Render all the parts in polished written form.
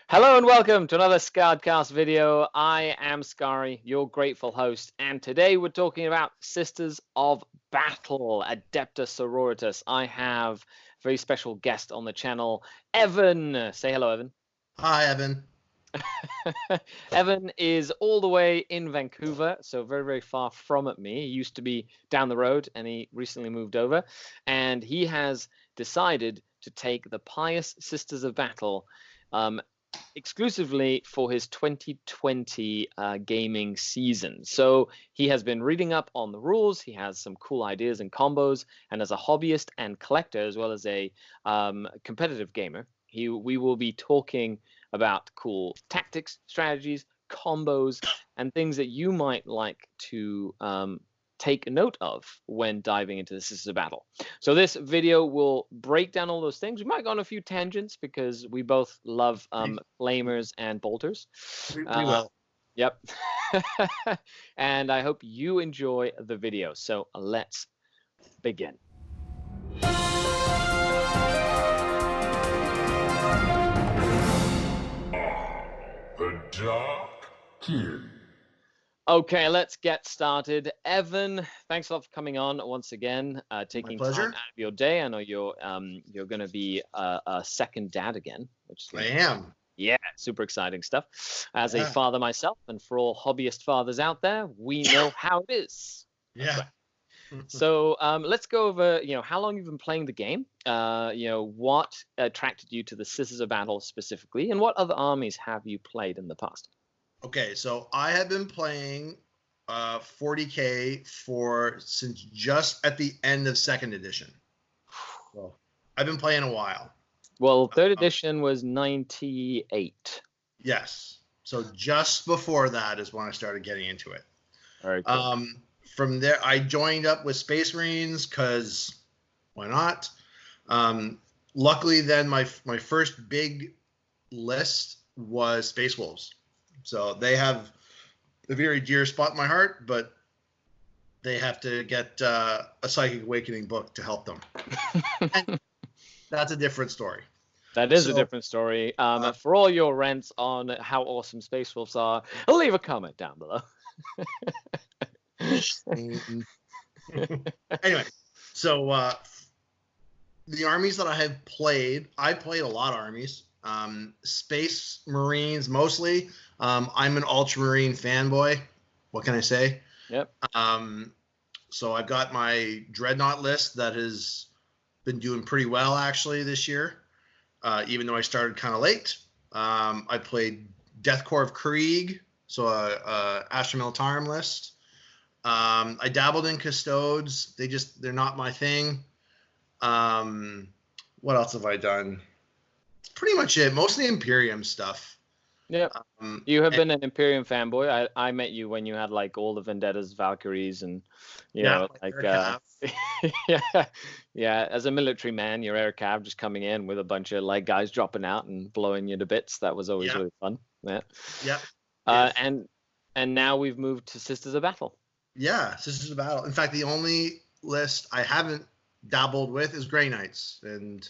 Hello and welcome to another SkaredCast video. I am Skari, your grateful host, and today we're talking about Sisters of Battle, Adepta Sororitas. I have a very special guest on the channel, Ebon. Say hello, Ebon. Hi, Evan. Ebon is all the way in Vancouver, so very, very far from me. He used to be down the road, and he recently moved over, and he has decided to take the Pious Sisters of Battle exclusively for his 2020 gaming season. So he has been reading up on the rules. He has some cool ideas and combos, and as a hobbyist and collector, as well as a competitive gamer, we will be talking about cool tactics, strategies, combos, and things that you might like to take note of when diving into the Sisters of Battle. So this video will break down all those things. We might go on a few tangents because we both love flamers and bolters. We will. Yep. And I hope you enjoy the video. So let's begin. The Dark King. Okay, let's get started. Evan, thanks a lot for coming on once again, taking time out of your day. I know you're going to be a second dad again, which I am. Yeah, super exciting stuff. As a father myself, and for all hobbyist fathers out there, we know how it is. Yeah. So let's go over, how long you've been playing the game. What attracted you to the Sisters of Battle specifically, and what other armies have you played in the past? Okay, so I have been playing 40K since just at the end of second edition. So I've been playing a while. Well, third edition was 98. Yes. So just before that is when I started getting into it. All right. Cool. From there, I joined up with Space Marines because why not? Luckily, then my first big list was Space Wolves. So they have a very dear spot in my heart, but they have to get a Psychic Awakening book to help them. And that's a different story. That is a different story. For all your rants on how awesome Space Wolves are, leave a comment down below. Anyway, so the armies that I have played, I played a lot of armies. Space Marines mostly. I'm an Ultramarine fanboy. What can I say? Yep. So I've got my Dreadnought list that has been doing pretty well actually this year, even though I started kind of late. I played Death Corps of Krieg, so a Astra Militarum list. I dabbled in Custodes. They're not my thing. What else have I done? It's pretty much it. Mostly Imperium stuff. Yeah, you have been an Imperium fanboy. I met you when you had like all the Vendettas, Valkyries, and yeah. As a military man, your air cav just coming in with a bunch of like guys dropping out and blowing you to bits. That was always really fun. Yeah. Yeah. And now we've moved to Sisters of Battle. Yeah, Sisters of Battle. In fact, the only list I haven't dabbled with is Grey Knights, and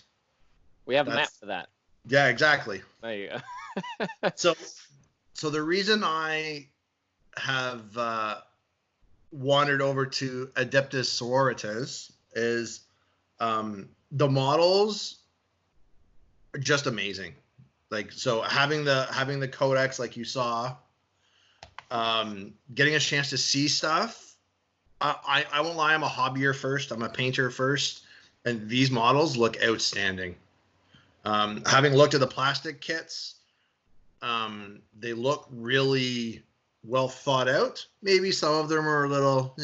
we have a map for that. Yeah, exactly. There you go. So the reason I have wandered over to Adepta Sororitas is the models are just amazing. Like, so having the codex like you saw, getting a chance to see stuff. I won't lie, I'm a hobbyer first. I'm a painter first, and these models look outstanding. Having looked at the plastic kits, they look really well thought out. Maybe some of them are a little,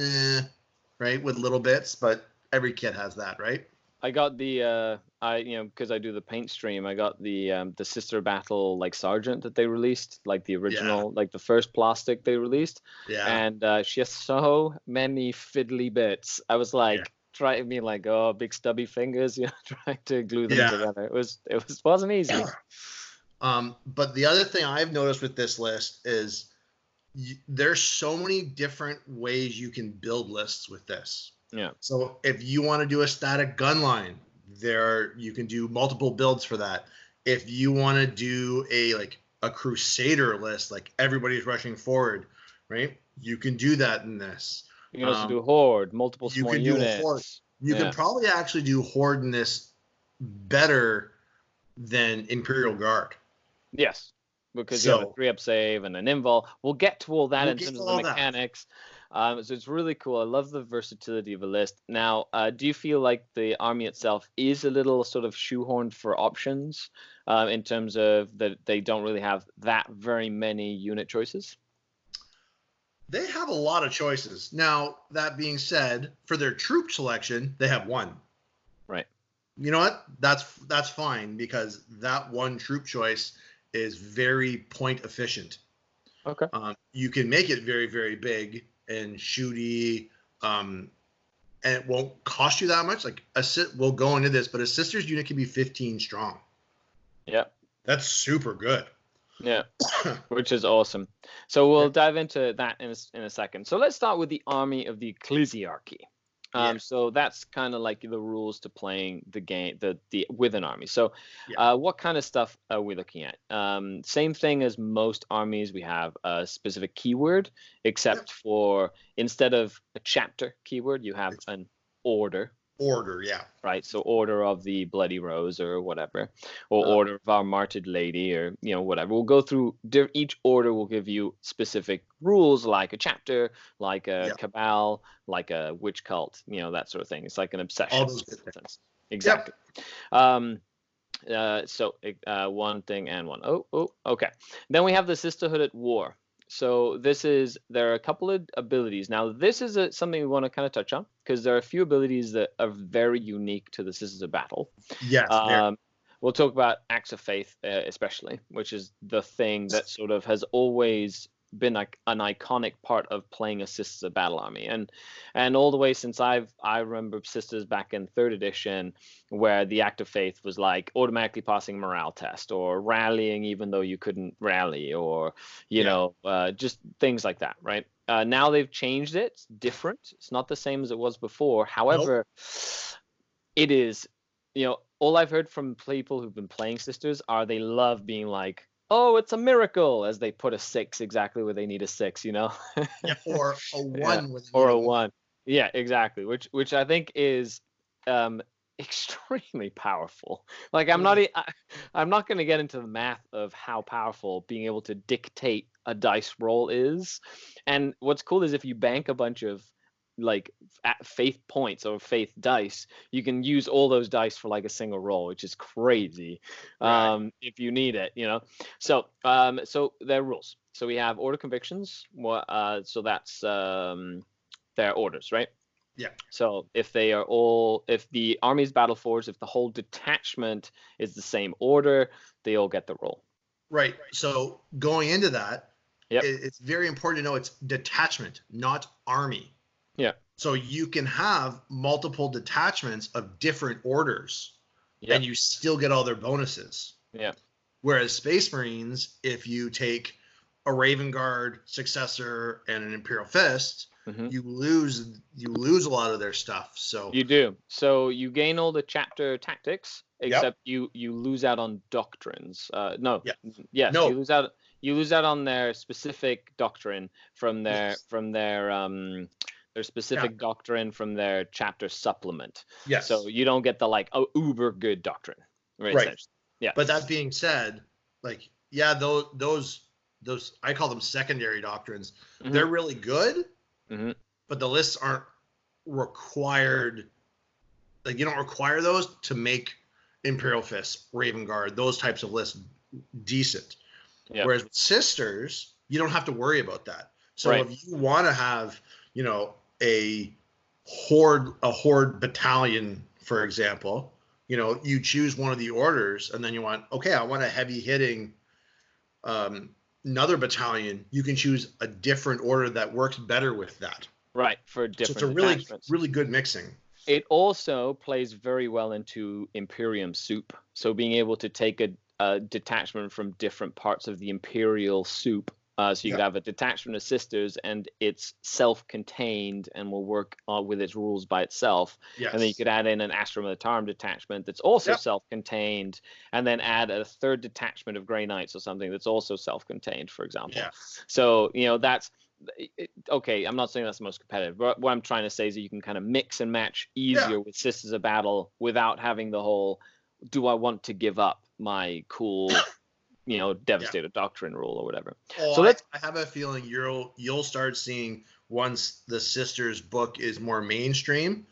right, with little bits, but every kit has that, right? I got the, because I do the paint stream, I got the Sister Battle like Sergeant that they released, like the original, like the first plastic they released. Yeah. And she has so many fiddly bits. I was like, trying to be like, oh, big stubby fingers, trying to glue them together. It wasn't easy. But the other thing I've noticed with this list is there's so many different ways you can build lists with this. Yeah. So if you want to do a static gun line, you can do multiple builds for that. If you want to do a like a Crusader list, like everybody's rushing forward, right? You can do that in this. You can also do Horde, multiple You small can units. do a Horde. You can probably actually do Horde in this better than Imperial Guard. Yes, because you have a 3-up save and an invul. We'll get to all that in terms of the mechanics. So it's really cool. I love the versatility of a list. Now, do you feel like the army itself is a little sort of shoehorned for options in terms of that they don't really have that very many unit choices? They have a lot of choices. Now, that being said, for their troop selection, they have one. Right. You know what? That's fine, because that one troop choice is very point efficient. Okay. You can make it very, very big and shooty, and it won't cost you that much. Like we'll go into this, but a Sisters unit can be 15 strong. Yeah. That's super good. Yeah, which is awesome. So we'll dive into that in a second. So let's start with the army of the Ecclesiarchy. So that's kind of like the rules to playing the game, the with an army. So what kind of stuff are we looking at? Same thing as most armies. We have a specific keyword, except for instead of a chapter keyword, you have an order. Order, yeah. Right. So Order of the Bloody Rose or whatever, or Order of our Martyred Lady, or whatever. We'll go through each order. Will give you specific rules, like a chapter, like a cabal, like a witch cult, that sort of thing. It's like an obsession. All those good things. Exactly. So one thing and one. Okay. Then we have the Sisterhood at War. So there are a couple of abilities. Now, this is something we want to kind of touch on, because there are a few abilities that are very unique to the Sisters of Battle. Yes. We'll talk about Acts of Faith, especially, which is the thing that sort of has always been like an iconic part of playing a Sisters of Battle army, and all the way since I remember Sisters back in 3rd edition, where the Act of Faith was like automatically passing morale test, or rallying even though you couldn't rally, or just things like that, right? Now they've changed it. It's different. It's not the same as it was before. However, it is, all I've heard from people who've been playing Sisters are they love being like, oh, it's a miracle, as they put a 6 exactly where they need a 6, or a 1 or a 1. Yeah, exactly. Which I think is extremely powerful. Like I'm not going to get into the math of how powerful being able to dictate a dice roll is. And what's cool is if you bank a bunch of like faith points or faith dice, you can use all those dice for like a single roll, which is crazy. If you need it, so their rules. So we have order convictions. So that's their orders, right? Yeah. So if the army's battle force, if the whole detachment is the same order, they all get the roll. Right. So going into that, it's very important to know it's detachment, not army. Yeah. So you can have multiple detachments of different orders, and you still get all their bonuses. Yeah. Whereas Space Marines, if you take a Raven Guard, Successor, and an Imperial Fist, you lose a lot of their stuff. So you do. So you gain all the chapter tactics, except you lose out on doctrines. You lose out on their specific doctrine from their specific doctrine from their chapter supplement. Yes. So you don't get the uber good doctrine. Right. Yeah. But that being said, those I call them secondary doctrines. They're really good, but the lists aren't required. Like you don't require those to make Imperial Fist, Raven Guard, those types of lists decent. Yeah. Whereas with Sisters, you don't have to worry about that. So if you want to have, a horde battalion, for example, you choose one of the orders, and then you want, I want a heavy hitting another battalion. You can choose a different order that works better with that. Right, for different. So it's a really good mixing. It also plays very well into Imperium soup. So being able to take a detachment from different parts of the Imperial soup So you could have a detachment of Sisters, and it's self-contained and will work with its rules by itself. Yes. And then you could add in an Astra Militarum detachment that's also self-contained, and then add a third detachment of Grey Knights or something that's also self-contained, for example. Yeah. So, that's okay. I'm not saying that's the most competitive, but what I'm trying to say is that you can kind of mix and match easier with Sisters of Battle without having the whole, do I want to give up my cool Devastator Doctrine rule or whatever. Oh, so I have a feeling you'll start seeing, once the Sisters book is more mainstream,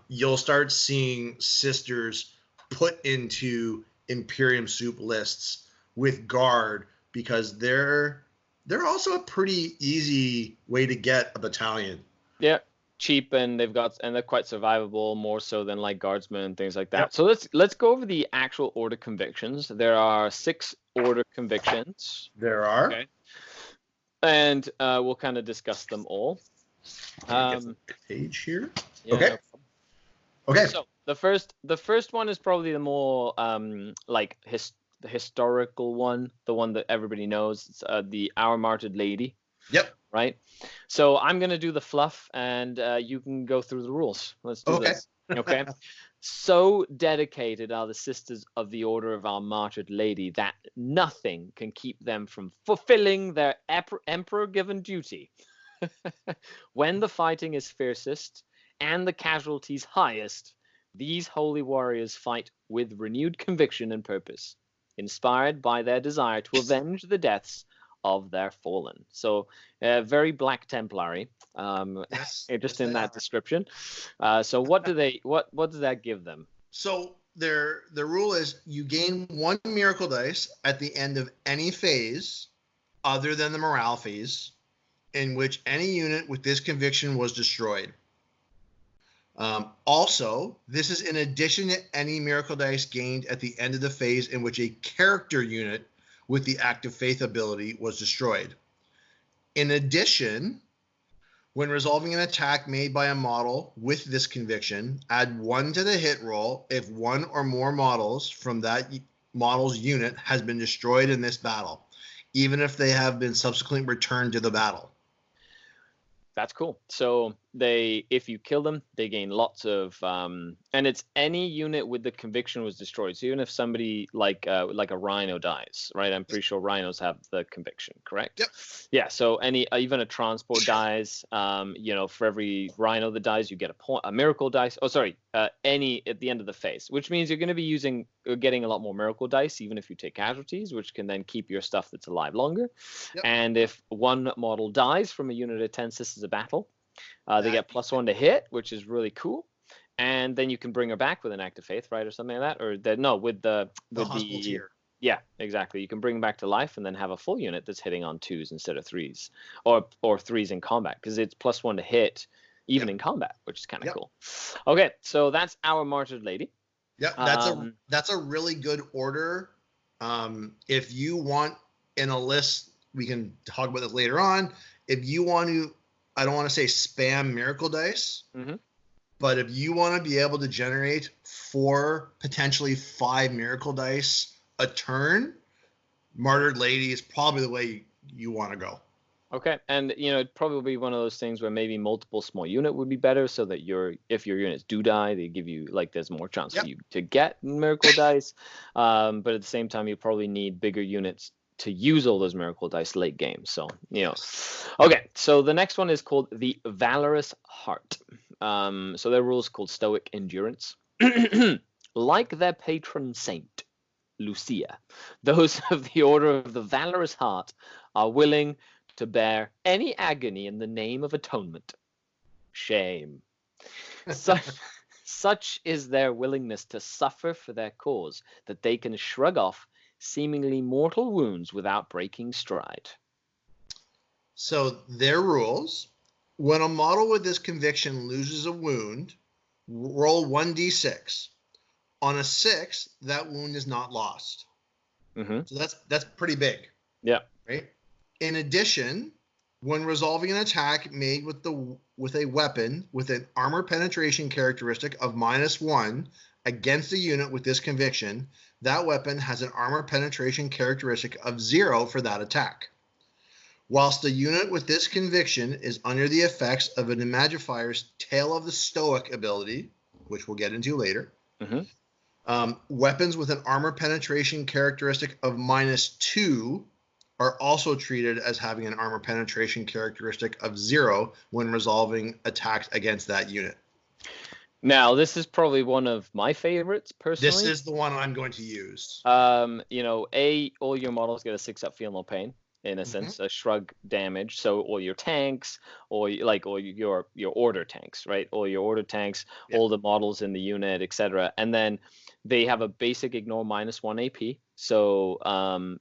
you'll start seeing Sisters put into Imperium soup lists with Guard, because they're also a pretty easy way to get a battalion. Yeah, cheap, and they're quite survivable, more so than like Guardsmen and things like that. So let's go over the actual order convictions. There are 6 order convictions. There are. Okay. And we'll kind of discuss them all. Page here. Yeah, okay. No okay. So the first one is probably the more the historical one, the one that everybody knows. It's the Our Martyred Lady. Yep. Right. So I'm gonna do the fluff, and you can go through the rules. Let's do this. Okay. So dedicated are the Sisters of the Order of Our Martyred Lady that nothing can keep them from fulfilling their emperor-given duty. When the fighting is fiercest and the casualties highest, these holy warriors fight with renewed conviction and purpose, inspired by their desire to avenge the deaths of their fallen. So very Black Templary, just in that description. So what does that give them? So the rule is you gain 1 miracle dice at the end of any phase other than the morale phase in which any unit with this conviction was destroyed. Also, this is in addition to any miracle dice gained at the end of the phase in which a character unit with the active faith ability was destroyed. In addition, when resolving an attack made by a model with this conviction, add 1 to the hit roll if 1 or more models from that model's unit has been destroyed in this battle, even if they have been subsequently returned to the battle. That's cool. So if you kill them, they gain lots of, and it's any unit with the conviction was destroyed. So even if somebody like a rhino dies, right? I'm pretty sure rhinos have the conviction, correct? Yep. Yeah. So even a transport dies, for every rhino that dies, you get a miracle dice. Oh, sorry, any at the end of the phase, which means you're going to be getting a lot more miracle dice, even if you take casualties, which can then keep your stuff that's alive longer. Yep. And if 1 model dies from a unit of 10 Sisters of Battle, they get +1 to hit, which is really cool. And then you can bring her back with an active faith, right, or something like that, or with the tier. Yeah, exactly. You can bring them back to life and then have a full unit that's hitting on 2s instead of 3s, or 3s in combat, because it's +1 to hit even in combat, which is kind of cool. Okay, so that's Our Martyred Lady. Yeah, that's a really good order. If you want in a list, we can talk about this later on. If you want to, I don't want to say spam miracle dice, but if you want to be able to generate 4, potentially 5 miracle dice a turn, Martyred Lady is probably the way you want to go. Okay, and it'd probably be one of those things where maybe multiple small unit would be better, so that if your units do die, they give you there's more chance for you to get miracle dice. But at the same time, you probably need bigger units to use all those miracle dice late game. So okay. So the next one is called the Valorous Heart. So their rule is called Stoic Endurance. Like their patron saint, Lucia, those of the Order of the Valorous Heart are willing to bear any agony in the name of atonement. Shame. Such is their willingness to suffer for their cause that they can shrug off seemingly mortal wounds without breaking stride. So their rules: when a model with this conviction loses a wound, roll 1d6. On a 6, that wound is not lost. So that's pretty big. Yeah. Right. In addition, when resolving an attack made with a weapon with an armor penetration characteristic of -1 against a unit with this conviction, that weapon has an armor penetration characteristic of 0 for that attack. Whilst the unit with this conviction is under the effects of an Imagifier's Tale of the Stoic ability, which we'll get into later, weapons with an armor penetration characteristic of -2 are also treated as having an armor penetration characteristic of 0 when resolving attacks against that unit. Now, this is probably one of my favorites, personally. This is the one I'm going to use. You know, all your models get a 6-up feel no pain, in a sense, a shrug damage. So all your tanks, or your order tanks, right? All your order tanks, all the models in the unit, etc. And then they have a basic ignore -1 AP. So,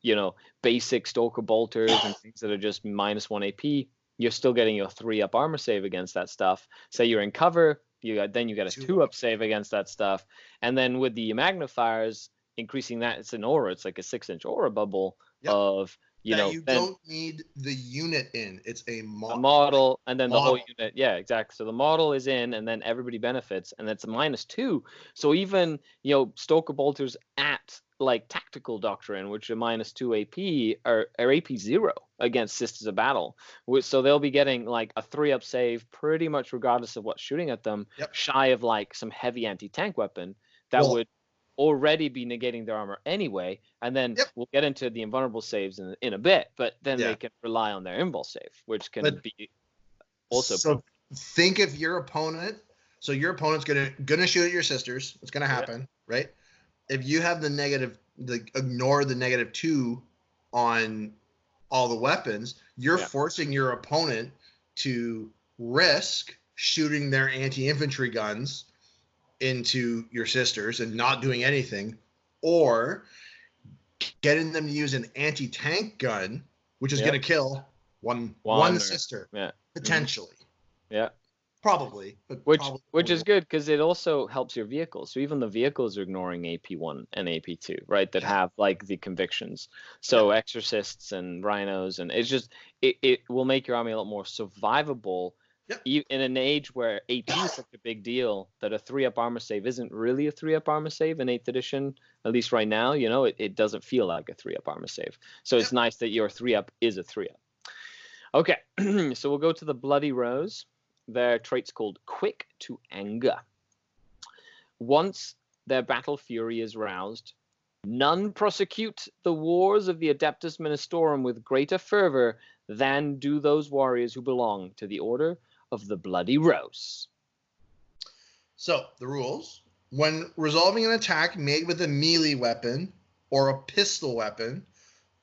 you know, basic Stalker Boulters and things that are just -1 AP, you're still getting your 3-up armor save against that stuff. Say you're in cover, you get a 2-up save against that stuff. And then with the magnifiers, increasing that, it's an aura. It's like a 6-inch aura bubble of, you know. You don't need the unit in. It's a model, and then the whole unit. Yeah, exactly. So the model is in, and then everybody benefits, and it's a -2. So even, you know, Stalker Bolters at like Tactical Doctrine, which are -2 AP, are AP 0 against Sisters of Battle. So they'll be getting like a 3-up save pretty much regardless of what's shooting at them, shy of like some heavy anti-tank weapon that would already be negating their armor anyway. And then we'll get into the invulnerable saves in a bit, but then they can rely on their invul save, which can be also. So think if your opponent, your opponent's gonna shoot at your sisters. It's gonna happen, right? If you have ignore the -2 on all the weapons, you're forcing your opponent to risk shooting their anti-infantry guns into your sisters and not doing anything, or getting them to use an anti-tank gun, which is going to kill one sister, potentially. Yeah. Probably. But which is good because it also helps your vehicles. So even the vehicles are ignoring AP1 and AP2, right? That have like the convictions. So exorcists and rhinos, and it's just it will make your army a lot more survivable. In an age where AP is such a big deal, that a 3-up armor save isn't really a 3-up armor save in 8th edition, at least right now, you know, it doesn't feel like a 3-up armor save. So it's nice that your 3-up is a 3-up. Okay, so we'll go to the Bloody Rose. Their trait's called Quick to Anger. Once their battle fury is roused, none prosecute the wars of the Adeptus Ministorum with greater fervor than do those warriors who belong to the Order of the Bloody Rose. So, the rules. When resolving an attack made with a melee weapon or a pistol weapon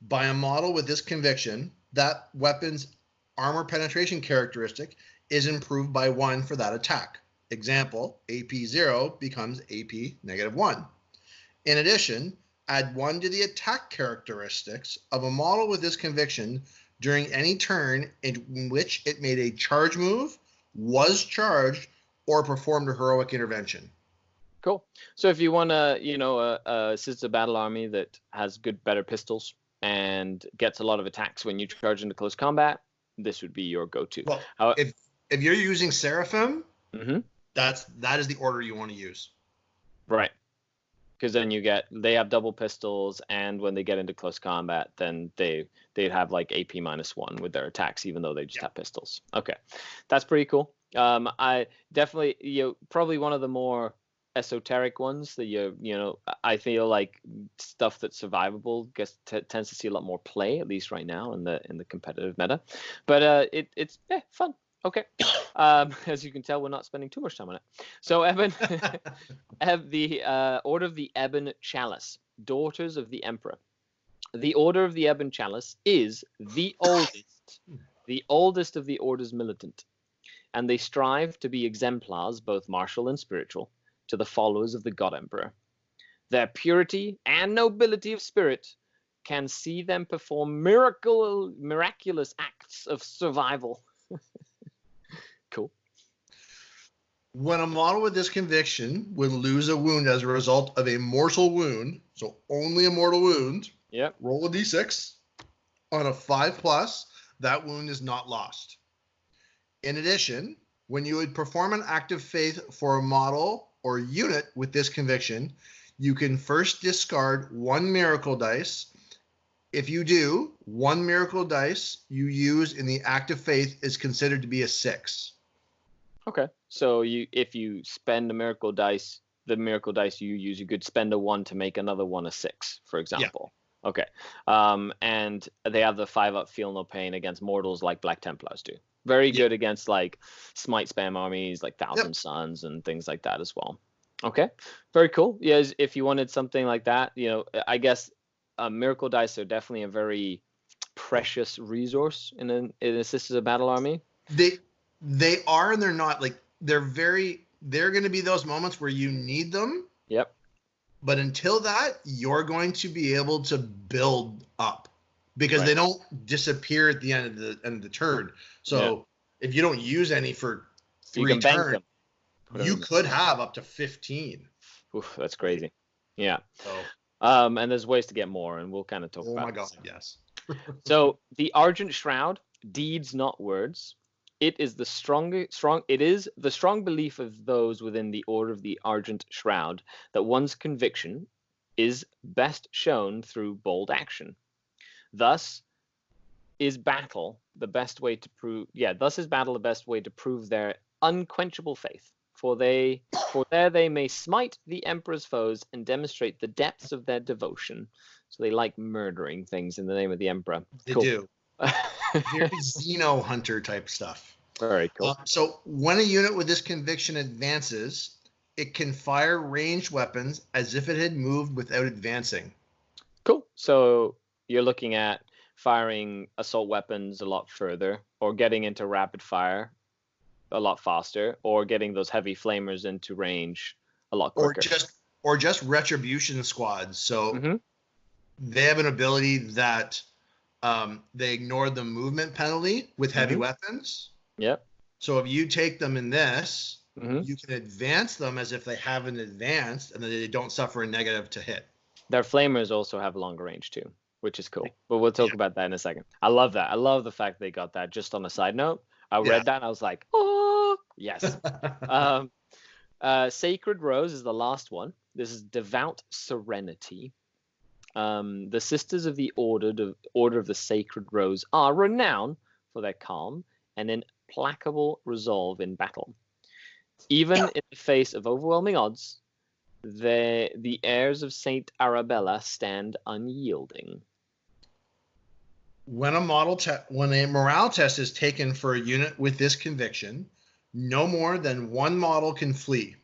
by a model with this conviction, that weapon's armor penetration characteristic is improved by 1 for that attack. Example, AP 0 becomes AP -1. In addition, add 1 to the attack characteristics of a model with this conviction during any turn in which it made a charge move, was charged, or performed a heroic intervention. Cool. So if you want a Sister Battle army that has better pistols and gets a lot of attacks when you charge into close combat, this would be your go-to. Well, if you're using Seraphim, that is the order you want to use. Right. Because then they have double pistols, and when they get into close combat, then they'd have like AP -1 with their attacks, even though they just have pistols. Okay, that's pretty cool. I definitely, probably one of the more esoteric ones that I feel like stuff that's survivable tends to see a lot more play, at least right now in the competitive meta. But it's fun. Okay. As you can tell, we're not spending too much time on it. So, Ebon, the Order of the Ebon Chalice, Daughters of the Emperor. The Order of the Ebon Chalice is the oldest of the orders militant, and they strive to be exemplars, both martial and spiritual, to the followers of the God Emperor. Their purity and nobility of spirit can see them perform miraculous acts of survival. Cool. When a model with this conviction would lose a wound as a result of a mortal wound, so only a mortal wound, roll a d6. On a 5+, that wound is not lost. In addition, when you would perform an act of faith for a model or unit with this conviction, you can first discard 1 miracle dice If you do, one miracle dice you use in the Act of Faith is considered to be a 6. Okay. So if you spend a miracle dice, the miracle dice you use, you could spend a 1 to make another one a 6, for example. Yeah. Okay. And they have the 5-up feel no pain against mortals like Black Templars do. Very good against like smite spam armies like Thousand Suns and things like that as well. Okay. Very cool. Yeah, if you wanted something like that, you know, I guess miracle dice are definitely a very precious resource in a Sisters of Battle army. They are and they're not. Like they're going to be those moments where you need them. Yep. But until that, you're going to be able to build up because they don't disappear at the end of the turn. So if you don't use any for 3 turns, you could have up to 15. Oof, that's crazy. Yeah. So, and there's ways to get more, and we'll kind of talk about it. Oh my God, yes. So the Argent Shroud, deeds not words. It is the strong belief of those within the Order of the Argent Shroud that one's conviction is best shown through bold action. Thus is battle the best way to prove their unquenchable faith. For there they may smite the Emperor's foes and demonstrate the depths of their devotion. So they like murdering things in the name of the Emperor. They do. Very Xeno Hunter type stuff. Very cool. So when a unit with this conviction advances, it can fire ranged weapons as if it had moved without advancing. Cool. So you're looking at firing assault weapons a lot further, or getting into rapid fire a lot faster, or getting those heavy flamers into range a lot quicker. Or just retribution squads. So they have an ability that they ignore the movement penalty with heavy weapons. Yep. So if you take them in this, you can advance them as if they haven't advanced, and then they don't suffer a negative to hit. Their flamers also have longer range too, which is cool. But we'll talk about that in a second. I love that. I love the fact they got that. Just on a side note, I read that and I was like, oh, yes. Sacred Rose is the last one. This is Devout Serenity. The Sisters of the Order of the Sacred Rose are renowned for their calm and implacable resolve in battle. Even in the face of overwhelming odds, the heirs of Saint Arabella stand unyielding. When a morale test is taken for a unit with this conviction, no more than one model can flee.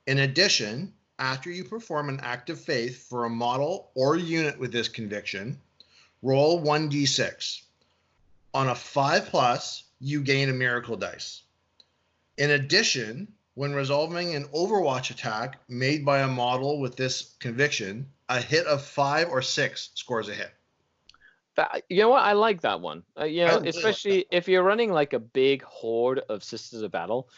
In addition, after you perform an act of faith for a model or unit with this conviction, roll 1d6. On a 5+, you gain a miracle dice. In addition, when resolving an Overwatch attack made by a model with this conviction, a hit of 5 or 6 scores a hit. You know what? I like that one. Especially if you're running like a big horde of Sisters of Battle,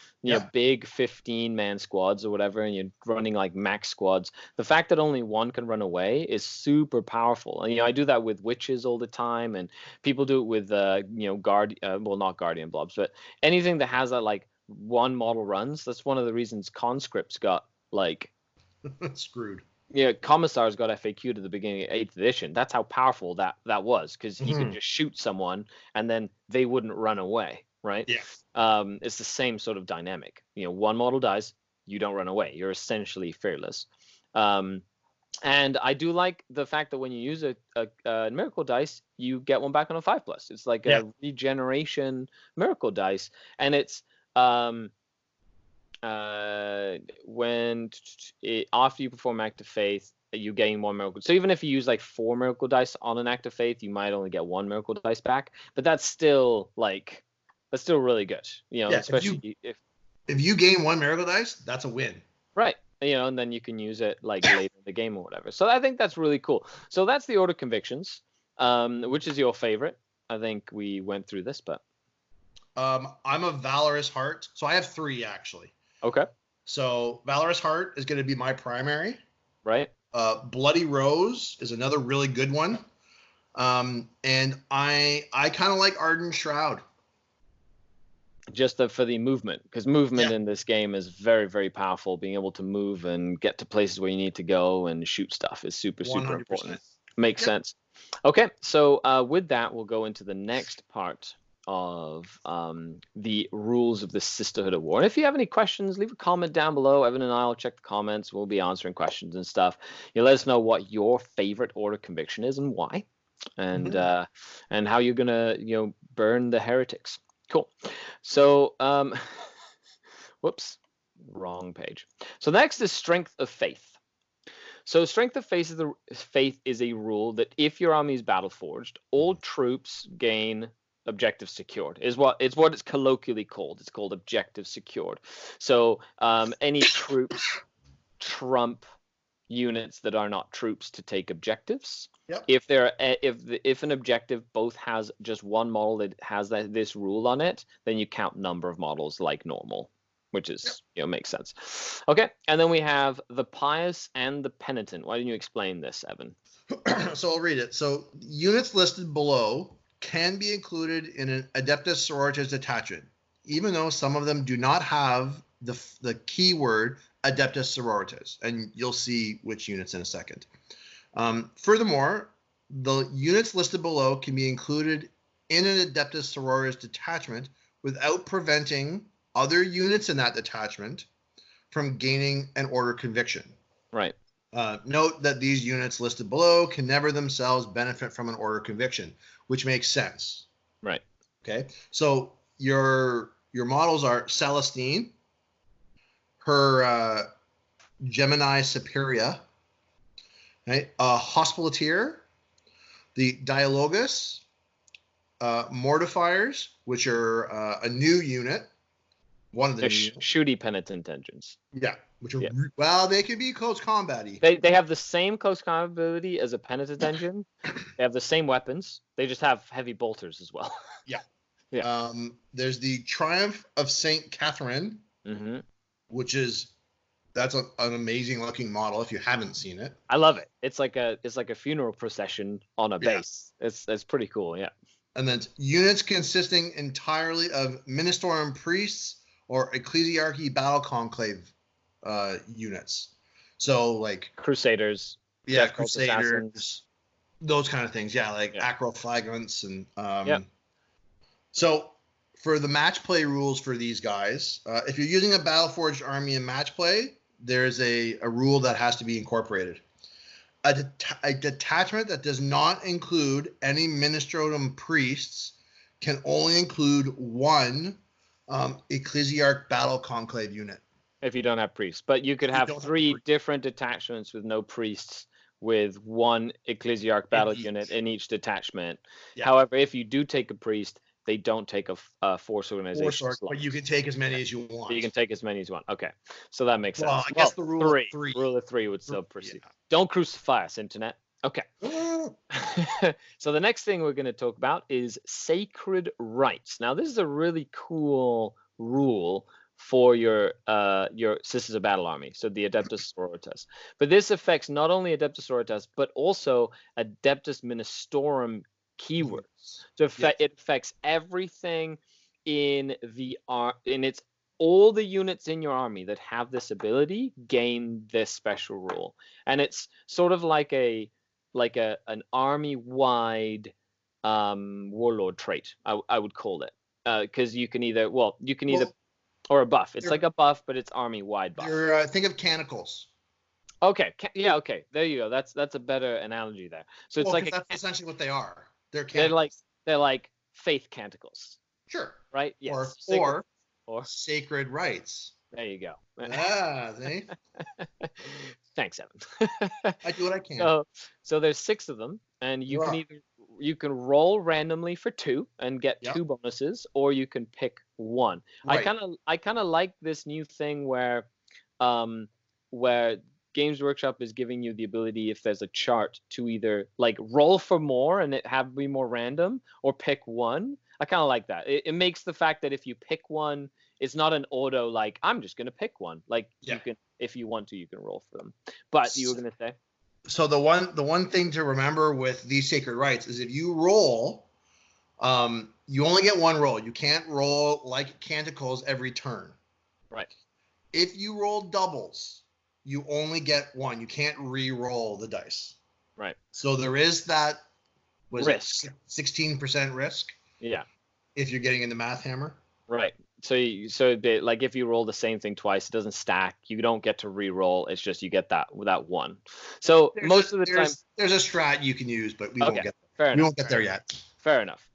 big 15-man squads or whatever, and you're running like max squads. The fact that only one can run away is super powerful. And I do that with witches all the time, and people do it with not guardian blobs, but anything that has that like one model runs. That's one of the reasons conscripts got like screwed. Yeah, Commissars got FAQ'd at the beginning of 8th edition. That's how powerful that was, because you could just shoot someone and then they wouldn't run away, right? Yeah. It's the same sort of dynamic. One model dies, you don't run away. You're essentially fearless. And I do like the fact that when you use a miracle dice, you get one back on a 5+. It's like a regeneration miracle dice, and it's after you perform act of faith, you gain 1 miracle. So even if you use like 4 miracle dice on an act of faith, you might only get 1 miracle dice back. But that's still really good. Especially if you gain 1 miracle dice, that's a win. Right. And then you can use it like later in the game or whatever. So I think that's really cool. So that's the Order Convictions. Which is your favorite? I think we went through this, but I'm a Valorous Heart. So I have 3 actually. Okay. So Valorous Heart is going to be my primary. Right. Bloody Rose is another really good one. And I kind of like Ardent Shroud. Just for the movement, because movement in this game is very, very powerful. Being able to move and get to places where you need to go and shoot stuff is super, super 100%. important. Makes sense. Okay, so with that, we'll go into the next part of the rules of the Sisterhood of War. And if you have any questions, leave a comment down below. Evan and I will check the comments. We'll be answering questions and stuff. You let us know what your favorite order conviction is and why, and how you're gonna burn the heretics. Cool. So whoops, wrong page. So next is Strength of Faith. So Strength of Faith is a rule that if your army is battle forged, all troops gain objective secured. It's what it's colloquially called. It's called objective secured. So any troops trump units that are not troops to take objectives. Yep. If an objective both has just one model that has this rule on it, then you count number of models like normal, which is makes sense. Okay, and then we have the pious and the penitent. Why didn't you explain this, Evan? So I'll read it. So units listed below can be included in an Adepta Sororitas detachment, even though some of them do not have the keyword Adepta Sororitas, and you'll see which units in a second. Furthermore, the units listed below can be included in an Adepta Sororitas detachment without preventing other units in that detachment from gaining an order conviction. Right. Note that these units listed below can never themselves benefit from an order conviction, which makes sense. Right. Okay. So your models are Celestine, her Gemini Superior, right? Hospitalier, the Dialogus, Mortifiers, which are a new unit. One of the shooty penitent engines. Yeah, which are well, they can be close combat-y. They have the same close combat ability as a penitent engine. They have the same weapons. They just have heavy bolters as well. Yeah. Yeah. There's the Triumph of Saint Catherine, which is that's an amazing looking model. If you haven't seen it, I love it. It's like a funeral procession on a base. It's pretty cool. Yeah. And then units consisting entirely of Ministorum priests or Ecclesiarchy Battle Conclave units. So like Crusaders. Crusaders, assassins. Those kind of things. Yeah, like Acroflagrants and So for the match play rules for these guys, if you're using a Battleforged army in match play, there's a rule that has to be incorporated. A detachment that does not include any Ministorum priests can only include one Ecclesiarch Battle Conclave unit. If you don't have priests. But you could have three different detachments with no priests with one Ecclesiarch battle unit in each detachment. Yeah. However, if you do take a priest, they don't take a force organization slot. But you can take as many as you want. You can take as many as you want. Okay. So that makes sense. I guess the rule of three. Rule of three would still proceed. Yeah. Don't crucify us, Internet. Okay. So the next thing we're going to talk about is sacred rites. Now, this is a really cool rule for your Sisters of Battle army, so the Adepta Sororitas. But this affects not only Adepta Sororitas, but also Adeptus Ministorum keywords. So it affects everything in all the units in your army that have this ability gain this special rule, and it's sort of like an army-wide warlord trait. I would call it, because you can either or a buff. It's like a buff, but it's army-wide buff. Think of canticles. Okay. Okay. There you go. That's a better analogy there. So it's that's essentially what they are. They're like faith canticles. Sure. Right. Yes. Or sacred rites. There you go. See? Thanks, Evan. I do what I can. So there's 6 of them, and you can roll randomly for 2 and get 2 bonuses, or you can pick 1. Right. I kind of like this new thing where Games Workshop is giving you the ability, if there's a chart, to either like roll for more and it be more random, or pick 1. I kind of like that. It makes the fact that if you pick 1, it's not an auto like I'm just gonna pick 1. Like you can, if you want to, you can roll for them. But you were gonna say. So the one thing to remember with these sacred rites is if you roll, you only get 1 roll. You can't roll like canticles every turn. Right. If you roll doubles, you only get 1. You can't re-roll the dice. Right. So there is that risk. 16% risk. Yeah. If you're getting into Math Hammer. Right. So like if you roll the same thing twice, it doesn't stack. You don't get to re-roll. It's just you get that one. So most of the time, there's a strat you can use, but we won't get there yet. Fair enough.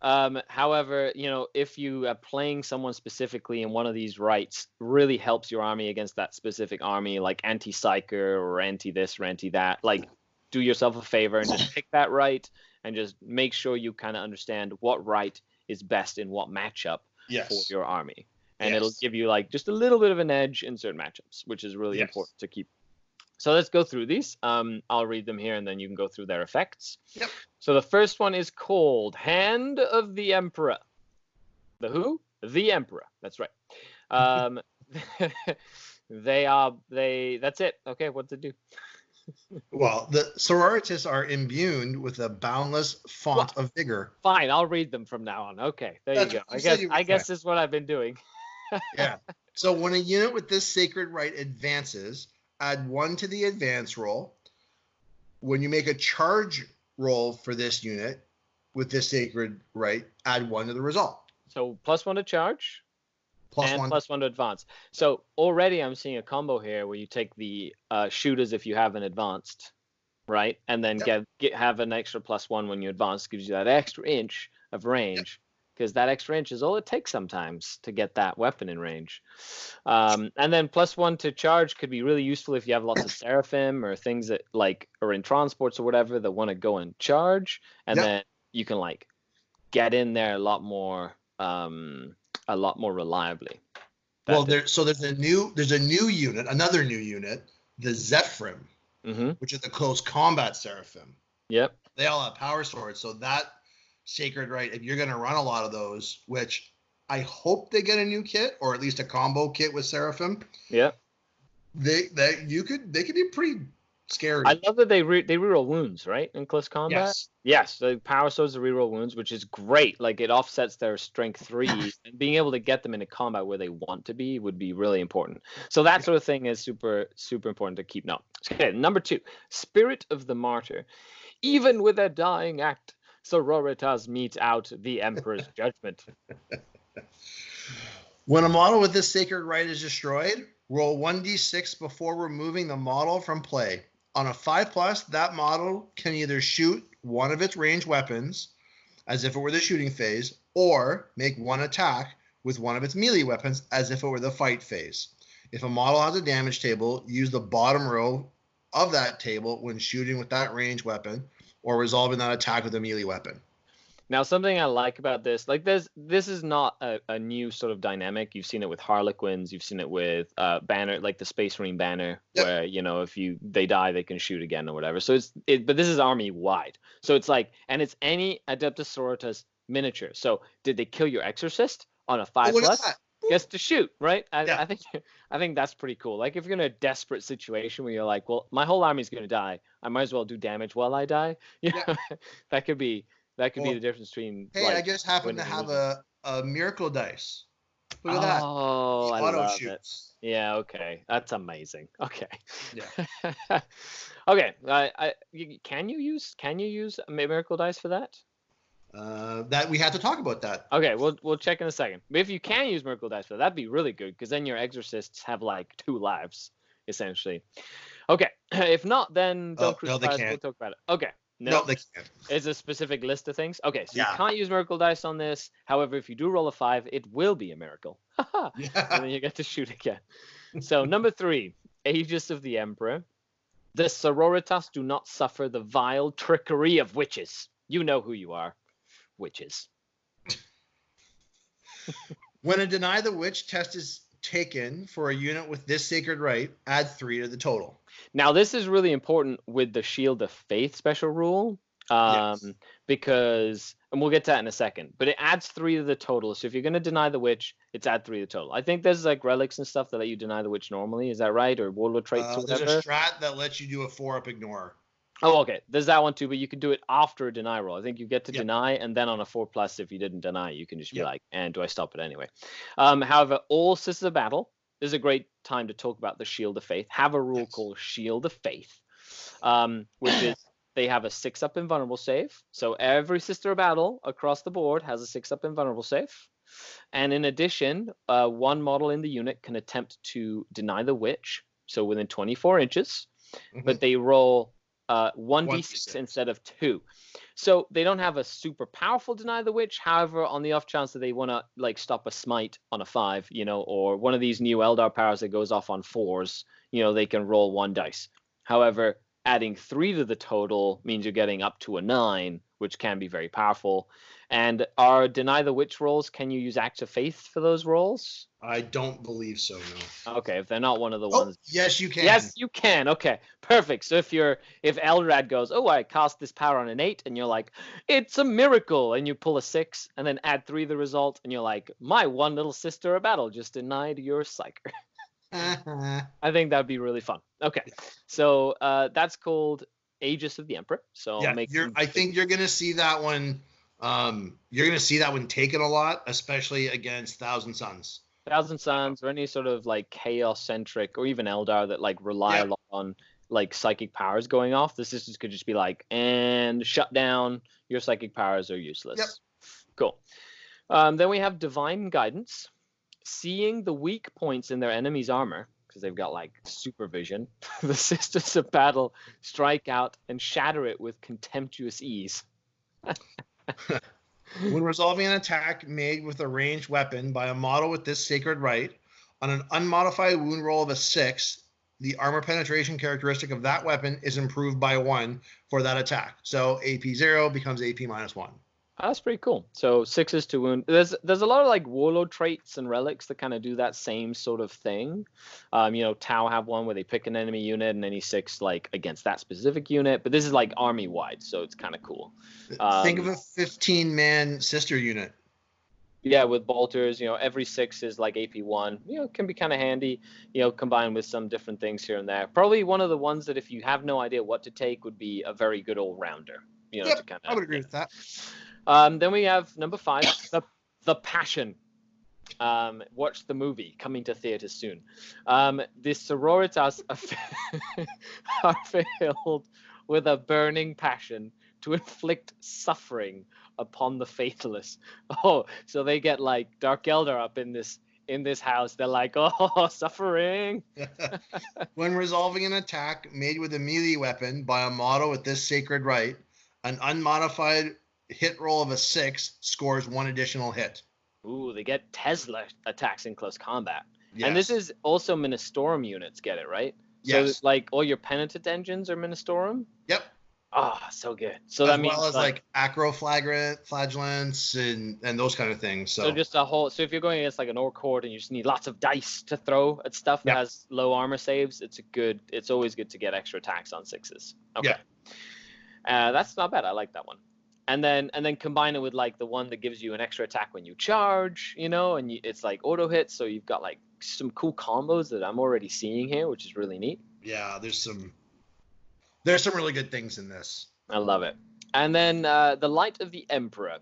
However, if you are playing someone specifically in one of these rites, really helps your army against that specific army, like anti-psyker or anti-this or anti-that. Like, do yourself a favor and just pick that rite and just make sure you kind of understand what rite is best in what matchup for your army. And it'll give you like just a little bit of an edge in certain matchups, which is really important to keep. So let's go through these. I'll read them here and then you can go through their effects. Yep. So the first one is called Hand of the Emperor. The who? The Emperor. That's right. That's it. Okay, what to do? Well, the Sororitas are imbued with a boundless font of vigor. Fine, I'll read them from now on. Okay, there you go. I guess this is what I've been doing. Yeah. So when a unit with this sacred rite advances, add 1 to the advance roll. When you make a charge roll for this unit with this sacred rite, add 1 to the result. So +1 to charge. +1 +1 to advance. So already I'm seeing a combo here where you take the shooters if you have an advanced, right? And then have an extra +1 when you advance, gives you that extra inch of range. Because that extra inch is all it takes sometimes to get that weapon in range. And then +1 to charge could be really useful if you have lots of Seraphim or things that like are in transports or whatever that want to go and charge. And then you can like get in there a lot more reliably. There's a new unit, another new unit, the Zephyrim, which is the close combat Seraphim. Yep. They all have power swords, so that sacred rite, if you're going to run a lot of those, which I hope they get a new kit or at least a combo kit with Seraphim. Yeah. They could be pretty scary. I love that they reroll wounds, right? In close combat. Yes. The power swords reroll wounds, which is great. Like it offsets their strength 3, and being able to get them into combat where they want to be would be really important. So that sort of thing is super, super important to keep note. Okay, number 2, Spirit of the Martyr. Even with a dying act, Sororitas meets out the Emperor's judgment. When a model with this sacred rite is destroyed, roll 1d6 before removing the model from play. On a 5+, that model can either shoot one of its ranged weapons, as if it were the shooting phase, or make one attack with one of its melee weapons, as if it were the fight phase. If a model has a damage table, use the bottom row of that table when shooting with that ranged weapon, or resolving that attack with a melee weapon. Now, something I like about this, like this is not a new sort of dynamic. You've seen it with Harlequins. You've seen it with Banner, like the Space Marine Banner, where, if they die, they can shoot again or whatever. So but this is army wide. So it's like, and it's any Adepta Sororitas miniature. So did they kill your Exorcist on a 5+? Gets to shoot, right? I think that's pretty cool. Like if you're in a desperate situation where you're like, well, my whole army's going to die, I might as well do damage while I die. That could be the difference between. Hey, I just happen to have a miracle dice. Look at that. Oh, I love shoots. it. Yeah. Okay, that's amazing. Okay. Yeah. Okay. Can you use miracle dice for that? That we had to talk about that. Okay, we'll check in a second. But if you can use miracle dice for that, that'd be really good because then your exorcists have like 2 lives essentially. Okay, if not, then don't crucify us. We'll talk about it. Okay, no, they can't. It's a specific list of things. Okay, so you can't use miracle dice on this. However, if you do roll a 5, it will be a miracle. And then you get to shoot again. So number 3, Aegis of the Emperor. The Sororitas do not suffer the vile trickery of witches. You know who you are. Witches. When a Deny the Witch test is taken for a unit with this sacred rite, add 3 to the total. Now, this is really important with the Shield of Faith special rule, because, and we'll get to that in a second, but it adds 3 to the total. So if you're going to deny the witch, it's add 3 to the total. I think there's like relics and stuff that let you deny the witch normally. Is that right? Or warlord traits or whatever? There's a strat that lets you do a 4-up ignore. Oh, okay. There's that one too, but you can do it after a deny roll. I think you get to deny, and then on a 4+, if you didn't deny, you can just be like, and do I stop it anyway? However, all Sisters of Battle, this is a great time to talk about the Shield of Faith. Have a rule called Shield of Faith, which is they have a 6-up invulnerable save. So every Sister of Battle across the board has a 6-up invulnerable save. And in addition, one model in the unit can attempt to deny the witch, so within 24 inches, but they roll 1d6 instead of 2. So they don't have a super powerful deny the witch. However, on the off chance that they want to like stop a smite on a 5, you know, or one of these new Eldar powers that goes off on 4s, you know, they can roll 1 dice. However, adding 3 to the total means you're getting up to a 9, which can be very powerful. And our Deny the Witch rolls, can you use Acts of Faith for those rolls? I don't believe so, no. Okay, if they're not one of the ones. Yes, you can. Yes, you can. Okay, perfect. So if Eldrad goes, oh, I cast this power on an 8, and you're like, it's a miracle, and you pull a 6, and then add 3 to the result, and you're like, my one little Sister of Battle just denied your Psyker. I think that'd be really fun. Okay, so that's called Aegis of the Emperor. So yeah, I think you're gonna see that one. You're gonna see that one taken a lot, especially against Thousand Suns. Thousand Suns, or any sort of like chaos centric, or even Eldar that like rely a lot on like psychic powers going off. The sisters could just be like, and shut down. Your psychic powers are useless. Yep. Cool. Then we have Divine Guidance. Seeing the weak points in their enemy's armor, because they've got like supervision, the Sisters of Battle strike out and shatter it with contemptuous ease. When resolving an attack made with a ranged weapon by a model with this sacred rite, on an unmodified wound roll of a 6, the armor penetration characteristic of that weapon is improved by 1 for that attack. So AP 0 becomes AP -1. Oh, that's pretty cool. So 6s to wound. There's a lot of like warlord traits and relics that kind of do that same sort of thing. You know, Tau have one where they pick an enemy unit and any 6 like against that specific unit. But this is like army wide, so it's kind of cool. Think of a 15-man sister unit. Yeah, with bolters, you know, every 6 is like AP1. You know, can be kind of handy. You know, combined with some different things here and there. Probably one of the ones that if you have no idea what to take would be a very good all-rounder. You know, yep, to kind of, I would agree with that. Then we have number 5, the Passion. Watch the movie coming to theaters soon. The Sororitas are filled with a burning passion to inflict suffering upon the faithless. Oh, so they get like Dark Eldar up in this house. They're like, oh, suffering. When resolving an attack made with a melee weapon by a model with this sacred rite, an unmodified hit roll of a 6 scores 1 additional hit. Ooh, they get Tesla attacks in close combat. Yes. And this is also Ministorum units get it, right? Yes. So like all your Penitent engines are Ministorum? Yep. Ah, so good. So as that means well as like acro flagellants and those kind of things. So just a whole. So if you're going against like an orc horde and you just need lots of dice to throw at stuff that has low armor saves, it's always good to get extra attacks on 6s. Okay. Yeah. That's not bad. I like that one. And then combine it with like the one that gives you an extra attack when you charge, you know, and it's like auto hit. So you've got like some cool combos that I'm already seeing here, which is really neat. Yeah, there's some really good things in this. I love it. And then the Light of the Emperor.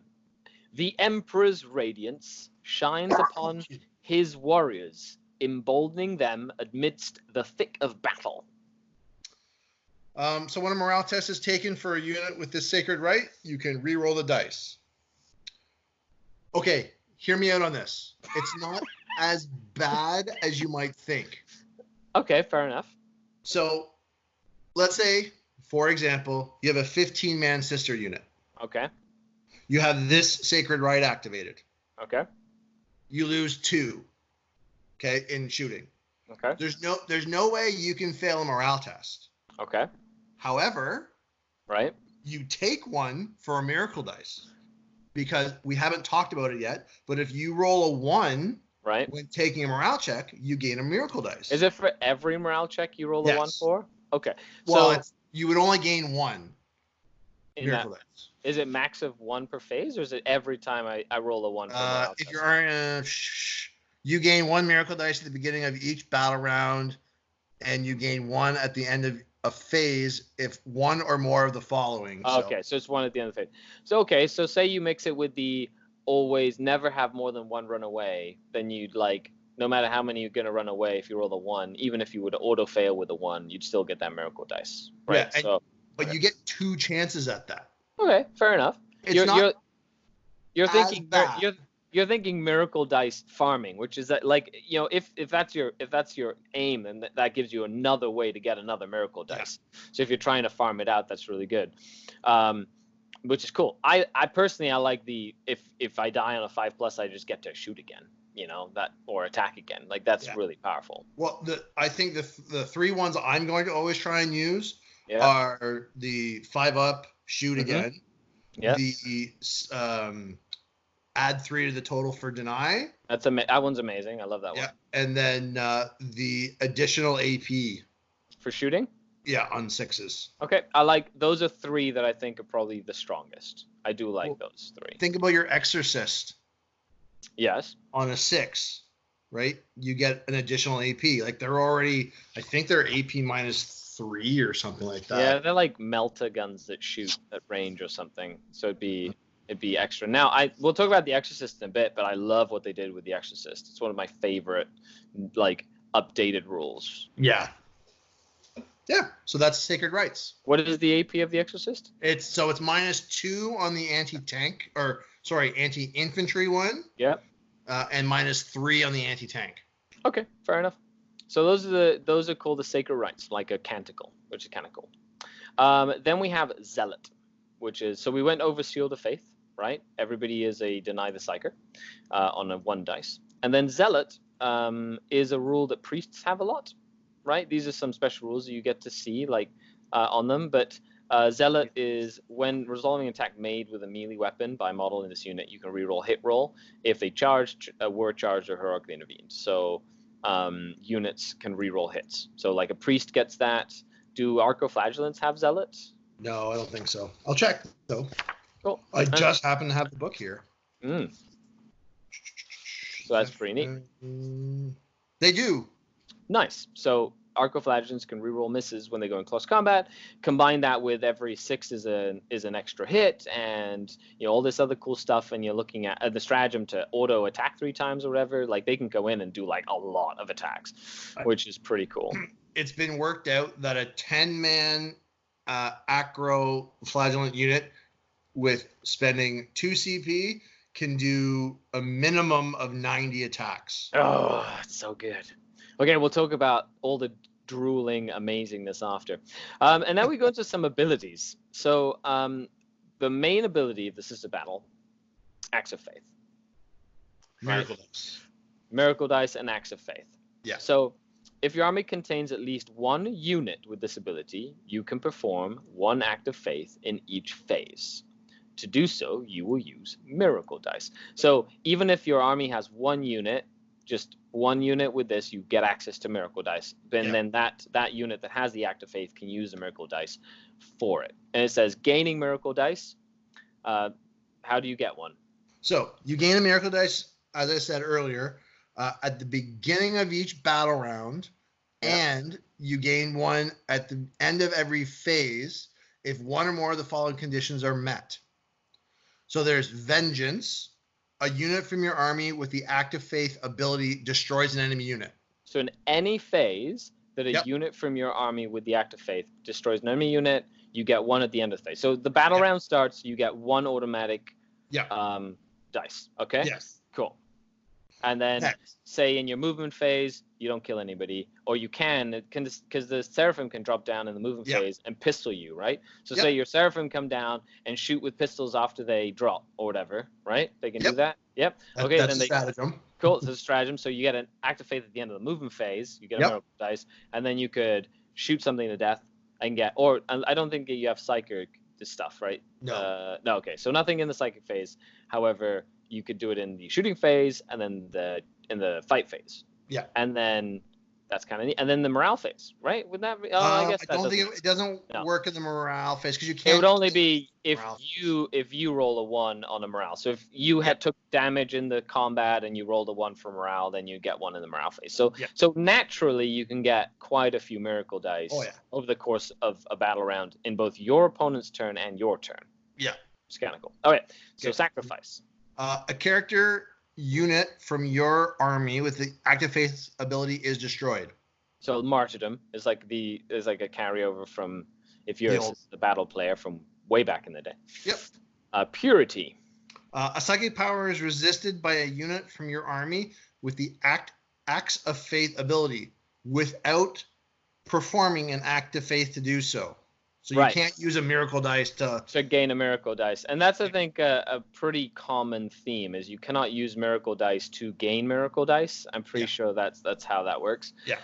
The Emperor's radiance shines upon his warriors, emboldening them amidst the thick of battle. So when a morale test is taken for a unit with this sacred rite, you can re-roll the dice. Okay, hear me out on this. It's not as bad as you might think. Okay, fair enough. So let's say, for example, you have a 15-man sister unit. Okay. You have this sacred rite activated. Okay. You lose 2, okay, in shooting. Okay. There's no way you can fail a morale test. Okay. However, right, you take 1 for a miracle dice because we haven't talked about it yet. But if you roll a 1, right, when taking a morale check, you gain a miracle dice. Is it for every morale check you roll a 1 for? Okay. Well, you would only gain 1 miracle dice. Is it max of 1 per phase, or is it every time I roll a 1 per morale if test? you're you gain 1 miracle dice at the beginning of each battle round, and you gain 1 at the end of a phase if 1 or more of the following. Okay, so it's 1 at the end of the phase. So say you mix it with the always never have more than 1 run away, then you'd like, no matter how many you're going to run away, if you roll a 1, even if you would auto fail with a 1, you'd still get that miracle dice. Right. Yeah, but you get 2 chances at that. Okay, fair enough. It's You're not you're as thinking bad. you're thinking miracle dice farming, which is that, like, you know, if that's your aim, then that gives you another way to get another miracle dice. So if you're trying to farm it out, that's really good. Which is cool. I personally, I like the if I die on a 5+, I just get to shoot again, you know, that, or attack again. Like, that's really powerful. Well, I think the 3 ones I'm going to always try and use are the 5-up, shoot again. Yeah. The add 3 to the total for deny. That one's amazing. I love that one. Yeah, and then the additional AP for shooting. Yeah, on 6s. Okay, I like those. Are 3 that I think are probably the strongest. I do like those 3. Think about your exorcist. Yes. On a 6, right? You get an additional AP. Like, they're already, I think they're AP -3 or something like that. Yeah, they're like melta guns that shoot at range or something. So it'd be extra. Now, we'll talk about the Exorcist in a bit, but I love what they did with the Exorcist. It's one of my favorite, like, updated rules. Yeah. Yeah. So that's Sacred Rites. What is the AP of the Exorcist? It's -2 on the anti-tank, or sorry, anti-infantry one. Yeah. And -3 on the anti-tank. Okay, fair enough. So those are called the Sacred Rites, like a canticle, which is kind of cool. Then we have Zealot, which is, so we went over Shield of Faith, right? Everybody is a Deny the Psyker on a 1 dice. And then Zealot is a rule that priests have a lot, right? These are some special rules that you get to see, like, on them. But Zealot is when resolving an attack made with a melee weapon by a model in this unit, you can reroll hit roll if they charged, were charged, or heroically intervened. So units can reroll hits. So, like, a priest gets that. Do Arcoflagellants have Zealot? No, I don't think so. I'll check, though. Cool. I just happen to have the book here. So that's pretty neat. They do. Nice. So Arcoflagellants can reroll misses when they go in close combat. Combine that with every 6 is an extra hit, and, you know, all this other cool stuff. And you're looking at the stratagem to auto attack 3 times or whatever. Like, they can go in and do, like, a lot of attacks, which is pretty cool. It's been worked out that a 10-man acro flagellant unit with spending 2 CP can do a minimum of 90 attacks. Oh, that's so good. Okay, we'll talk about all the drooling amazingness after. And now we go into some abilities. So the main ability of the Sister Battle, Acts of Faith. Miracle Dice. Miracle Dice and Acts of Faith. Yeah. So if your army contains at least 1 unit with this ability, you can perform 1 act of faith in each phase. To do so, you will use Miracle Dice. So even if your army has 1 unit, just 1 unit with this, you get access to Miracle Dice. And then that unit that has the Act of Faith can use the Miracle Dice for it. And it says gaining Miracle Dice. How do you get one? So you gain a Miracle Dice, as I said earlier, at the beginning of each battle round, and you gain one at the end of every phase if 1 or more of the following conditions are met. So there's Vengeance. A unit from your army with the Act of Faith ability destroys an enemy unit. So in any phase that a unit from your army with the Act of Faith destroys an enemy unit, you get 1 at the end of the phase. So the battle round starts, you get 1 automatic dice. Okay? Yes. Cool. And then say in your movement phase, you don't kill anybody, or you can, because the Seraphim can drop down in the movement phase and pistol you, right? So say your Seraphim come down and shoot with pistols after they drop or whatever, right? They can do that. Okay, that's then a stratagem. Cool, it's a stratagem. So you get an Act of Faith at the end of the movement phase. You get a Miracle Dice, and then you could shoot something to death and get, or I don't think you have Psychic stuff, right? No. No, okay. So nothing in the Psychic phase. However, you could do it in the shooting phase and then in the fight phase. Yeah. And then that's kind of neat. And then the morale phase, right? Would that be? I guess I don't think it doesn't work in the morale phase because you can't. It would only be if you roll a 1 on a morale. So if you had took damage in the combat and you rolled a 1 for morale, then you get 1 in the morale phase. So so naturally you can get quite a few Miracle Dice over the course of a battle round in both your opponent's turn and your turn. Yeah. It's kind of cool. All right. So sacrifice. A character unit from your army with the Act of Faith ability is destroyed. So martyrdom is like a carryover from if you're a battle player from way back in the day. Yep. Purity. A psychic power is resisted by a unit from your army with the Acts of Faith ability without performing an act of faith to do so. So you can't use a miracle dice to gain a miracle dice. And that's, I think, a pretty common theme is you cannot use miracle dice to gain miracle dice. I'm pretty sure that's how that works. Yeah,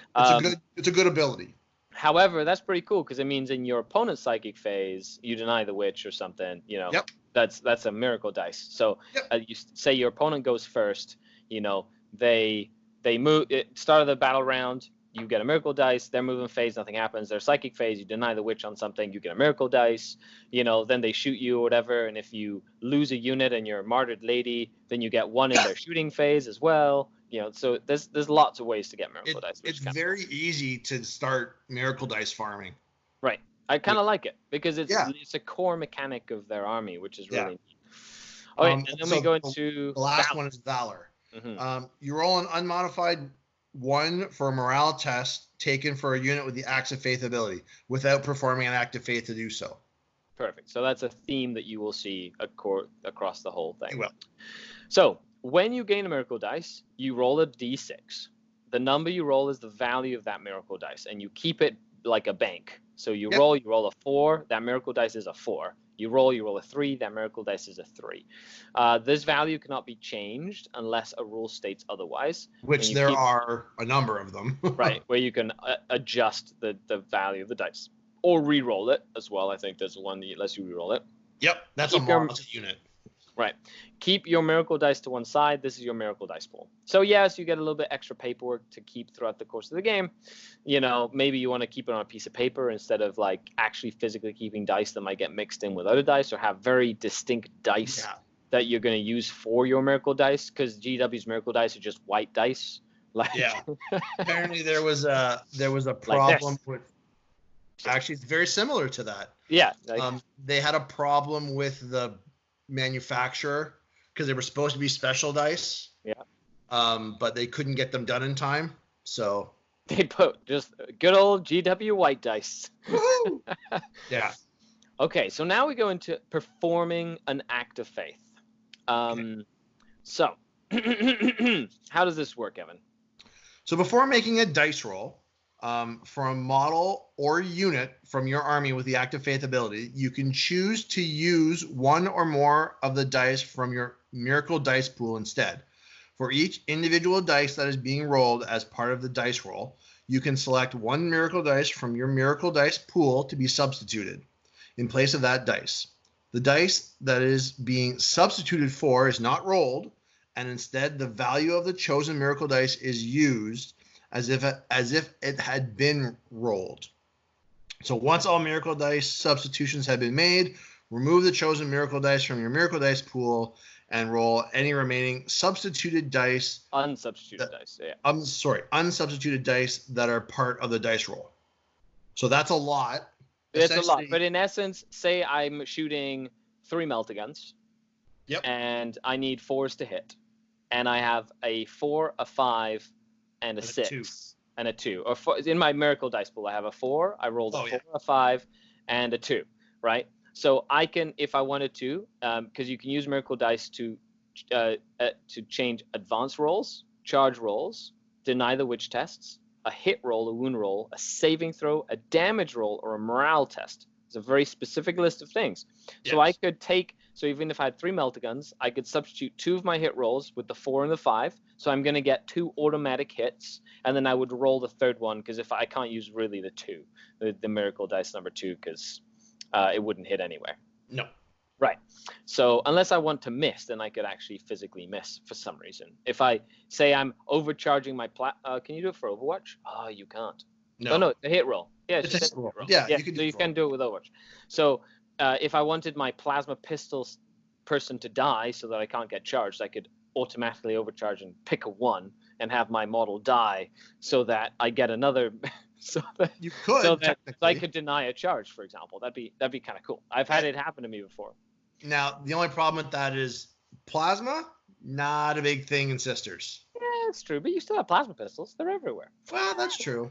it's a good ability. However, that's pretty cool because it means in your opponent's psychic phase, you deny the witch or something, you know. Yep. That's a miracle dice. So you say your opponent goes first, you know, they move start of the battle round, you get a miracle dice, they're moving phase, nothing happens. Their psychic phase, you deny the witch on something, you get a miracle dice, you know, then they shoot you or whatever, and if you lose a unit and you're a martyred lady, then you get one in their shooting phase as well. You know, so there's lots of ways to get miracle dice. It's very easy to start miracle dice farming. Right. I kind of like it because it's a core mechanic of their army, which is really neat. Okay, and then we go into the last one is Valor. Mm-hmm. You roll an unmodified 1 for a morale test taken for a unit with the Acts of Faith ability without performing an act of faith to do so. Perfect. So that's a theme that you will see across the whole thing. You will. So when you gain a miracle dice, you roll a d6. The number you roll is the value of that miracle dice, and you keep it like a bank. So you roll a 4, that miracle dice is a 4. You roll a 3, that miracle dice is a 3. This value cannot be changed unless a rule states otherwise. Which there are a number of them. Right, where you can adjust the value of the dice. Or re-roll it as well. I think there's one that lets you re-roll it. Yep, that's a unit. Right. Keep your miracle dice to one side. This is your miracle dice pool. So yes, you get a little bit extra paperwork to keep throughout the course of the game. You know, maybe you want to keep it on a piece of paper instead of like actually physically keeping dice that might get mixed in with other dice, or have very distinct dice that you're going to use for your miracle dice, because GW's miracle dice are just white dice. Apparently there was a problem with. Actually, it's very similar to that. Yeah. They had a problem with the manufacturer because they were supposed to be special dice. Yeah. But they couldn't get them done in time, so they put just good old GW white dice. Yeah. Okay, so now we go into performing an act of faith. So how does this work, Evan? So before making a dice roll, for a model or unit from your army with the Act of Faith ability, you can choose to use one or more of the dice from your miracle dice pool instead. For each individual dice that is being rolled as part of the dice roll, you can select one miracle dice from your miracle dice pool to be substituted in place of that dice. The dice that is being substituted for is not rolled, and instead the value of the chosen miracle dice is used as if it had been rolled. So once all miracle dice substitutions have been made, remove the chosen miracle dice from your miracle dice pool and roll any remaining substituted dice. Unsubstituted dice, yeah. Unsubstituted dice that are part of the dice roll. So that's a lot. It's a lot, but in essence, say I'm shooting 3 meltaguns. Yep. And I need 4s to hit. And I have a 4, a 5, and a 6 and a 2. Or in my miracle dice pool, I have a 4. I rolled a 4, a 5, and a 2. Right. So I can, if I wanted to, because you can use miracle dice to change advance rolls, charge rolls, deny the witch tests, a hit roll, a wound roll, a saving throw, a damage roll, or a morale test. It's a very specific list of things. Yes. So I could take. So even if I had 3 meltaguns, I could substitute 2 of my hit rolls with the 4 and the 5. So I'm going to get 2 automatic hits, and then I would roll the third one, because if I can't use really the 2, the miracle dice number 2, because it wouldn't hit anywhere. No. Right. So unless I want to miss, then I could actually physically miss for some reason. If I say I'm overcharging my can you do it for Overwatch? Oh, you can't. No. Oh, no, the hit roll. Yeah, it's just a hit roll. Yeah, you can do it with Overwatch. So if I wanted my plasma pistol person to die so that I can't get charged, I could automatically overcharge and pick a 1 and have my model die so that I get another. So that you could. So I could deny a charge, for example. That'd be kind of cool. I've had it happen to me before. Now the only problem with that is plasma, not a big thing in Sisters. Yeah, it's true, but you still have plasma pistols. They're everywhere. Well, that's true.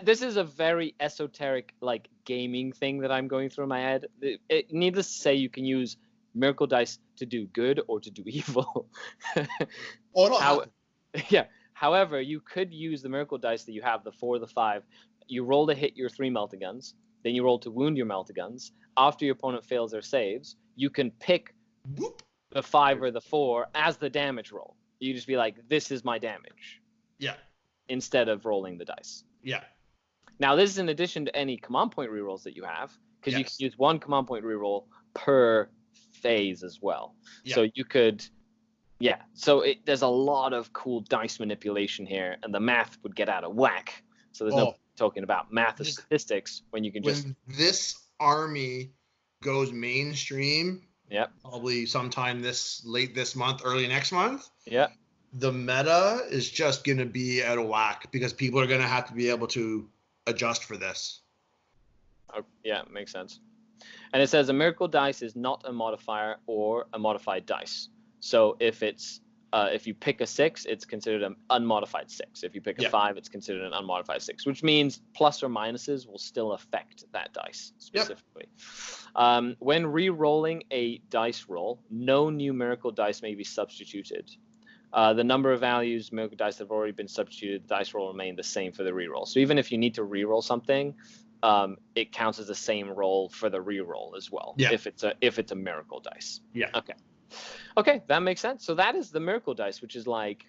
This is a very esoteric, like, gaming thing that I'm going through in my head. Needless to say, you can use miracle dice to do good or to do evil. Oh, no. Yeah. However, you could use the miracle dice that you have, the 4, the 5. You roll to hit your 3 melta-guns, then you roll to wound your melta-guns. After your opponent fails their saves, you can pick the 5 or the 4 as the damage roll. You just be like, this is my damage. Yeah. Instead of rolling the dice. Yeah. Now, this is in addition to any command point rerolls that you have, because you can use 1 command point reroll per phase as well. Yeah. So you could, so there's a lot of cool dice manipulation here, and the math would get out of whack. So there's no talking about math or statistics when you can just... When this army goes mainstream, probably sometime late this month, early next month, the meta is just going to be out of whack because people are going to have to be able to adjust for this. Oh, yeah, makes sense. And it says a miracle dice is not a modifier or a modified dice. So if it's if you pick a 6, it's considered an unmodified 6. If you pick a 5, it's considered an unmodified 6, which means plus or minuses will still affect that dice specifically. When re-rolling a dice roll, no new miracle dice may be substituted. The number of values miracle dice that have already been substituted, the dice roll remain the same for the reroll. So even if you need to reroll something, it counts as the same roll for the reroll as well. If it's a miracle dice. Okay, that makes sense. So that is the miracle dice, which is like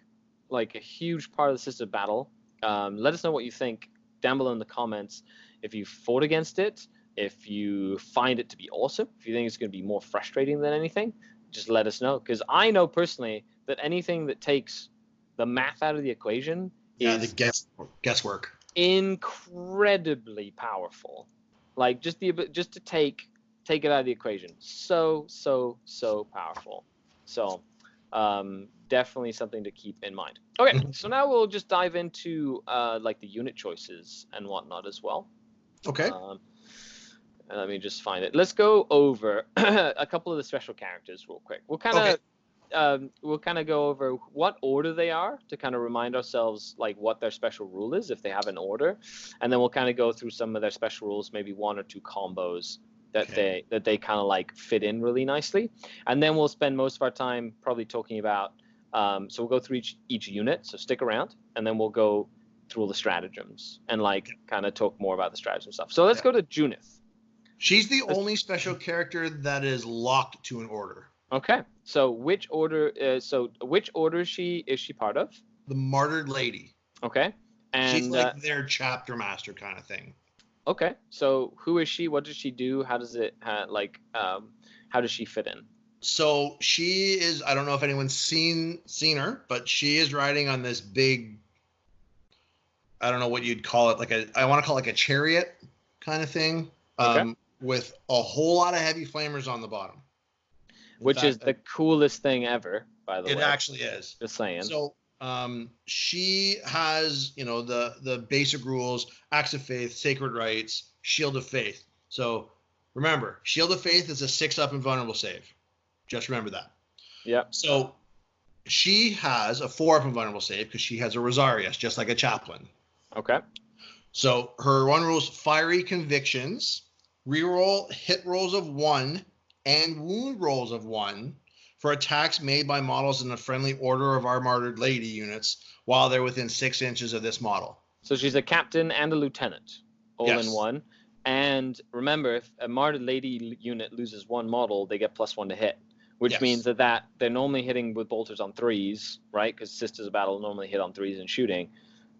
a huge part of the Sisters battle. Let us know what you think down below in the comments. If you fought against it, if you find it to be awesome, if you think it's going to be more frustrating than anything, just let us know. Because I know personally that anything that takes the math out of the equation is the guesswork. Incredibly powerful. Like just to take it out of the equation. So powerful. So definitely something to keep in mind. Okay, so now we'll just dive into like the unit choices and whatnot as well. Okay. Let me just find it. Let's go over a couple of the special characters real quick. We'll kind of go over what order they are to kind of remind ourselves like what their special rule is if they have an order, and then we'll kind of go through some of their special rules, maybe 1 or 2 combos that they kind of like fit in really nicely, and then we'll spend most of our time probably talking about. So we'll go through each unit. So stick around, and then we'll go through all the stratagems and like kind of talk more about the stratagem stuff. So let's go to Junith. She's the only special character that is locked to an order. Okay, so which order? Which order is she part of? The Martyred Lady. Okay, and she's like their chapter master kind of thing. Okay, so who is she? What does she do? How does it how does she fit in? So she is. I don't know if anyone's seen her, but she is riding on this big. I don't know what you'd call it. I want to call it like a chariot kind of thing. With a whole lot of heavy flamers on the bottom. Which is the coolest thing ever, by the way. It actually is. Just saying. So she has, the basic rules: Acts of Faith, Sacred Rites, Shield of Faith. So remember, Shield of Faith is a 6-up invulnerable save. Just remember that. Yeah. So she has a 4-up invulnerable save because she has a Rosarius, just like a chaplain. Okay. So her 1 rule is Fiery Convictions. Reroll hit rolls of 1 and wound rolls of 1 for attacks made by models in a friendly Order of our Martyred Lady units while they're within 6 inches of this model. So she's a captain and a lieutenant, all in one. And remember, if a Martyred Lady unit loses 1 model, they get +1 to hit, which means that they're normally hitting with bolters on 3s, right? Because Sisters of Battle normally hit on 3s and shooting.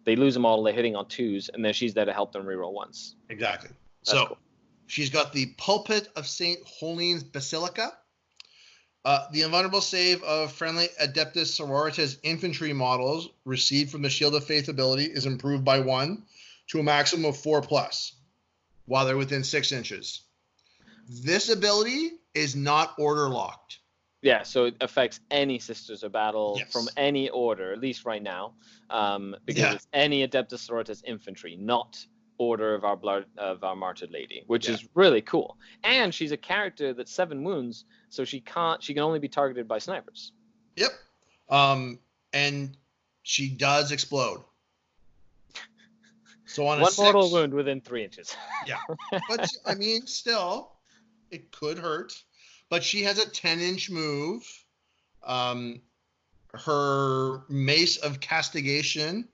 They lose a model, they're hitting on 2s, and then she's there to help them reroll 1s. Exactly. That's cool. She's got the Pulpit of St. Holine's Basilica. The invulnerable save of friendly Adepta Sororitas infantry models received from the Shield of Faith ability is improved by 1 to a maximum of 4+ while they're within 6 inches. This ability is not order locked. Yeah, so it affects any Sisters of Battle from any order, at least right now, because it's any Adepta Sororitas infantry, not Order of our Martyred Lady, which is really cool. And she's a character that's 7 wounds, so she can only be targeted by snipers. Yep. And she does explode. So on one a mortal 6, wound within 3 inches. yeah. But I mean, still, it could hurt. But she has a 10-inch move. Her Mace of Castigation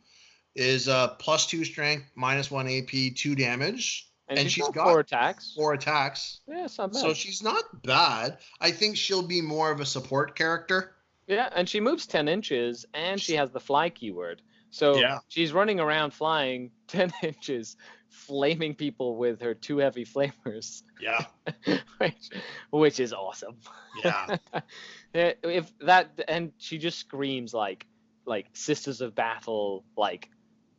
is +2 strength, -1 AP, 2 damage. And she's got 4 attacks. 4 attacks. Yeah, it's not bad. So she's not bad. I think she'll be more of a support character. Yeah, and she moves 10 inches, and she has the fly keyword. So she's running around flying 10 inches, flaming people with her 2 heavy flamers. Yeah. which is awesome. Yeah. If that, and she just screams like Sisters of Battle, like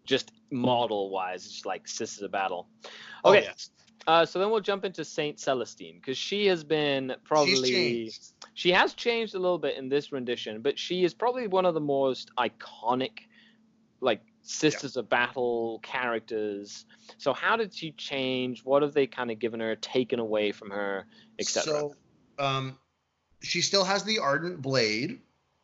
just model wise, just like Sisters of Battle. Okay. Oh, yes. So then we'll jump into Saint Celestine, because she has been probably she has changed a little bit in this rendition, but she is probably one of the most iconic like Sisters of Battle characters. So how did she change? What have they kind of given her, taken away from her, etc.? So she still has the Ardent Blade.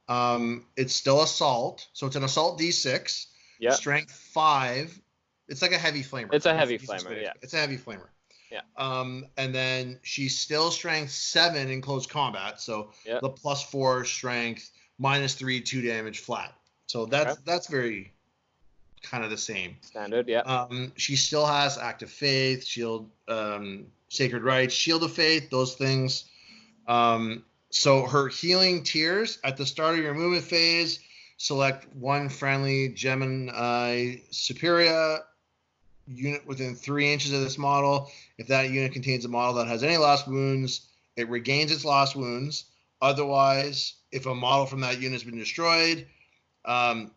It's still assault, so it's an assault D6. Yeah. Strength 5. It's like a heavy flamer. It's a heavy flamer, yeah. It's a heavy flamer. Yeah. And then she's still strength 7 in close combat, so the +4 strength, -3, 2 damage flat. So that's very kind of the same. Standard, yeah. She still has Act of Faith, Shield, Sacred Rites, Shield of Faith, those things. So her healing tiers at the start of your movement phase, select one friendly Gemini Superior unit within 3 inches of this model. If that unit contains a model that has any lost wounds, it regains its lost wounds. Otherwise, if a model from that unit has been destroyed,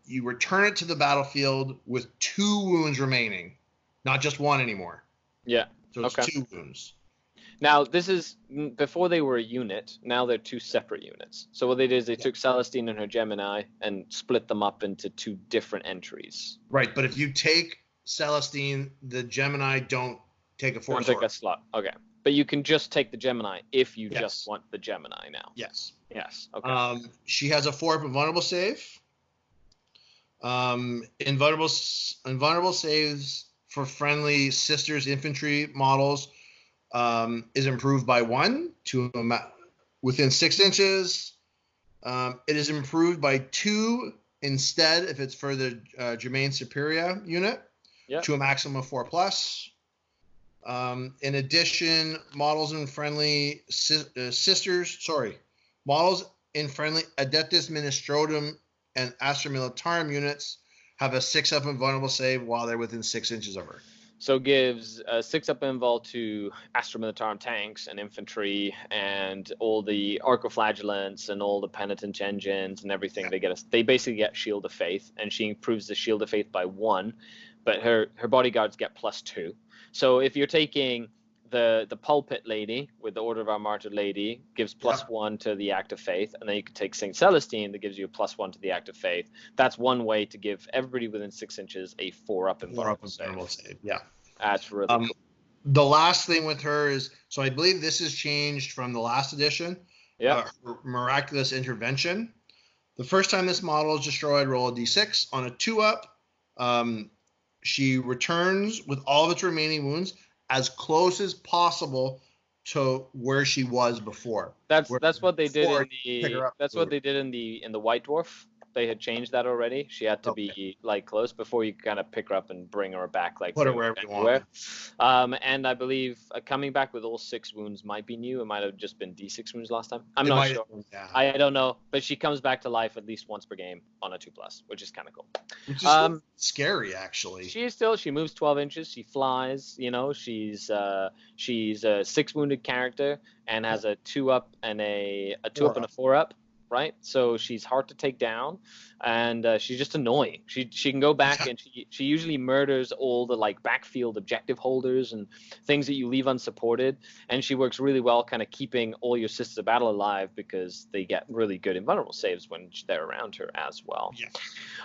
you return it to the battlefield with 2 wounds remaining, not just 1 anymore. Yeah. So it's 2 wounds. Now, this is before they were a unit. Now they're 2 separate units. So what they did is they took Celestine and her Gemini and split them up into 2 different entries. Right, but if you take Celestine, the Gemini don't take a force. Don't take a slot. Okay. But you can just take the Gemini if you just want the Gemini now. Yes. Yes. Okay. She has a 4-up invulnerable save. Invulnerable saves for friendly Sisters infantry models is improved by 1 to within 6 inches. It is improved by 2 instead if it's for the Germain Superior unit to a maximum of 4+. In addition, models in friendly models in friendly Adeptus Ministrotum and Astra Militarum units have a 6-up invulnerable save while they're within 6 inches of her. So gives a 6-up invul to Astra Militarum tanks and infantry and all the Arcoflagellants and all the Penitent engines and everything. They basically get Shield of Faith, and she improves the Shield of Faith by 1, but her bodyguards get +2. So if you're taking the Pulpit Lady with the Order of Our Martyr Lady, gives +1 to the Act of Faith, and then you can take Saint Celestine that gives you a +1 to the Act of Faith. That's one way to give everybody within 6 inches a 4-up invulnerable save. Yeah. That's really cool. The last thing with her is, so I believe this has changed from the last edition. Yeah. Miraculous Intervention. The first time this model is destroyed, roll a d6. On a 2-up, she returns with all of its remaining wounds as close as possible to where she was before. That's what they did in the White Dwarf. They had changed that already. She had to be like close before you kind of pick her up and bring her back, like put her wherever you want. And I believe coming back with all 6 wounds might be new. It might have just been D6 wounds last time. I'm not sure. Yeah. I don't know, but she comes back to life at least once per game on a 2+, which is kind of cool. Which is scary, actually. She moves 12 inches. She flies. You know, she's a 6 wounded character and has a 2-up and a 2-up and a 4-up. Right, so she's hard to take down, and she's just annoying. She can go back and she usually murders all the like backfield objective holders and things that you leave unsupported, and she works really well, kind of keeping all your Sisters of Battle alive because they get really good invulnerable saves when they're around her as well. Yeah.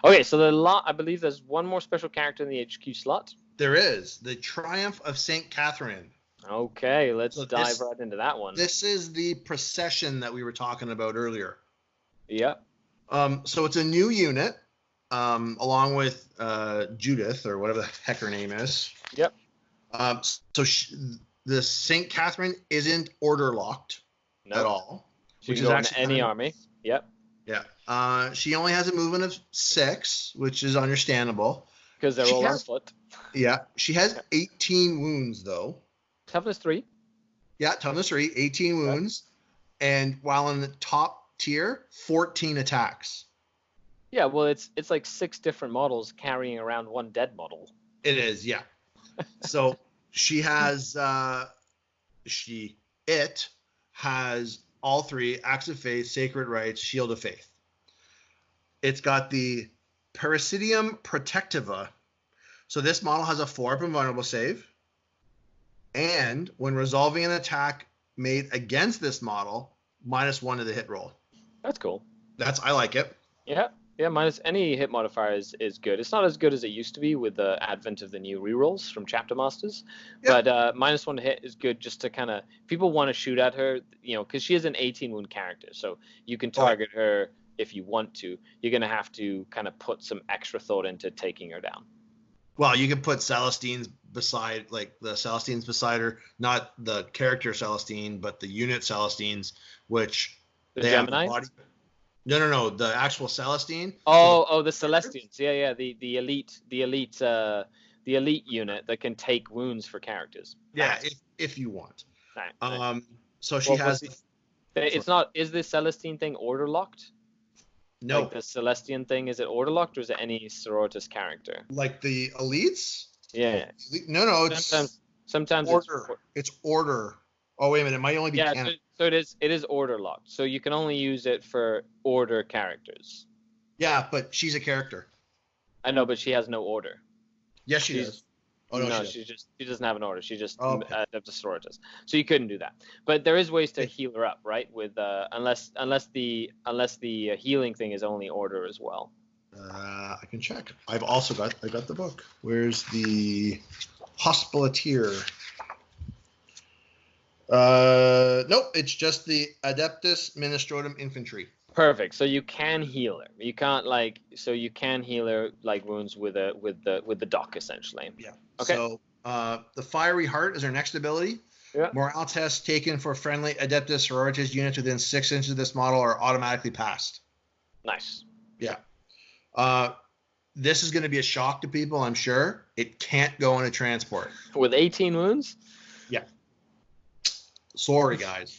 Okay, so I believe there's one more special character in the HQ slot. There is the Triumph of Saint Catherine. Okay, let's dive right into that one. This is the procession that we were talking about earlier. Yeah. So it's a new unit. along with Judith, or whatever the heck her name is. Yep. So the St. Catherine isn't order locked at all. She can go into any army. Yep. Yeah. She only has a movement of 6, which is understandable. Because they're all on foot. Yeah. She has 18 wounds, though. Toughness 3. Yeah, toughness 3, 18 wounds. And while in the top tier, 14 attacks. Yeah, well, it's like 6 different models carrying around one dead model. It is, yeah. So she has it has all 3: Acts of Faith, Sacred Rites, Shield of Faith. It's got the Parasidium Protectiva. So this model has a 4-up invulnerable save. And when resolving an attack made against this model, -1 to the hit roll. That's cool. I like it. Yeah. Yeah, minus any hit modifier is good. It's not as good as it used to be with the advent of the new rerolls from Chapter Masters, but -1 to hit is good just to kind of, people want to shoot at her, because she is an 18 wound character, so you can target her if you want to. You're going to have to kind of put some extra thought into taking her down. Well, you can put Celestines beside her, not the character Celestine, but the unit Celestines, which the they Gemini? have the body. No, the actual Celestine. Oh, the Celestines. Yeah, the elite unit that can take wounds for characters. Yeah, if you want. Right. So she has. It's not. Is the Celestine thing order locked? No. Like the Celestian thing, is it order locked, or is it any Sororitas character? Like the elites? Yeah. No. It's sometimes order. It's order. Oh wait a minute, it might only be canon. So it is order locked. So you can only use it for order characters. Yeah, but she's a character. I know, but she has no order. Yes, she does. Oh no, she doesn't have an order. She just Adepta Sororitas. So you couldn't do that. But there is ways to heal her up, right? With unless the healing thing is only order as well. I can check. I got the book. Where's the Hospitaller? Nope, it's just the Adeptus Ministrotum Infantry. Perfect. So you can heal her. You can't you can heal her like wounds with the dock essentially. Yeah. Okay. So the Fiery Heart is her next ability. Yeah. Morale tests taken for friendly Adepta Sororitas units within 6 inches of this model are automatically passed. Nice. Yeah. This is going to be a shock to people, I'm sure. It can't go in a transport. With 18 wounds? Yeah. Sorry, guys.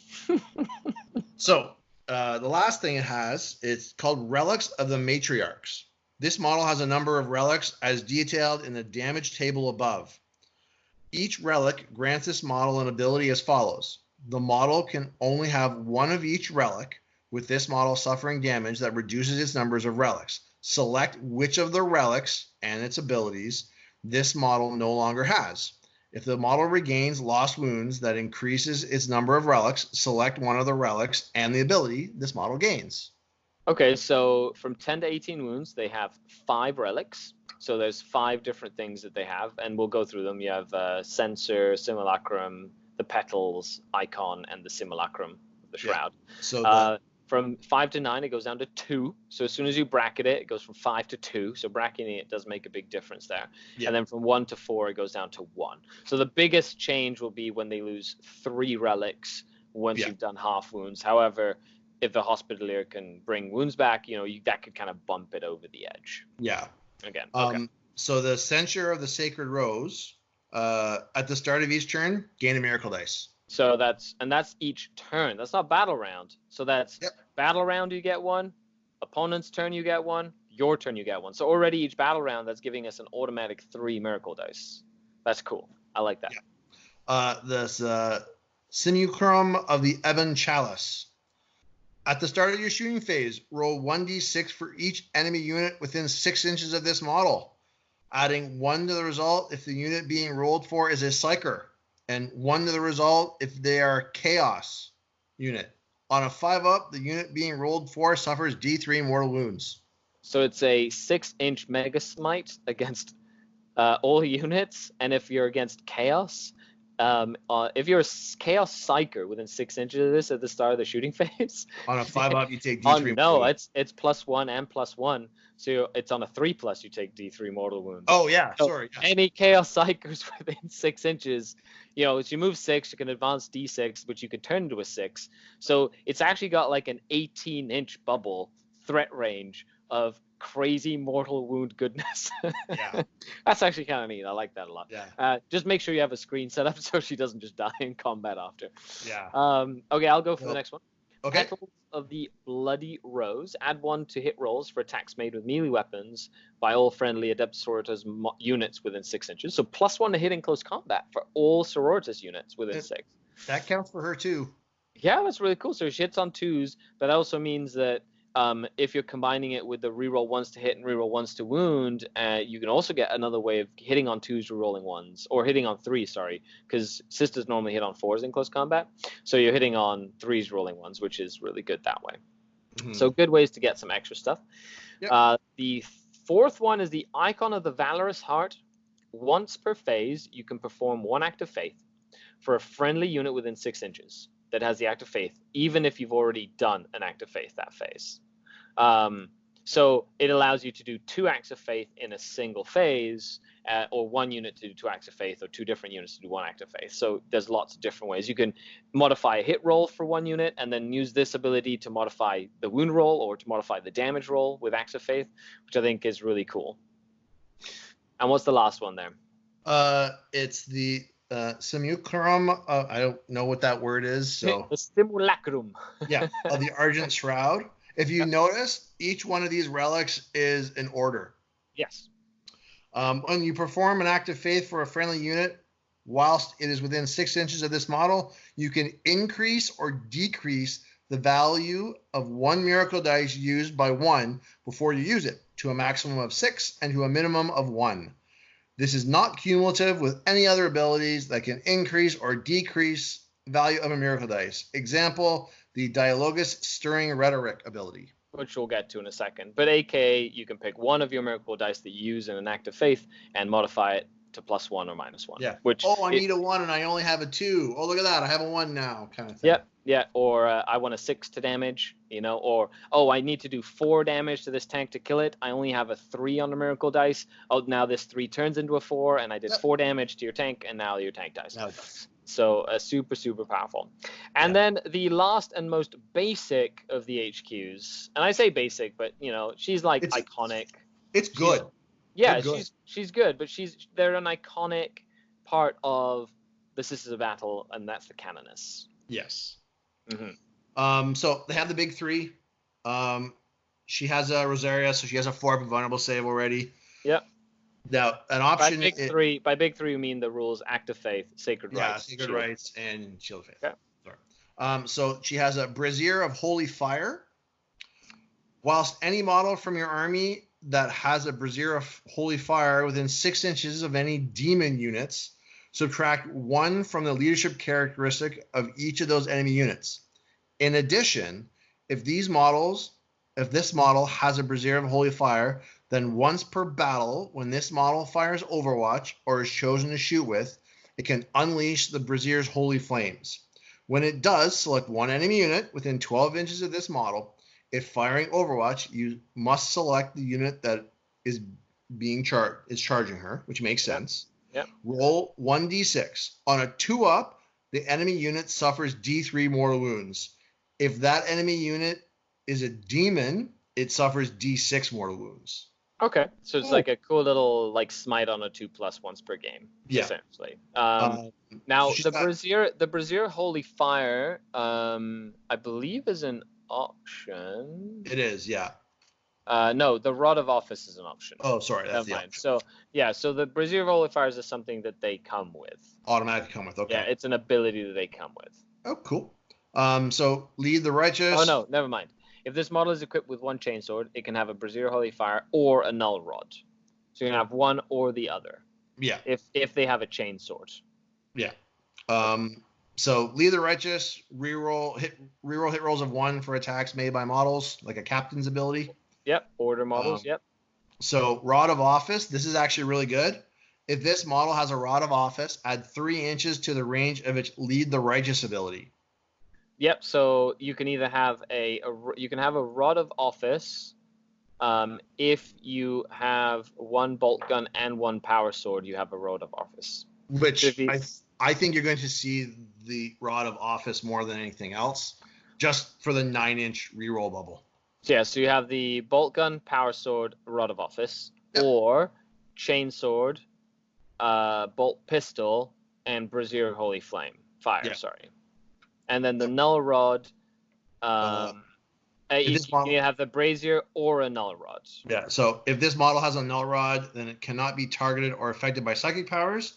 So, the last thing it has, it's called Relics of the Matriarchs. This model has a number of relics as detailed in the damage table above. Each relic grants this model an ability as follows. The model can only have one of each relic, with this model suffering damage that reduces its numbers of relics. Select which of the relics and its abilities this model no longer has. If the model regains lost wounds that increases its number of relics, select one of the relics and the ability this model gains. Okay, so from 10 to 18 wounds, they have 5 relics. So there's 5 different things that they have, and we'll go through them. You have Censure, Simulacrum, the Petals, Icon, and the Simulacrum, the Shroud. Yeah. So from 5 to 9, it goes down to 2. So as soon as you bracket it, it goes from 5 to 2. So bracketing it does make a big difference there. Yeah. And then from 1 to 4, it goes down to 1. So the biggest change will be when they lose 3 relics once you've done half wounds. However, if the Hospitaller can bring wounds back, that could kind of bump it over the edge. Yeah. Again. Okay. So the Censure of the Sacred Rose, at the start of each turn, gain a miracle dice. So that's each turn. That's not battle round. So that's battle round you get 1, opponent's turn you get 1, your turn you get 1. So already each battle round that's giving us an automatic 3 miracle dice. That's cool. I like that. Yeah. This Simulacrum of the Ebon Chalice. At the start of your shooting phase, roll 1d6 for each enemy unit within 6 inches of this model, adding 1 to the result if the unit being rolled for is a Psyker, and 1 to the result if they are Chaos unit. On a 5-up, the unit being rolled for suffers D3 mortal wounds. So it's a 6-inch Mega Smite against all units, and if you're against Chaos, if you're a Chaos Psyker within 6 inches of this at the start of the shooting phase, On a 5-up, you take oh D3. no, it's +1 and +1. So it's on a 3+, you take D3 mortal wounds. Oh yeah, So sorry. Yeah. any Chaos Psychers within 6 inches, as you move 6, you can advance D6, which you could turn into a 6. So it's actually got like an 18-inch bubble threat range of crazy mortal wound goodness. Yeah. That's actually kind of neat. I like that a lot. Yeah. Just make sure you have a screen set up so she doesn't just die in combat after. Yeah. Okay, I'll go for the next one. Okay. Petals of the Bloody Rose. Add 1 to hit rolls for attacks made with melee weapons by all friendly Adepta Sororitas units within 6 inches. So +1 to hit in close combat for all Sororitas units within 6. That counts for her too. Yeah, that's really cool. So she hits on 2s, but that also means that if you're combining it with the reroll 1s to hit and reroll 1s to wound, you can also get another way of hitting on 2s, rerolling 1s, or hitting on 3s, sorry, because sisters normally hit on 4s in close combat. So you're hitting on 3s, rolling 1s, which is really good that way. Mm-hmm. So good ways to get some extra stuff. Yep. The fourth one is the Icon of the Valorous Heart. Once per phase, you can perform 1 act of faith for a friendly unit within 6 inches that has the act of faith, even if you've already done an act of faith that phase. So it allows you to do 2 acts of faith in a single phase, or 1 unit to do 2 acts of faith, or 2 different units to do 1 act of faith. So there's lots of different ways. You can modify a hit roll for 1 unit, and then use this ability to modify the wound roll or to modify the damage roll with acts of faith, which I think is really cool. And what's the last one there? It's the simulacrum. I don't know what that word is. So the simulacrum. Yeah, of the Argent Shroud. If you notice, each one of these relics is an order. Yes. When you perform an act of faith for a friendly unit, whilst it is within 6 inches of this model, you can increase or decrease the value of 1 miracle dice used by 1 before you use it, to a maximum of 6 and to a minimum of 1. This is not cumulative with any other abilities that can increase or decrease value of a miracle dice. Example, the Dialogus Stirring Rhetoric ability. Which we'll get to in a second. But AK, you can pick 1 of your miracle dice that you use in an act of faith and modify it to +1 or -1. Yeah. Which I need a 1 and I only have a 2. Oh, look at that. I have a 1 now, kind of thing. Yep. Yeah. Or I want a 6 to damage, or, I need to do 4 damage to this tank to kill it. I only have a 3 on the miracle dice. Oh, now this 3 turns into a 4, and I did 4 damage to your tank, and now your tank dies. Now it does. So super, super powerful. And then the last and most basic of the HQs, and I say basic, but she's like iconic. It's good. She's good, but they're an iconic part of the Sisters of Battle, and that's the Canoness. Yes. Mm-hmm. So they have the big 3. She has a Rosaria, so she has a 4 vulnerable save already. Yep. Now, an option... By big 3, you mean the rules Act of Faith, Sacred Rites. Yeah, Sacred Rites, and Shield of Faith. Okay. Sorry. So she has a Brazier of Holy Fire. Whilst any model from your army that has a Brazier of Holy Fire within 6 inches of any demon units, subtract 1 from the leadership characteristic of each of those enemy units. In addition, if this model has a Brazier of Holy Fire, then once per battle, when this model fires Overwatch or is chosen to shoot with, it can unleash the Brazier's Holy Flames. When it does, select 1 enemy unit within 12 inches of this model. If firing Overwatch, you must select the unit that is charging her, which makes sense. Yep. Roll 1d6. On a 2-up, the enemy unit suffers D3 mortal wounds. If that enemy unit is a demon, it suffers D6 mortal wounds. Okay, so it's like a cool little smite on a 2+ once per game, essentially. Now the Brazier Holy Fire, I believe, is an option. It is, yeah. No, the Rod of Office is an option. Oh, sorry, that's the option. So the Brazier Holy Fire is something that they come with. Automatically come with, okay. Yeah, it's an ability that they come with. Oh, cool. So lead the righteous. Oh no, never mind. If this model is equipped with 1 chainsword, it can have a Brazier Holy Fire or a Null Rod. So you can have one or the other. Yeah. If they have a chainsword. Yeah. So lead the righteous, reroll hit rolls of 1 for attacks made by models, like a captain's ability. Yep. Order models. Yep. So Rod of Office, this is actually really good. If this model has a Rod of Office, add 3 inches to the range of its Lead the Righteous ability. Yep. So you can either have a Rod of Office. If you have 1 bolt gun and 1 power sword, you have a Rod of Office. Which I think you're going to see the Rod of Office more than anything else, just for the 9-inch reroll bubble. Yeah, so you have the bolt gun, power sword, Rod of Office, Yep. or chain sword, bolt pistol, and Brazier Holy Fire. Yeah. Sorry, and then the null rod. You can have the brazier or a null rod. Yeah. So if this model has a null rod, then it cannot be targeted or affected by psychic powers.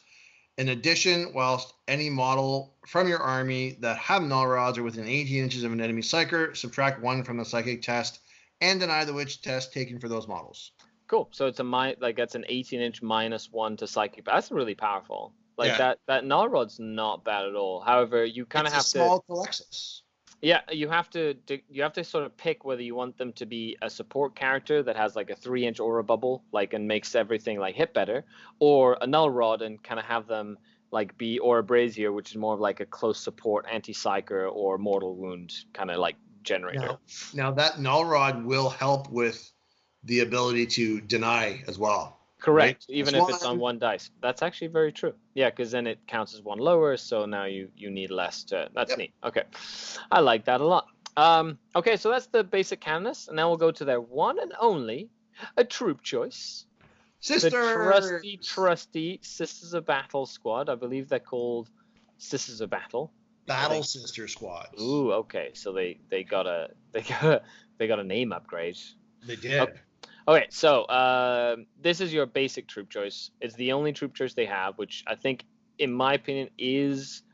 In addition, whilst any model from your army that have null rods are within 18 inches of an enemy psyker, subtract 1 from the psychic test and deny the witch test taken for those models. Cool. So it's that's an 18-inch -1 to psychic. That's really powerful. That null rod's not bad at all. However, you kind of have to. It's a small Alexis. Yeah, you have to sort of pick whether you want them to be a support character that has like a 3-inch aura bubble, and makes everything hit better, or a null rod and kind of have them be aura brazier, which is more of a close support anti-psyker or mortal wound kind of generator. Now that null rod will help with the ability to deny as well. Correct, right? Even if it's on 1 dice. That's actually very true. Yeah, because then it counts as 1 lower, so now you need less to... That's neat. Okay. I like that a lot. Okay, so that's the basic canvas, and now we'll go to their one and only, a troop choice. Sisters! The trusty Sisters of Battle squad. I believe they're called Sisters of Battle. Battle Sister squads. Ooh, okay. So they got a name upgrade. They did. Okay, so this is your basic troop choice. It's the only troop choice they have, which I think, in my opinion, is,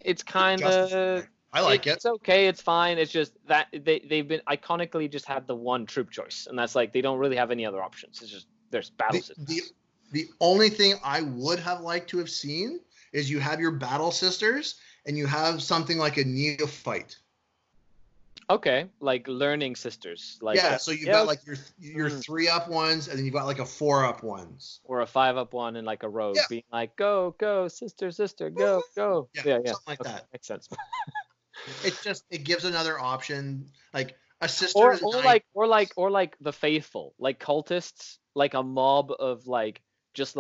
it's kind of... I like it. It's okay, it's fine. It's just that they've been iconically just had the one troop choice, and that's they don't really have any other options. It's just there's battle sisters. The only thing I would have liked to have seen is you have your battle sisters, and you have something like a neophyte. Okay, learning sisters. So you've got your 3-up ones, and then you've got a 4-up ones. Or a 5-up one and a rogue being go, sister, go. Yeah. Something like that. Makes sense. It gives another option, a sister. Or the faithful, cultists, a mob of just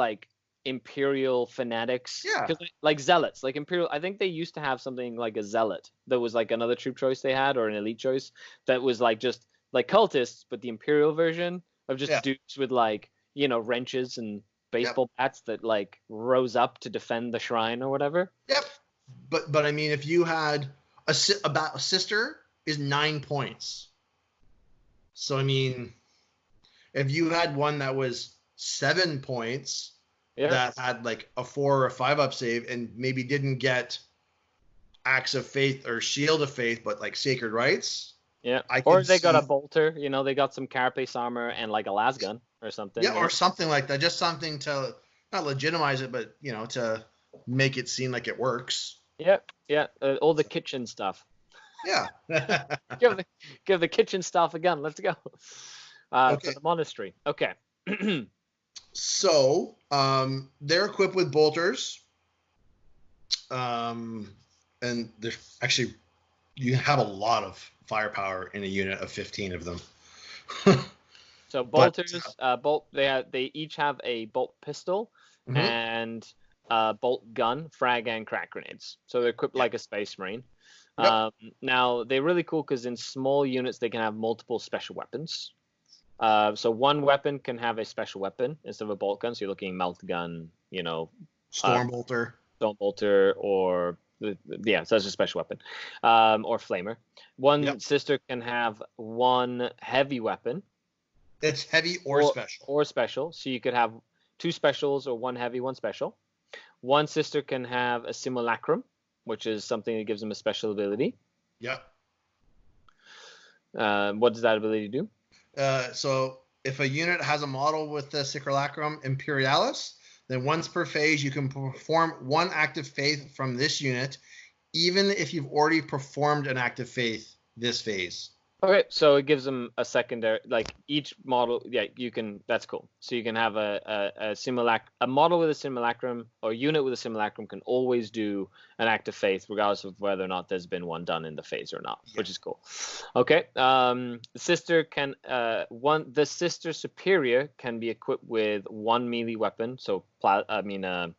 imperial fanatics. Yeah. Because zealots, imperial. I think they used to have something like a zealot that was another troop choice they had, or an elite choice that was just cultists, but the imperial version of just dudes with wrenches and baseball bats that rose up to defend the shrine or whatever. Yep. But I mean, if you had a sister is 9 points. So I mean, if you had one that was 7 points. Yeah. That had a 4 or a 5-up save and maybe didn't get Acts of Faith or Shield of Faith, but Sacred Rites. Yeah. Or they got a Boulter, they got some carapace armor and a lasgun or something. Yeah, or something like that. Just something to not legitimize it, but to make it seem like it works. Yep. Yeah. All the kitchen stuff. Yeah. give the kitchen staff a gun. Let's go. To the monastery. Okay. So, they're equipped with bolters. And there's actually, you have a lot of firepower in a unit of 15 of them. So bolters, they each have a bolt pistol and bolt gun, frag, and crack grenades. So they're equipped like a space marine. Yep. Now they're really cool because in small units they can have multiple special weapons. So one weapon can have a special weapon instead of a bolt gun. So you're looking melt gun, Storm Bolter, or so that's a special weapon, or flamer. One sister can have one heavy weapon. It's heavy or special. So you could have 2 specials or 1 heavy, 1 special. One sister can have a simulacrum, which is something that gives them a special ability. Yep. What does that ability do? So if a unit has a model with the Simulacrum Imperialis, then once per phase you can perform 1 active faith from this unit, even if you've already performed an active faith this phase. Okay, so it gives them a secondary, like each model. Yeah, you can. That's cool. So you can have a model with a simulacrum or unit with a simulacrum can always do an act of faith, regardless of whether or not there's been one done in the phase or not, which is cool. Okay, the sister superior can be equipped with one melee weapon, so a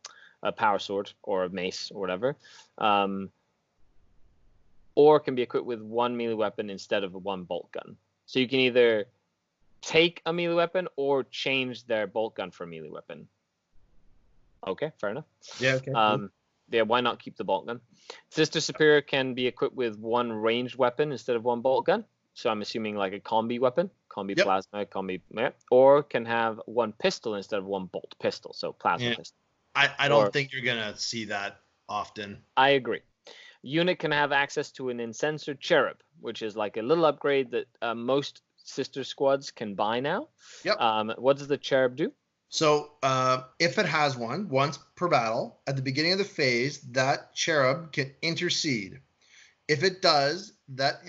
power sword or a mace or whatever. Or can be equipped with one melee weapon instead of one bolt gun. So you can either take a melee weapon or change their bolt gun for a melee weapon. Okay, fair enough. Yeah, okay. Cool. Yeah, why not keep the bolt gun? Sister Superior can be equipped with one ranged weapon instead of one bolt gun. So I'm assuming like a combi weapon, combi plasma, combi, or can have one pistol instead of one bolt pistol. So plasma pistol. I don't think you're going to see that often. I agree. Unit can have access to an Incenser Cherub, which is like a little upgrade that most sister squads can buy now. Yep. What does the Cherub do? So if it has one, once per battle, at the beginning of the phase, that Cherub can intercede. If it does, that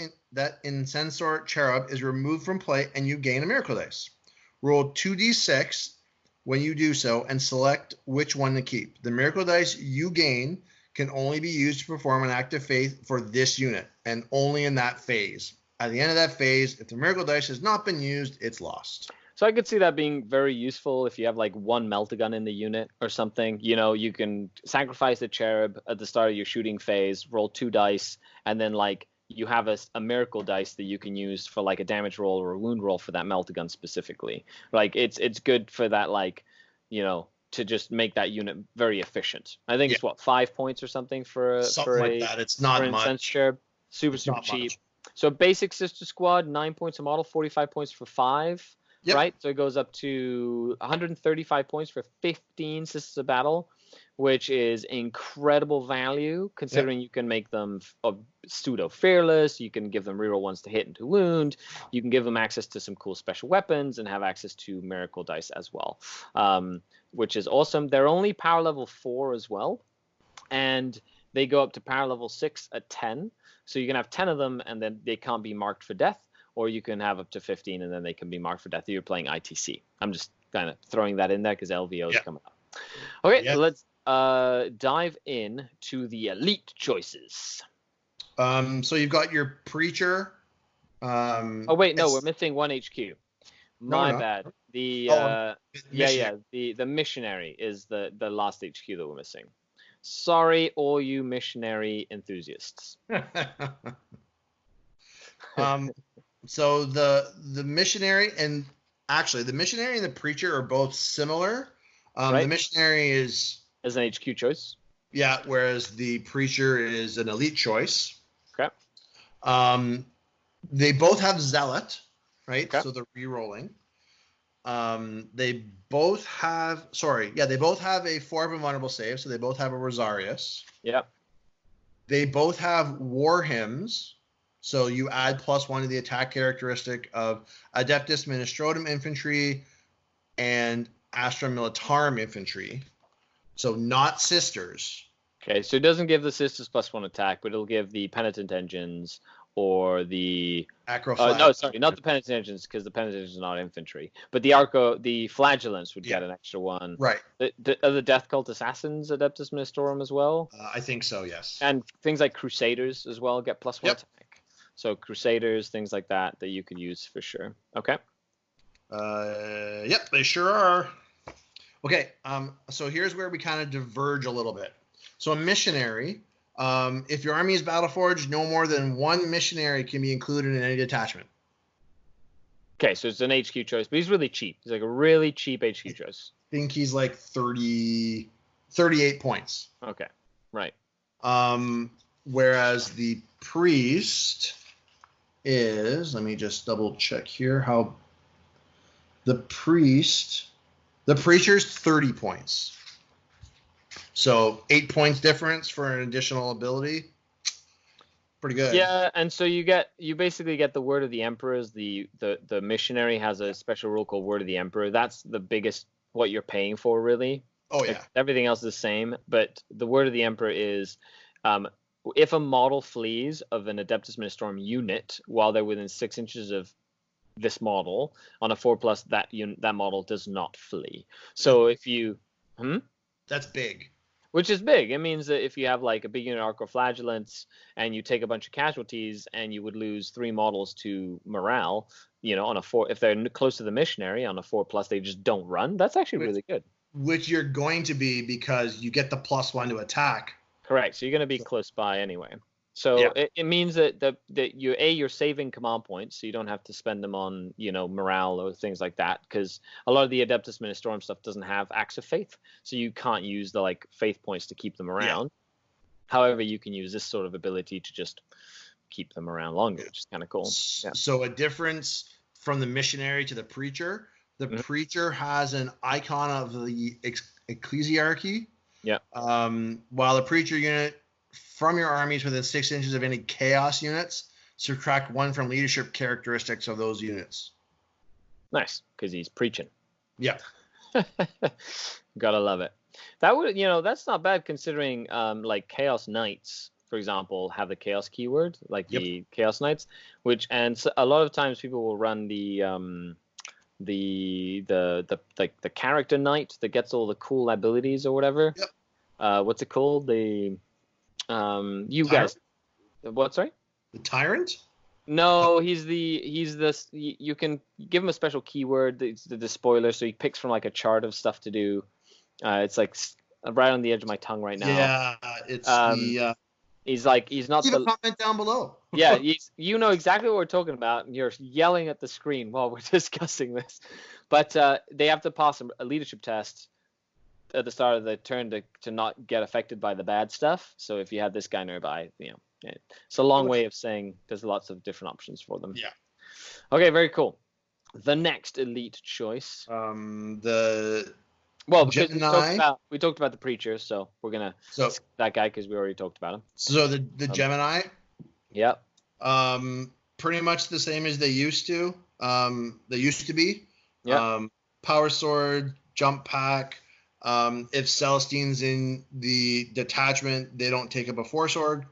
Incensor Cherub is removed from play and you gain a Miracle Dice. Roll 2d6 when you do so and select which one to keep. The Miracle Dice you gain can only be used to perform an act of faith for this unit, and only in that phase. At the end of that phase, if the Miracle Dice has not been used, it's lost. So I could see that being very useful if you have like one Melt-A-Gun in the unit or something. You know, you can sacrifice the Cherub at the start of your shooting phase, roll 2 dice, and then like you have a Miracle Dice that you can use for like a damage roll or a wound roll for that Melt-A-Gun specifically. Like it's good for that, like, you know, to just make that unit very efficient. I think it's 5 points or something for like that. It's not much. Super cheap. Much. So basic sister squad, 9 points a model, 45 points for 5. Yep. Right? So it goes up to 135 points for 15 Sisters of Battle, which is incredible value considering you can make them pseudo fearless. You can give them reroll ones to hit and to wound. You can give them access to some cool special weapons and have access to Miracle Dice as well, which is awesome. They're only power level 4 as well, and they go up to power level 6 at 10. So you can have 10 of them, and then they can't be marked for death. Or you can have up to 15, and then they can be marked for death if you're playing ITC. I'm just kind of throwing that in there because LVO is coming up. Okay, so let's dive in to the elite choices. So you've got your Preacher. We're missing one HQ. My bad. The the Missionary is the last HQ that we're missing. Sorry, all you Missionary enthusiasts. So the Missionary and the Missionary and the Preacher are both similar. The Missionary is an HQ choice. Yeah, whereas the Preacher is an elite choice. Okay. They both have Zealot, right? Okay. So they're re-rolling. They both have a 4 of invulnerable save, so they both have a Rosarius. Yeah. They both have War Hymns. So you add +1 to the attack characteristic of Adeptus Ministrotum Infantry and Astra Militarum Infantry. So not Sisters. Okay, so it doesn't give the Sisters +1 attack, but it'll give the Penitent Engines or the... not the Penitent Engines, because the Penitent Engines are not infantry. But the Flagellants would get an extra 1. Right. Are the Death Cult Assassins Adeptus Ministorum as well? I think so, yes. And things like Crusaders as well get +1 attack. So Crusaders, things like that you could use for sure. Okay. Yep, they sure are. Okay, so here's where we kind of diverge a little bit. So a Missionary, if your army is Battleforged, no more than 1 Missionary can be included in any detachment. Okay, so it's an HQ choice, but he's really cheap. He's like a really cheap HQ choice. I think he's like 38 points. Okay, right. Whereas the Priest is, let me just double check here how the Preacher's 30 points. So 8 points difference for an additional ability. Pretty good. Yeah, and so you basically get the Word of the Emperor. The Missionary has a special rule called Word of the Emperor. That's the biggest what you're paying for, really. Oh yeah. Everything else is the same, but the Word of the Emperor is if a model flees of an Adeptus Ministorum unit while they're within 6 inches of this model on a 4+, that model does not flee. So if you That's big. which is big. It means that if you have like a big unit Arcoflagellants and you take a bunch of casualties and you would lose 3 models to morale, on a 4, if they're close to the Missionary on a 4+, they just don't run. That's actually really good. Which you're going to be because you get the +1 to attack. Correct. So you're going to be close by anyway. So it means that you're saving command points, so you don't have to spend them on morale or things like that, because a lot of the Adeptus Ministorum stuff doesn't have Acts of Faith, so you can't use the faith points to keep them around. Yeah. However, you can use this sort of ability to just keep them around longer, which is kind of cool. Yeah. So a difference from the Missionary to the Preacher. The Preacher has an icon of the ecclesiarchy. Yeah. While the Preacher unit from your armies within 6 inches of any chaos units, subtract 1 from leadership characteristics of those units. Nice, because he's preaching. Yeah. Gotta love it. That would, that's not bad considering like Chaos Knights, for example, have the Chaos keyword, like the Chaos Knights, and so a lot of times people will run the character knight that gets all the cool abilities or whatever. Yep. What's it called? The guys. What? Sorry. The Tyrant. No, he's this. You can give him a special keyword. It's the spoiler, so he picks from like a chart of stuff to do. It's like right on the edge of my tongue right now. Yeah, it's He's not. Leave a comment down below. Yeah, you know exactly what we're talking about, and you're yelling at the screen while we're discussing this. But they have to pass a leadership test at the start of the turn to not get affected by the bad stuff. So if you have this guy nearby, it's a long way of saying there's lots of different options for them. Yeah. Okay, very cool. The next elite choice. Because we talked about the Preacher, so we're gonna that guy because we already talked about him. So the Gemini. Yep. Pretty much the same as they used to. They used to be. Yeah. Power sword, jump pack. If Celestine's in the detachment, they don't take up a 4-sword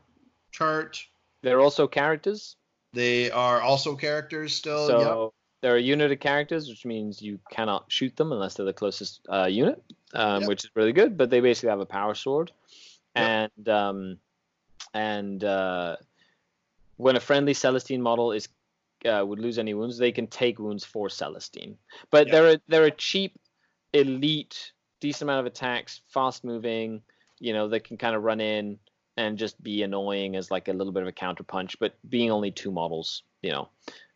chart. They're also characters. They are also characters still. So they're a unit of characters, which means you cannot shoot them unless they're the closest unit, which is really good. But they basically have a power sword, and when a friendly Celestine model would lose any wounds, they can take wounds for Celestine. But they're a cheap elite, decent amount of attacks, fast moving. They can kind of run in and just be annoying as like a little bit of a counter punch. But being only 2 models, you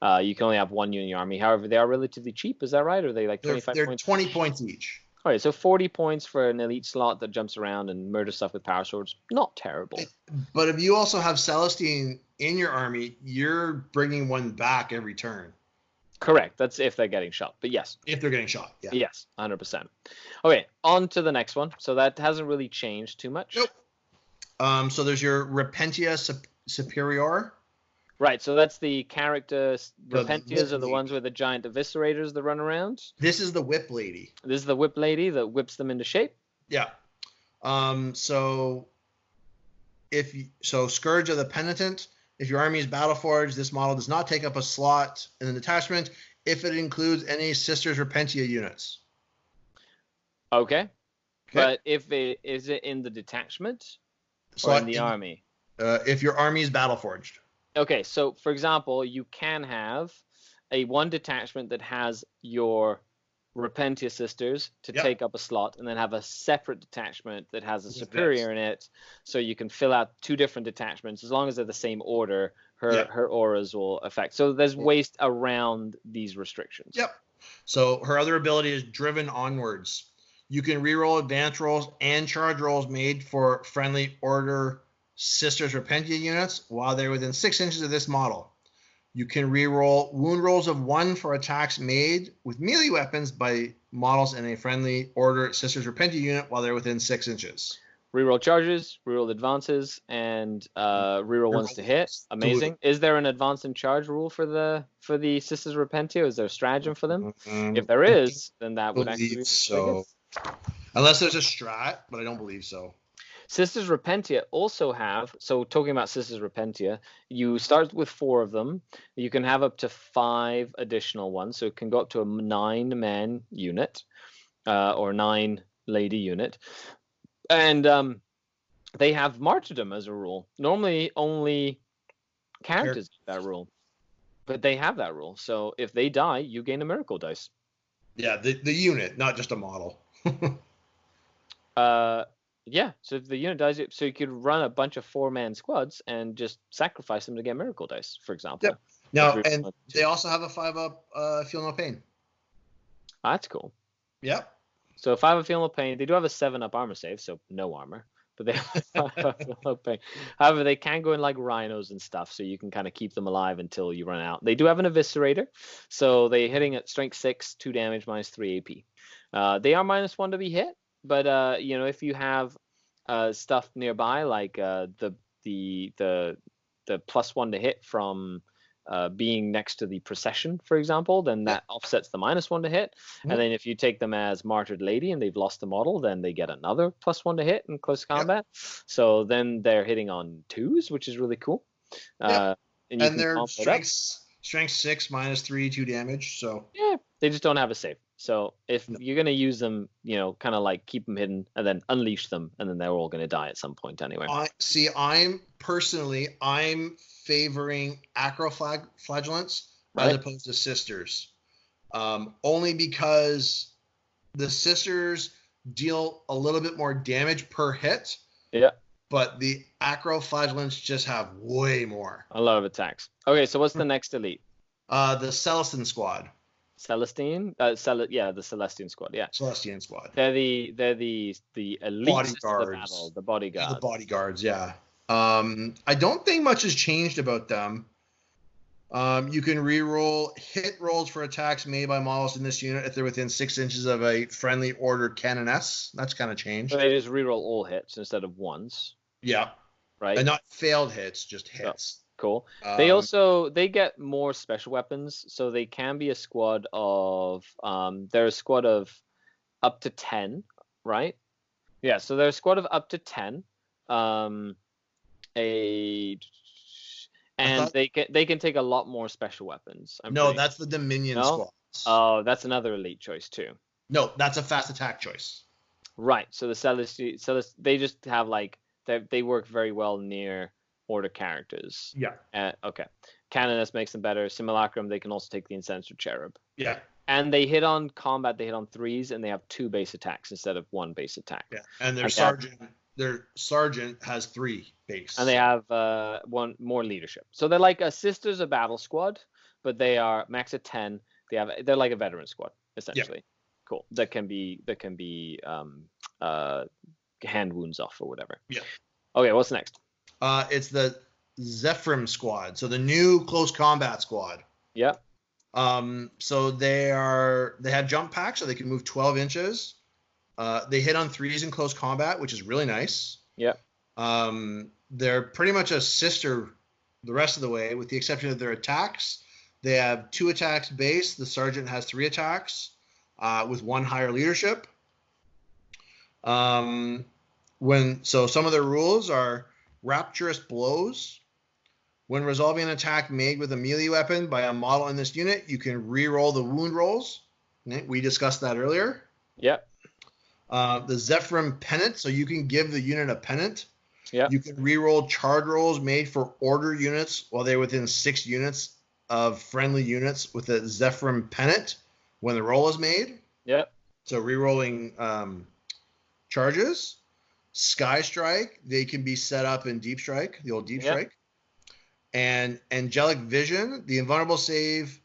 can only have 1 unit in your army. However, they are relatively cheap. Is that right? Or are they like 25 they're points? 20 points each. All right, so 40 points for an elite slot that jumps around and murders stuff with power swords. Not terrible. But if you also have Celestine in your army, you're bringing 1 back every turn. Correct. That's if they're getting shot. But yes. If they're getting shot, yeah. Yes, 100%. Okay, on to the next one. So that hasn't really changed too much. Nope. So there's your Repentia Superior. Right, so that's the character. Repentias are the ones with the giant eviscerators that run around. This is the Whip Lady. This is the Whip Lady that whips them into shape. Yeah. So Scourge of the Penitent. If your army is Battleforged, this model does not take up a slot in the detachment if it includes any Sisters Repentia units. Okay. But is it in the detachment or in the army? If your army is Battleforged. Okay, so for example, you can have a 1 detachment that has your Repentia Sisters to take up a slot, and then have a separate detachment that has a Superior in it, so you can fill out 2 different detachments. As long as they're the same order, her auras will affect. So there's ways around these restrictions. Yep. So her other ability is Driven Onwards. You can reroll advance rolls and charge rolls made for friendly order Sisters Repentia units while they're within 6 inches of this model. You can reroll wound rolls of 1 for attacks made with melee weapons by models in a friendly order Sisters Repentia unit while they're within 6 inches. Reroll charges, reroll advances, and reroll ones to hit. Amazing. Is there an advance and charge rule for the Sisters Repentia? Is there a stratagem for them? If there is, then that would actually be so. Unless there's a strat, but I don't believe so. Sisters Repentia also have, so talking about Sisters Repentia, you start with 4 of them. You can have up to 5 additional ones, so it can go up to a 9-man unit, or 9-lady unit. And they have martyrdom as a rule. Normally only characters have that rule, but they have that rule. So if they die, you gain a miracle dice. Yeah, the unit, not just a model. Yeah, so if the unit dies, so you could run a bunch of 4-man squads and just sacrifice them to get miracle dice, for example. Yep. Now, and they also have a 5-up Feel No Pain. That's cool. Yep. So 5-up Feel No Pain. They do have a 7-up armor save, so no armor. But they have 5-up Feel No Pain. However, they can go in like rhinos and stuff, so you can kind of keep them alive until you run out. They do have an Eviscerator, so they're hitting at strength 6, 2 damage, -3 AP. They are -1 to be hit. But if you have stuff nearby, like the +1 to hit from being next to the procession, for example, then that offsets the -1 to hit. And then if you take them as Martyred Lady and they've lost the model, then they get another +1 to hit in close combat. So then they're hitting on 2s, which is really cool. And they're strength 6, -3, 2 damage. So yeah, they just don't have a save. So if you're going to use them, kind of like keep them hidden and then unleash them, and then they're all going to die at some point anyway. I'm favoring acroflagellants as opposed to sisters. Only because the sisters deal a little bit more damage per hit. Yeah. But the acroflagellants just have way more. A lot of attacks. Okay, so what's the next elite? The Celestine squad. Celestine, the Celestine squad, yeah. Celestine squad. They're the elite bodyguards. The bodyguards. The bodyguards, yeah. I don't think much has changed about them. You can reroll hit rolls for attacks made by models in this unit if they're within 6 inches of a friendly order canoness. That's kind of changed. So they just reroll all hits instead of ones. Yeah. Right. And not failed hits, just hits. Oh, cool. They get more special weapons, so they can be a squad of they're a squad of up to 10, right? Yeah, so they're a squad of up to 10. They can take a lot more special weapons. That's the Dominion squads. Oh, that's another elite choice too. No, that's a fast attack choice. Right. So the Celestine, they just have like they work very well near order characters. Yeah. Okay. Canoness makes them better. Simulacrum, they can also take the Incenser Cherub. Yeah. And they hit on combat. They hit on 3s, and they have 2 base attacks instead of 1 base attack. Yeah. And their sergeant has 3 base. And they have 1 more leadership. So they're like a Sisters of Battle squad, but they are max at 10. They're like a veteran squad essentially. Yeah. Cool. That can be hand wounds off or whatever. Yeah. Okay. What's next? It's the Seraphim squad. So the new close combat squad. Yeah. So they have jump packs, so they can move 12 inches. They hit on 3s in close combat, which is really nice. Yeah. They're pretty much a sister the rest of the way, with the exception of their attacks. They have 2 attacks base. The sergeant has 3 attacks, with 1 higher leadership. So some of their rules are rapturous blows. When resolving an attack made with a melee weapon by a model in this unit, you can re-roll the wound rolls. We discussed that earlier. Yep. The Seraphim pennant, so you can give the unit a pennant. Yeah. You can re-roll charge rolls made for order units while they're within 6 units of friendly units with a Seraphim pennant when the roll is made. Yep. So re-rolling charges. Sky Strike, they can be set up in Deep Strike, the old Deep Strike. And Angelic Vision, the invulnerable save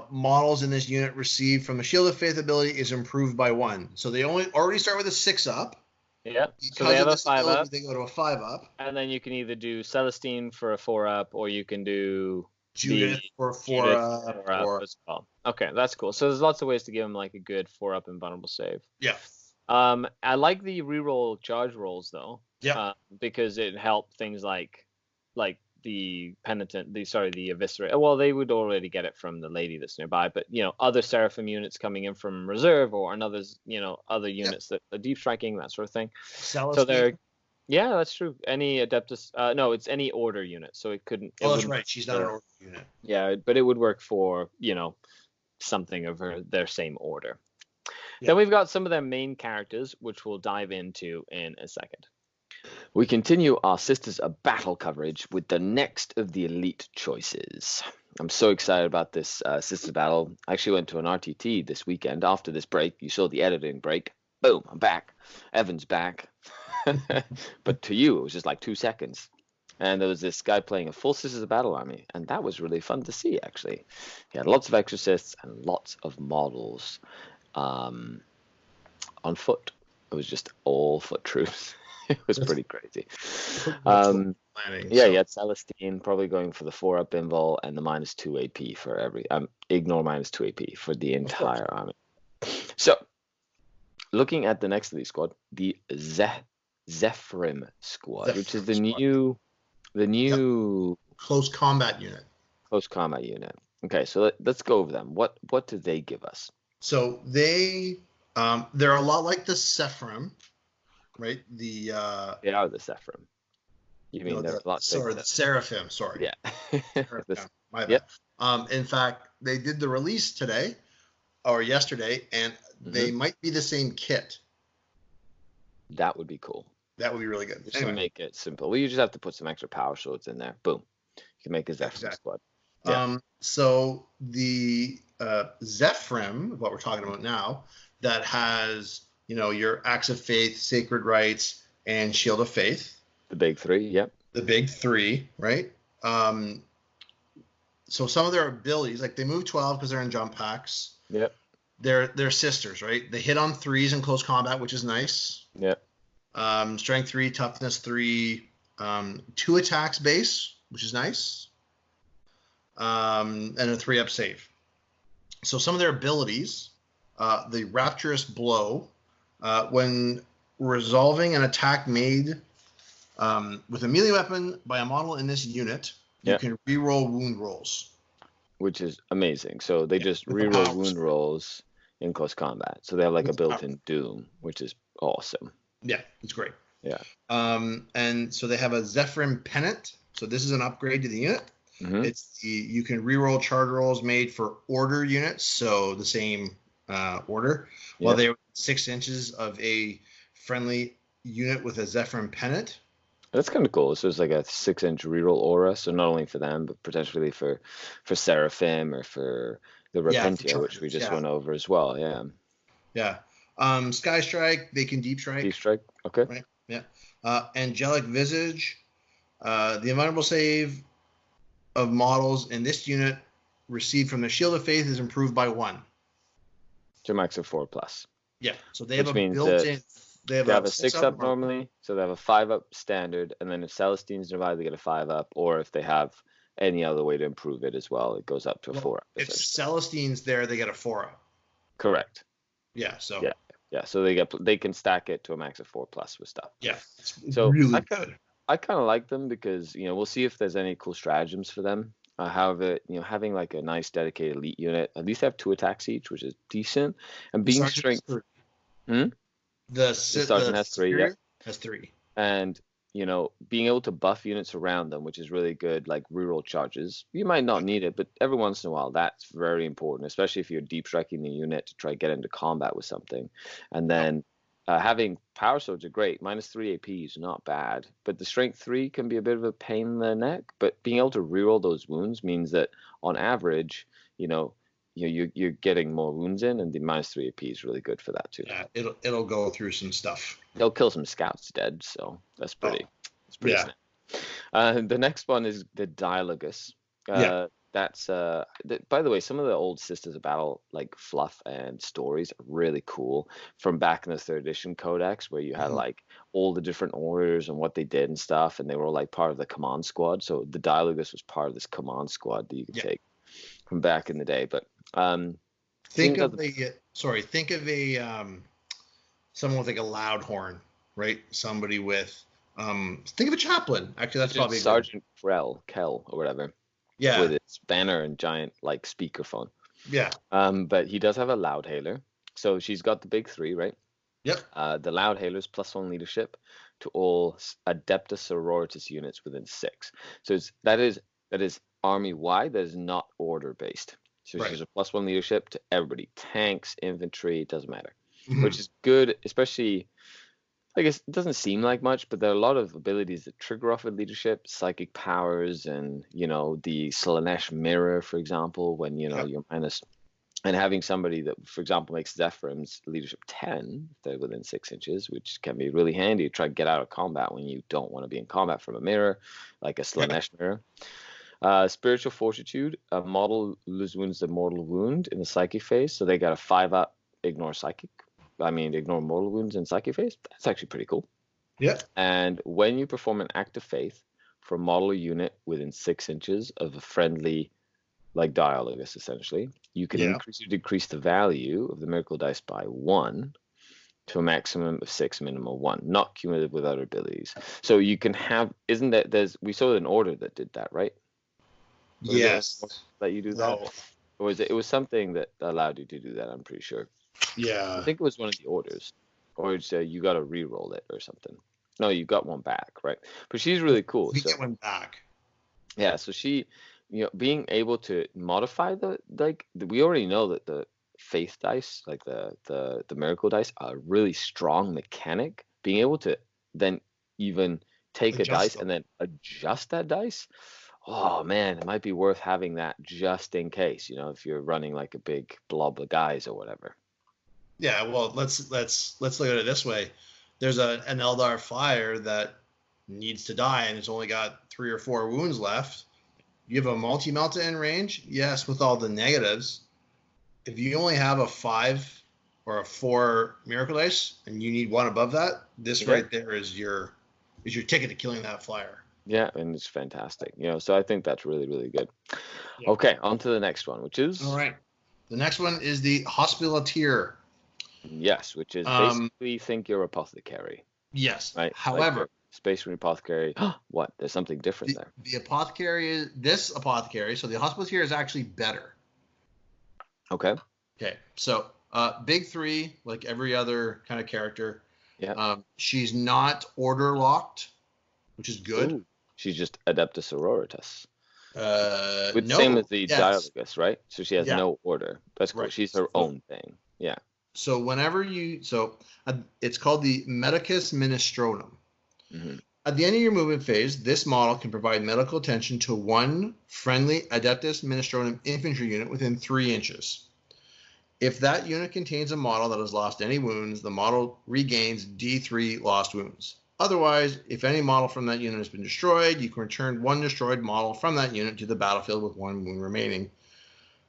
models in this unit received from the Shield of Faith ability is improved by 1. So they already start with a 6-up. Yeah. So they have a 5-up. They go to a 5-up. And then you can either do Celestine for a 4-up, or you can do Judith for a 4-up. As well. Okay, that's cool. So there's lots of ways to give them like a good 4-up invulnerable save. Yeah. I like the reroll charge rolls though. Yeah. Because it helped things like the penitent, the eviscerate. Well, they would already get it from the lady that's nearby, but other Seraphim units coming in from reserve, or another, other units that are deep striking, that sort of thing. Celestine. So they're Yeah, that's true. Any Adeptus, no, it's any order unit, so it couldn't. Oh, that's wouldn't right. work She's not an for- order unit. Yeah, but it would work for something of their same order. Yeah. Then we've got some of their main characters, which we'll dive into in a second. We continue our Sisters of Battle coverage with the next of the elite choices. I'm so excited about this Sisters Battle. I actually went to an RTT this weekend after this break. You saw the editing break. Boom, I'm back. Evan's back. But to you, it was just like 2 seconds. And there was this guy playing a full Sisters of Battle army, and that was really fun to see, actually. He had lots of exorcists and lots of models on foot. It was just all foot troops. It was pretty crazy. Planning, Yeah, so. you had Celestine probably going for the 4-up invul and the -2 AP for every ignore -2 AP for the entire army. So looking at the next of these squad, the Seraphim squad, which is the new close combat unit. close combat unit. Okay, so let's go over them. What do they give us? So they're a lot like the Seraphim, right? They are the Seraphim. You mean they're a lot bigger? the Seraphim. Sorry. Yeah. Seraphim, my bad. In fact, they did the release today or yesterday, and they might be the same kit. That would be cool. That would be really good. Just to make it simple. Well, you just have to put some extra power swords in there. Boom. You can make a Seraphim squad. Yeah. So the Seraphim, what we're talking about now, that has your Acts of Faith, Sacred Rites, and Shield of Faith. The big three, yep. The big three, right? So some of their abilities, like they move 12 because they're in jump packs. Yep. They're sisters, right? They hit on 3s in close combat, which is nice. Yep. Strength 3, toughness 3, 2 attacks base, which is nice. And a 3-up save. So some of their abilities, the Rapturous Blow, when resolving an attack made with a melee weapon by a model in this unit, you can reroll wound rolls. Which is amazing. So they just reroll wound rolls in close combat. So they have like a built-in Doom, which is awesome. Yeah, it's great. Yeah. And so they have a Seraphim Pennant. So this is an upgrade to the unit. It's you can reroll charge rolls made for order units, so the same order, while they're 6 inches of a friendly unit with a Seraphim Pennant. That's kind of cool. So it's like a 6-inch reroll aura. So not only for them, but potentially for Seraphim or for the Repentia, which we just went over as well. Yeah. Yeah. Sky Strike, they can deep strike. Deep strike. Okay. Right. Yeah. Angelic Visage, the invulnerable save of models in this unit received from the Shield of Faith is improved by 1. To max of 4+. Yeah. So they have a built-in. They have a 6-up normally, so they have a 5-up standard, and then if Celestine's nearby, they get a 5-up, or if they have any other way to improve it as well, it goes up to a 4-up. If Celestine's there, they get a 4-up. Correct. Yeah. So. Yeah. So they can stack it to a max of 4+ with stuff. Yeah. So really good. I kind of like them because we'll see if there's any cool stratagems for them. However, having like a nice dedicated elite unit, at least they have 2 attacks each, which is decent, and being strength. The sergeant has 3. Yeah. Has 3. And being able to buff units around them, which is really good, like reroll charges. You might not need it, but every once in a while, that's very important, especially if you're deep striking the unit to try to get into combat with something. And then having power swords are great. -3 AP is not bad, but the strength 3 can be a bit of a pain in the neck. But being able to reroll those wounds means that on average, you're getting more wounds in, and the -3 AP is really good for that too. Yeah, it'll go through some stuff. They'll kill some scouts dead, so that's pretty. It's pretty snap. The next one is the Dialogus. That's by the way, some of the old Sisters of Battle like fluff and stories are really cool from back in the 3rd edition codex, where you had like all the different orders and what they did and stuff, and they were all like part of the command squad. So the Dialogus was part of this command squad that you could take from back in the day. But think of someone with like a loud horn, right? Somebody with think of a chaplain. Actually, that's probably Sergeant Kell or whatever. Yeah. With its banner and giant like speakerphone. Yeah. But he does have a loud hailer. So she's got the big 3, right? Yep. The Loud Hailers +1 leadership to all Adepta Sororitas units within 6. So that is army wide. That is not order based. So Right. she's a +1 leadership to everybody, tanks, infantry, it doesn't matter, Mhm. which is good, especially. I guess it doesn't seem like much, but there are a lot of abilities that trigger off of leadership, psychic powers, and the Slanesh mirror, for example, when Yep. you're minus. And having somebody that, for example, makes Zephyrum's leadership 10, if they're within 6 inches, which can be really handy to try to get out of combat when you don't want to be in combat from a mirror, like a Slanesh mirror. Spiritual Fortitude, a model lose wounds the mortal wound in the psychic phase, so they got a 5-up, ignore ignore mortal wounds in psychic phase. That's actually pretty cool. Yep. And when you perform an act of faith for a model or unit within 6 inches of a friendly, like Dialogus, essentially, you can increase or decrease the value of the miracle dice by 1 to a maximum of 6, minimum 1, not cumulative with other abilities. So you can have, we saw an order that did that, right? Yes. That you do that? Or was it was something that allowed you to do that, I'm pretty sure. Yeah. I think it was one of the orders. Or you got to re-roll it or something. No, you got one back, right? But she's really cool. We get one back. Yeah, so she, being able to modify we already know that the faith dice, like the miracle dice, are a really strong mechanic. Being able to then even take a dice and then adjust that dice, oh man, it might be worth having that just in case, if you're running like a big blob of guys or whatever. Yeah, well, let's look at it this way. There's an Eldar flyer that needs to die and it's only got 3 or 4 wounds left. You have a multi-melta in range? Yes, with all the negatives. If you only have a 5 or a 4 miracle dice and you need one above that, this right there is your ticket to killing that flyer. Yeah, and it's fantastic. So I think that's really, really good. Yeah. Okay, on to the next one, which is... All right. The next one is the Hospitalier. Yes, which is basically think you're apothecary. Yes. Right. However, like Space Marine apothecary. What? There's something different there. The apothecary this apothecary. So the Hospitalier is actually better. Okay. Okay. So big 3, like every other kind of character. Yeah. She's not order locked, which is good. Ooh, she's just Adepta Sororitas. No. Same as the Dialogus, right? So she has no order. That's cool. Right. She's her own thing. Yeah. So whenever it's called the Medicus Ministronum. Mm-hmm. At the end of your movement phase, this model can provide medical attention to 1 friendly Adeptus Ministronum infantry unit within 3 inches. If that unit contains a model that has lost any wounds, the model regains D3 lost wounds. Otherwise, if any model from that unit has been destroyed, you can return 1 destroyed model from that unit to the battlefield with 1 wound remaining,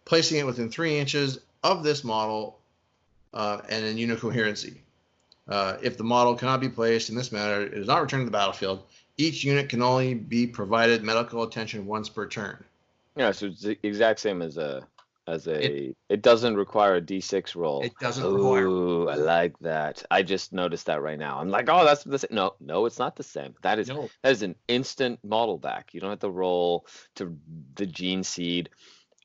placing it within 3 inches of this model and in unit coherency. If the model cannot be placed in this manner, it is not returned to the battlefield. Each unit can only be provided medical attention once per turn. Yeah, so it's the exact same as it doesn't require a D6 roll. It doesn't require. Ooh, I like that. I just noticed that right now. I'm like, oh, that's the same. No, it's not the same. That is an instant model back. You don't have to roll to the gene seed.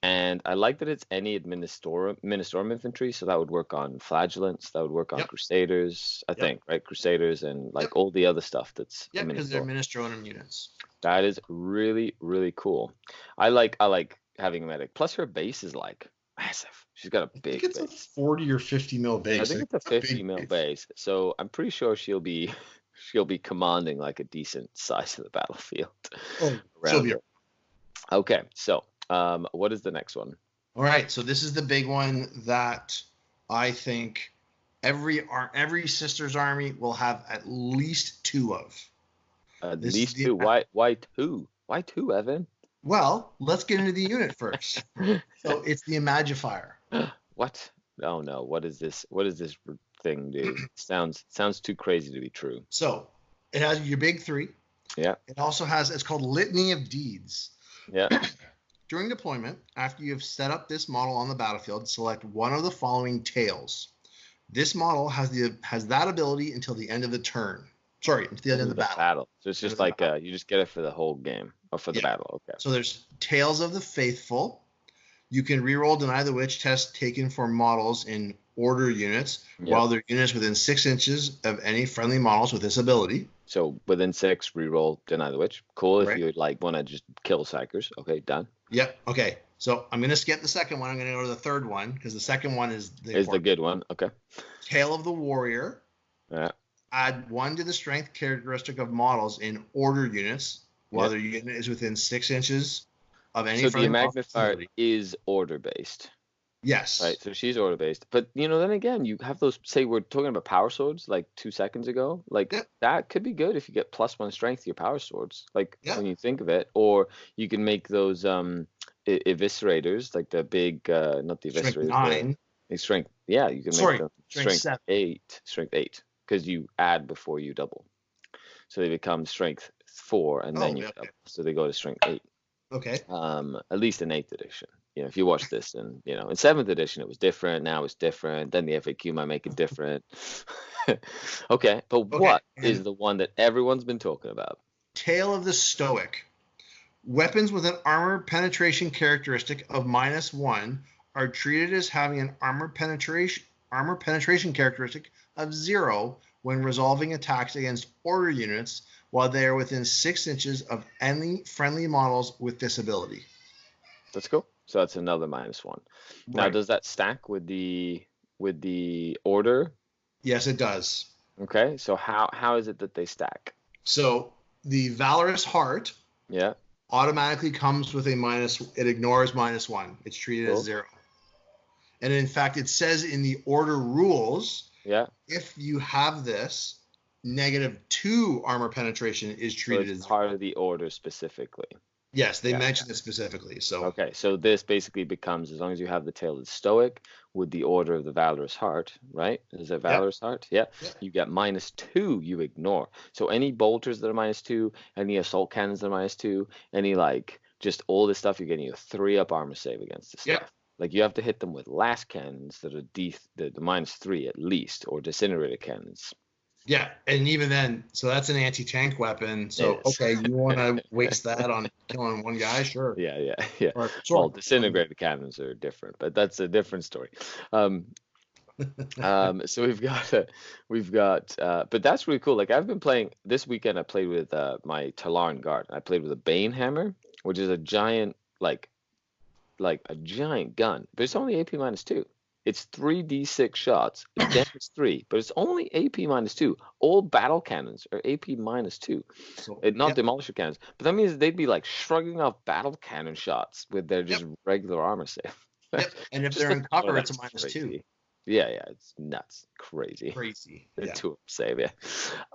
And I like that it's any Ministorum infantry, so that would work on Flagellants, that would work on Crusaders, I think, right? Crusaders and all the other stuff that's because they're Ministorum units. That is really, really cool. I like having a medic. Plus her base is massive. She's got a big base. A 40 or 50 mil base. I think it's a 50 mil base. So I'm pretty sure she'll be commanding a decent size of the battlefield. Oh, she'll be. Okay, so what is the next one? All right, so this is the big one that I think every Sisters army will have at least 2 of. At least 2. Why 2? Why 2, Evan? Well, let's get into the unit first. So it's the Imagifier. What? Oh no! What is this? What does this thing do? Sounds too crazy to be true. So it has your big 3. Yeah. It also has. It's called Litany of Deeds. Yeah. During deployment, after you have set up this model on the battlefield, select one of the following tails. This model has that ability until the end of the turn. Sorry, until the end of the battle. So it's just you just get it for the whole game or for the battle. Okay. So there's Tales of the Faithful, You can reroll Deny the Witch test taken for models in order units while they're units within 6 inches of any friendly models with this ability. So within 6, reroll Deny the Witch. Cool. Right. If you like want to just kill psychers. Okay, done. Yep. Okay. So I'm going to skip the second one. I'm going to go to the third one because the second one is the good one. Okay. Tale of the Warrior. Yeah. Add 1 to the strength characteristic of models in order units while their unit is within 6 inches of any. So the magnifier is order based. Yes. Right. So she's order based. But then again, you have those. Say we're talking about power swords like 2 seconds ago. Like that could be good if you get +1 strength to your power swords. Like when you think of it, or you can make those eviscerators like the big not the eviscerators. Strength 9. Strength. Yeah, you can make them strength 8. Strength 8 because you add before you double. So they become strength 4 and then you double. So they go to strength 8. Okay. At least in 8th edition. If you watch this and in 7th edition it was different, now it's different, then the FAQ might make it different. Okay, but what is the one that everyone's been talking about? Tale of the Stoic. Weapons with an armor penetration characteristic of -1 are treated as having an armor penetration characteristic of 0 when resolving attacks against order units while they are within 6 inches of any friendly models with this ability. That's cool. So that's another -1. Now, does that stack with the order? Yes, it does. Okay. So how is it that they stack? So the Valorous Heart automatically comes with a it ignores -1. It's treated as 0. And in fact, it says in the order rules, if you have this, -2 armor penetration is treated as part of the order specifically. Yes, they mentioned it specifically. So so this basically becomes, as long as you have the Tale of the Stoic with the Order of the Valorous Heart, right? Is it Valorous Heart? Yeah. You get -2 you ignore. So any bolters that are -2, any assault cannons that are -2, any just all this stuff, you're getting a 3-up armor save against this stuff. Like you have to hit them with last cannons that are the -3 at least, or disintegrator cannons. Yeah, and even then, so that's an anti-tank weapon. So you want to waste that on killing one guy? Sure. Yeah. Well, disintegrator cannons are different, but that's a different story. So we've got, but that's really cool. Like I've been playing this weekend. I played with my Talarn Guard. I played with a Bane Hammer, which is a giant, like a giant gun, but it's only AP -2. It's 3d6 shots. It's damage 3, but it's only AP -2. All battle cannons are AP -2. So, not demolisher cannons. But that means they'd be shrugging off battle cannon shots with their just regular armor save. And if they're in cover, it's a -2. Yeah, it's nuts. Crazy. The 2-up save,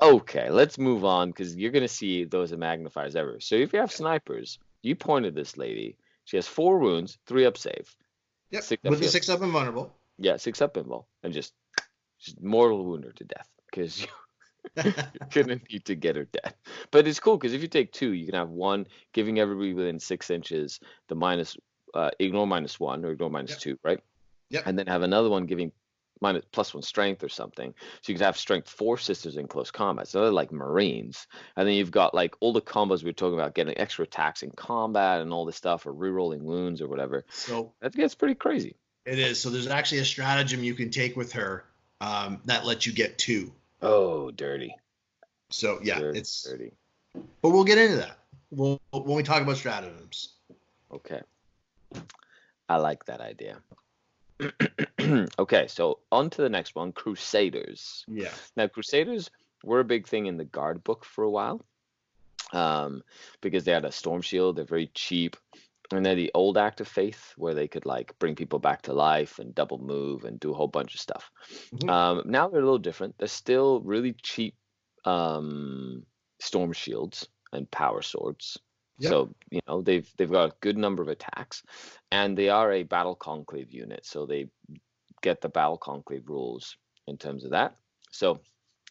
Okay, let's move on because you're going to see those magnifiers everywhere. So if you have snipers, you pointed this lady. She has 4 wounds, 3-up save. Yep, with the 6-up invulnerable. Yeah, 6-up invul, and just mortal wound her to death because you're gonna need to get her dead. But it's cool because if you take 2, you can have 1 giving everybody within 6 inches the ignore -1 or ignore -2, right? Yep. And then have another one giving +1 strength or something. So you could have strength 4 sisters in close combat. So they're like Marines. And then you've got all the combos we were talking about, getting extra attacks in combat and all this stuff, or rerolling wounds or whatever. So that gets pretty crazy. It is. So there's actually a stratagem you can take with her that lets you get 2. Oh, dirty. So it's dirty. But we'll get into that when we talk about stratagems. Okay. I like that idea. Okay, so on to the next one, Crusaders. Yeah. Now, Crusaders were a big thing in the guard book for a while because they had a storm shield. They're very cheap. And they're the old Act of Faith where they could bring people back to life and double move and do a whole bunch of stuff. Mm-hmm. Now they're a little different. They're still really cheap storm shields and power swords. Yep. So, they've got a good number of attacks, and they are a Battle Conclave unit. So they get the Battle Conclave rules in terms of that. So,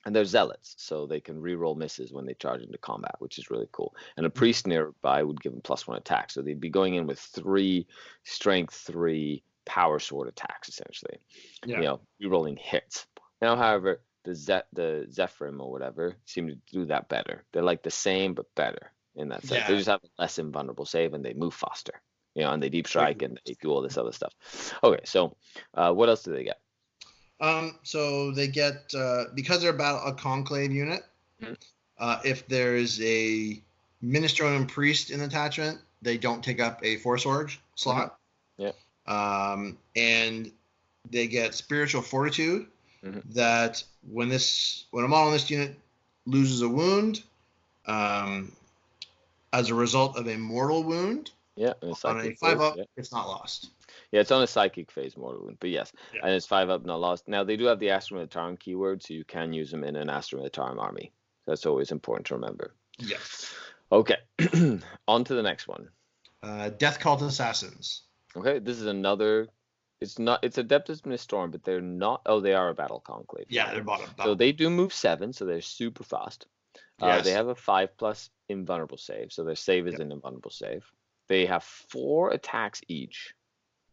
and they're Zealots, so they can reroll misses when they charge into combat, which is really cool. And a priest nearby would give them +1 attack. So they'd be going in with 3 strength, 3 power sword attacks, essentially. Yeah. Rerolling hits. Now, however, the Zephyrim or whatever seem to do that better. They're the same, but better in that sense. They just have a less invulnerable save and they move faster. and they deep strike and they do all this other stuff. Okay, so what else do they get? So they get because they're a conclave unit. If there's a Minister and Priest in attachment, they don't take up a Force Org slot. Yeah. And they get Spiritual Fortitude. That when a model in this unit loses a wound, as a result of a mortal wound, on a 5-up, it's not lost. Yeah, it's on a psychic phase mortal wound, but yes, and it's 5-up, not lost. Now they do have the Astra Militarum keyword, so you can use them in an Astra Militarum army. That's always important to remember. Yes. Okay, on to the next one. Death Cult Assassins. Okay, this is another. It's Adeptus Ministorum, but they're not. Oh, they are a battle conclave. Yeah, they're bottom. So they do move 7, so they're super fast. Yes. They have a 5+ invulnerable save, so their save is an invulnerable save. They have 4 attacks each.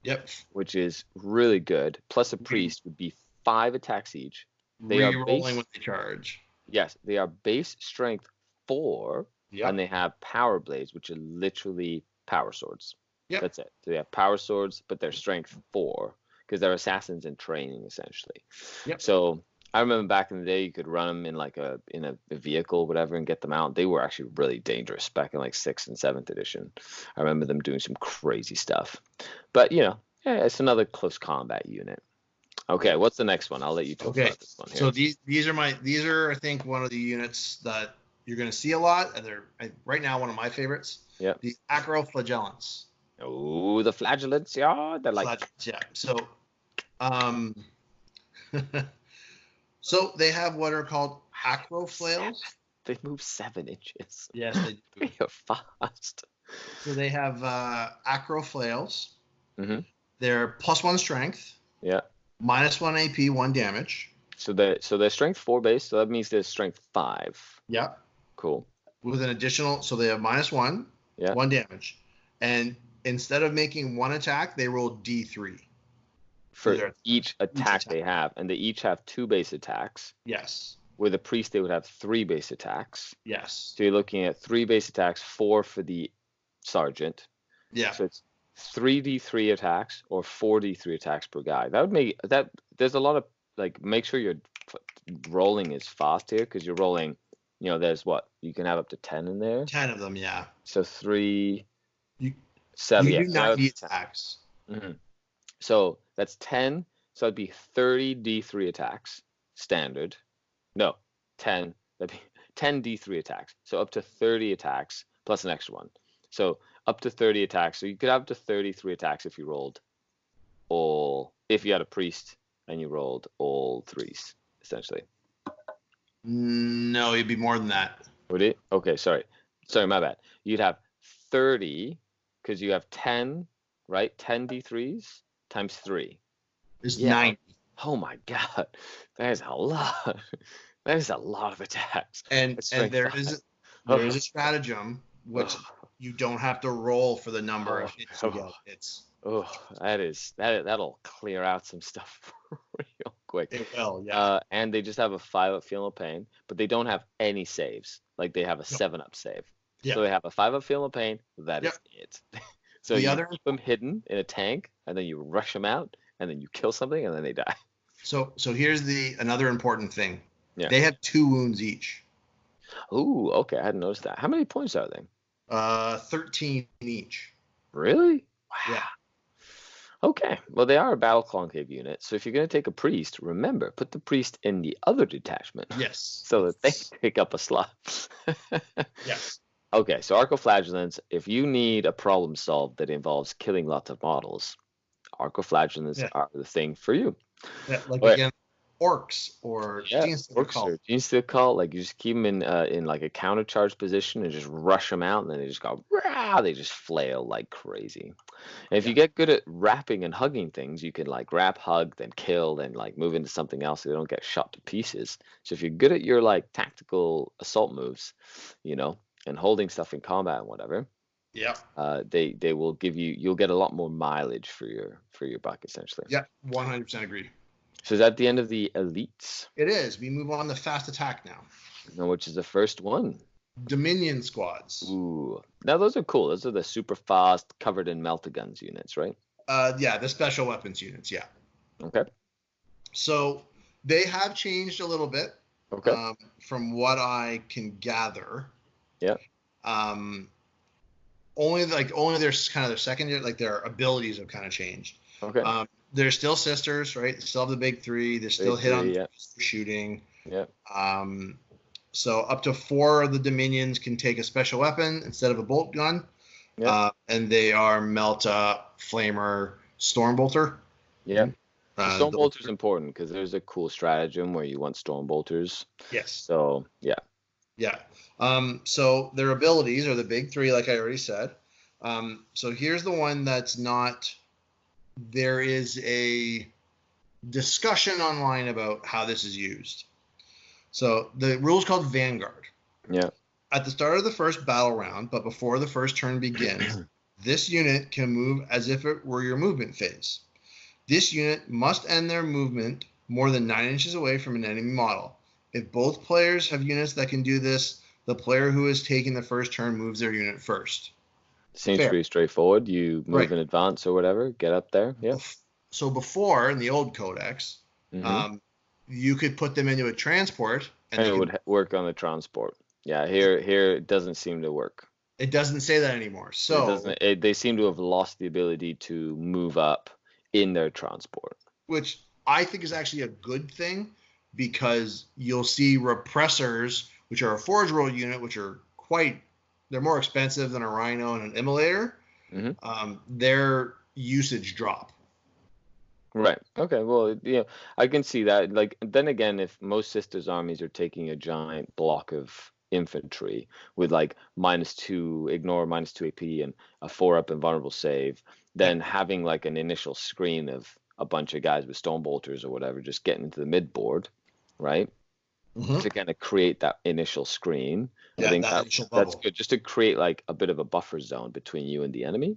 Yep. Which is really good. Plus a priest would be 5 attacks each. They are rolling when they charge. Yes, they are base strength 4, and they have power blades, which are literally power swords. Yep. That's it. So they have power swords, but they're strength 4 because they're assassins in training essentially. Yep. So I remember back in the day, you could run them in a vehicle, whatever, and get them out. They were actually really dangerous back in 6th and 7th edition. I remember them doing some crazy stuff. But it's another close combat unit. Okay, what's the next one? I'll let you talk about this one here. So these are I think one of the units that you're going to see a lot, and they're right now one of my favorites. Yeah. The Acroflagellants. Oh, the flagellants, yeah, they're yeah. So, so they have what are called acroflails. They move 7 inches. Yes, they do. They are fast. So they have acroflails. Mm-hmm. They're +1 strength. Yeah. -1 AP, 1 damage. So they're strength 4 base. So that means they're strength 5. Yeah. Cool. With an additional, so they have -1. Yeah. 1 damage, and instead of making 1 attack, they roll D3 for each attack they have, and they each have 2 base attacks. Yes. With a priest, they would have 3 base attacks. Yes. So you're looking at 3 base attacks, 4 for the sergeant. Yeah. So it's 3d3 attacks or 4d3 attacks per guy. That would make that. There's a lot of make sure your rolling is fast here because you're rolling. There's what you can have up to 10 in there. 10 of them, yeah. So 3, 7. You do 90 attacks. Mm-hmm. So that's 10. So it'd be 30 D3 attacks standard. No, 10. That'd be 10 D3 attacks. So up to 30 attacks plus an extra one. So up to 30 attacks. So you could have up to 33 attacks if you rolled if you had a priest and you rolled all 3s, essentially. No, it'd be more than that. Would it? Okay, sorry, my bad. You'd have 30 because you have 10, right? 10 D3s times 3 is 90. Oh my god, that is a lot. That is a lot of attacks. And there is a stratagem which you don't have to roll for the number of hits you get. That'll clear out some stuff real quick. It will, yeah. And they just have a 5-up Feel No Pain, but they don't have any saves. They have a 7-up save. Yeah. So they have a 5-up Feel No Pain. That is it. So you keep them hidden in a tank, and then you rush them out, and then you kill something, and then they die. So here's another important thing. Yeah. They have 2 wounds each. Ooh, okay. I hadn't noticed that. How many points are they? 13 each. Really? Wow. Yeah. Okay. Well, they are a battle conclave unit. So if you're going to take a priest, remember, put the priest in the other detachment. Yes. So that they take up a slot. Yes. Okay. So Arcoflagellants, if you need a problem solved that involves killing lots of models, Arcoflagellants are the thing for you. Yeah, again, orcs or Genestealer Cult, you just keep them in a counter charge position and just rush them out, and then they just go rah, they just flail like crazy. And if you get good at wrapping and hugging things, you can wrap, hug, then kill, then move into something else so they don't get shot to pieces. So if you're good at your tactical assault moves, and holding stuff in combat and whatever, they will give you'll get a lot more mileage for your buck essentially. Yeah, 100% agree. So is that the end of the elites? It is. We move on to fast attack now. Which is the first one. Dominion squads. Ooh. Now those are cool. Those are the super fast, covered in meltaguns units, right? Yeah, the special weapons units. Yeah. Okay. So they have changed a little bit. Okay. From what I can gather. Yeah. Only their kind of their secondary, like their abilities have kind of changed. Okay. They're still sisters, right? They still have the big three. They still hit on shooting. Yeah. So up to 4 of the Dominions can take a special weapon instead of a bolt gun. Yeah. And they are Melta, Flamer, Storm Boulter. Yeah. Storm Boulter is are important because there's a cool stratagem where you want Storm Bolters. Yes. So, yeah. Yeah. So their abilities are the big 3, like I already said. So here's the one that's not. There is a discussion online about how this is used. So the rule is called Vanguard. Yeah. At the start of the first battle round, but before the first turn begins, this unit can move as if it were your movement phase. This unit must end their movement more than 9 inches away from an enemy model. If both players have units that can do this, the player who is taking the first turn moves their unit first. Seems pretty straightforward. You move in advance or whatever, get up there. Yeah. So before, in the old codex, you could put them into a transport. And it would work on the transport. Yeah, here it doesn't seem to work. It doesn't say that anymore. So they seem to have lost the ability to move up in their transport. Which I think is actually a good thing, because you'll see repressors, which are a Forge World unit, which are they're more expensive than a Rhino and an Immolator. Their usage drop. Right. Okay. Well, I can see that. Like, then again, if most Sisters armies are taking a giant block of infantry with like -2 ignore, -2 AP, and a 4-up invulnerable save, then having like an initial screen of a bunch of guys with Stone Bolters or whatever just getting into the mid board, right? To kind of create that initial screen. I think that's good, just to create like a bit of a buffer zone between you and the enemy.